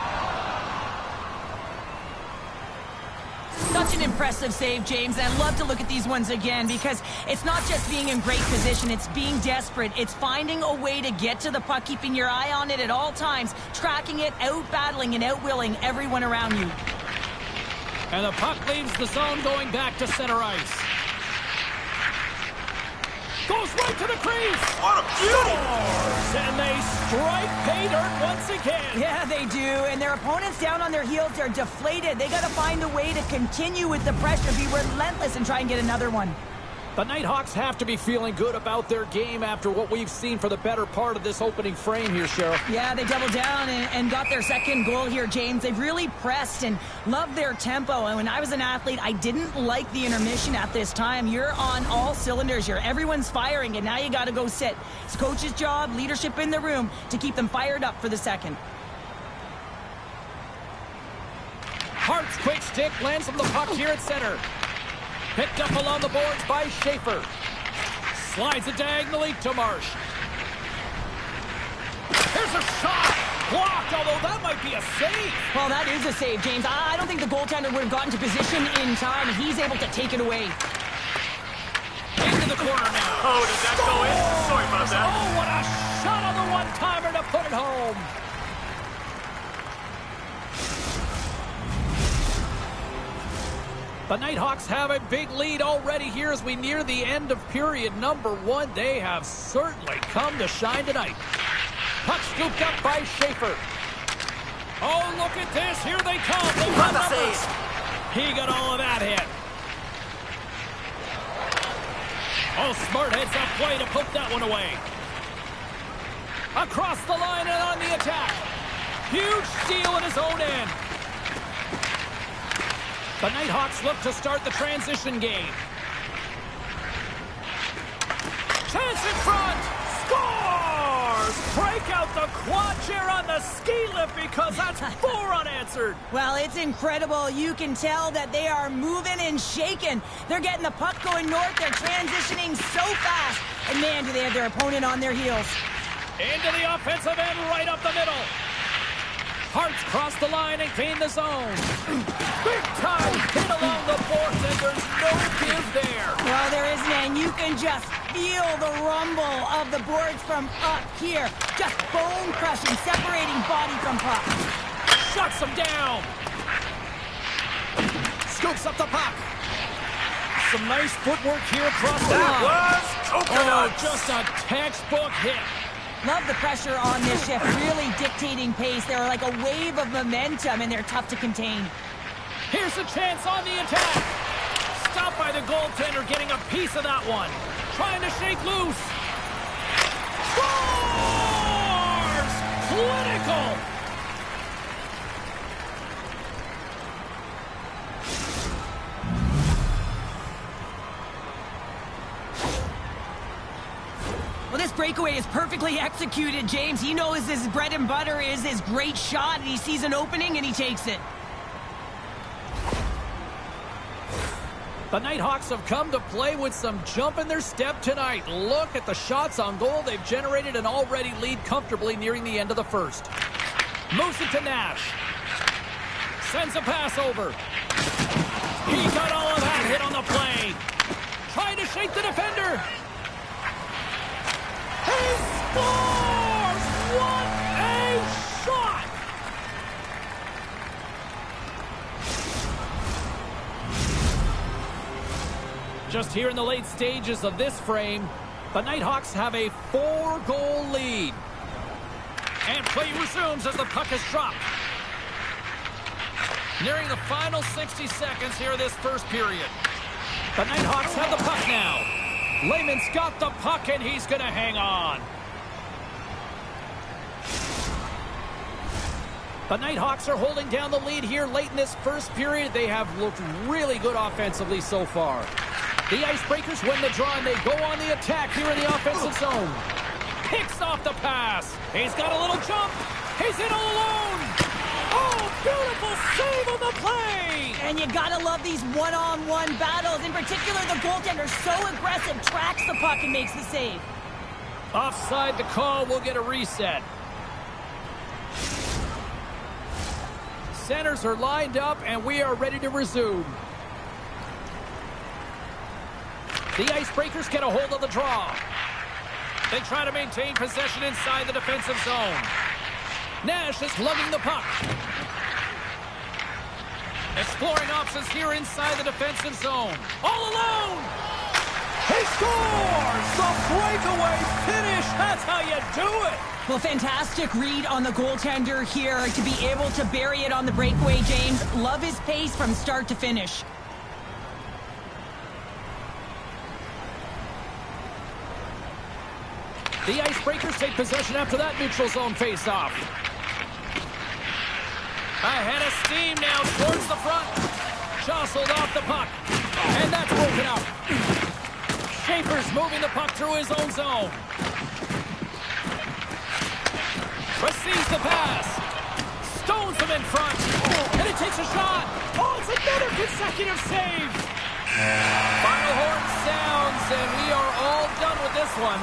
Such an impressive save, James. And I'd love to look at these ones again because it's not just being in great position. It's being desperate. It's finding a way to get to the puck, keeping your eye on it at all times, tracking it, out-battling and out-willing everyone around you. And the puck leaves the zone going back to center ice. Goes right to the crease. What a beauty! Scores! And they strike pay dirt once again. Yeah, they do. And their opponents down on their heels are deflated. They got to find a way to continue with the pressure, be relentless, and try and get another one. The Nighthawks have to be feeling good about their game after what we've seen for the better part of this opening frame here, Cheryl. Yeah, they doubled down and got their second goal here, James. They've really pressed and loved their tempo. And when I was an athlete, I didn't like the intermission at this time. You're on all cylinders here. Everyone's firing, and now you got to go sit. It's coach's job, leadership in the room to keep them fired up for the second. Hart's quick stick lands from the puck here at center. Picked up along the boards by Schaefer. Slides it diagonally to Marsh. Here's a shot. Blocked, although that might be a save. Well, that is a save, James. I don't think the goaltender would have gotten to position in time, and he's able to take it away. Into the corner now. Oh, did that go in? Sorry about that. Oh, what a shot on the one-timer to put it home. The Nighthawks have a big lead already here as we near the end of period number 1. They have certainly come to shine tonight. Puck scooped up by Schaefer. Oh, look at this. Here they come. They got the save. He got all of that hit. Oh, smart heads-up play to poke that one away. Across the line and on the attack. Huge steal at his own end. The Nighthawks look to start the transition game. Chance in front! Scores! Break out the quad chair on the ski lift because that's 4 unanswered. Well, it's incredible. You can tell that they are moving and shaking. They're getting the puck going north. They're transitioning so fast. And man, do they have their opponent on their heels. Into the offensive end, right up the middle. Hart's cross the line and gain the zone. Big time hit along the boards, and there's no give there. Well, there isn't, and you can just feel the rumble of the boards from up here. Just bone-crushing, separating body from puck. Shuts him down. Scoops up the puck. Some nice footwork here across the line. That was coconut. Oh, just a textbook hit. Love the pressure on this shift, really dictating pace. They're like a wave of momentum, and they're tough to contain. Here's a chance on the attack. Stopped by the goaltender, getting a piece of that one. Trying to shake loose. Scores! Clinical! Well, this breakaway is perfectly executed, James. He knows his bread and butter is his great shot, and he sees an opening, and he takes it. The Nighthawks have come to play with some jump in their step tonight. Look at the shots on goal they've generated and already lead comfortably nearing the end of the first. Moves it to Nash. Sends a pass over. He got all of that hit on the play. Trying to shake the defender. He scores! What a shot! Just here in the late stages of this frame, the Nighthawks have a 4-goal lead. And play resumes as the puck is dropped. Nearing the final 60 seconds here of this first period. The Nighthawks have the puck now. Lehman's got the puck, and he's going to hang on. The Nighthawks are holding down the lead here late in this first period. They have looked really good offensively so far. The Icebreakers win the draw, and they go on the attack here in the offensive zone. Picks off the pass. He's got a little jump. He's in all alone. Oh, beautiful save on the play. And you gotta love these one-on-one battles. In particular, the goaltender so aggressive, tracks the puck and makes the save. Offside the call. We'll get a reset. Centers are lined up, and we are ready to resume. The Icebreakers get a hold of the draw. They try to maintain possession inside the defensive zone. Nash is lugging the puck. Exploring options here inside the defensive zone. All alone! He scores! The breakaway finish! That's how you do it! Well, fantastic read on the goaltender here to be able to bury it on the breakaway, James. Love his pace from start to finish. The Icebreakers take possession after that neutral zone face-off. Ahead of steam now towards the front. Jostled off the puck. And that's broken up. Schaefer's moving the puck through his own zone. Receives the pass. Stones him in front. And he takes a shot. Oh, it's another consecutive save. Final horn sounds, and we are all done with this one.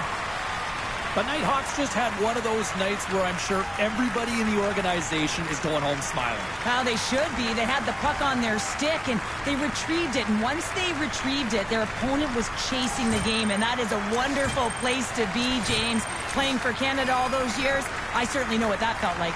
The Nighthawks just had one of those nights where I'm sure everybody in the organization is going home smiling. Well, they should be. They had the puck on their stick, and they retrieved it. And once they retrieved it, their opponent was chasing the game, and that is a wonderful place to be, James. Playing for Canada all those years, I certainly know what that felt like.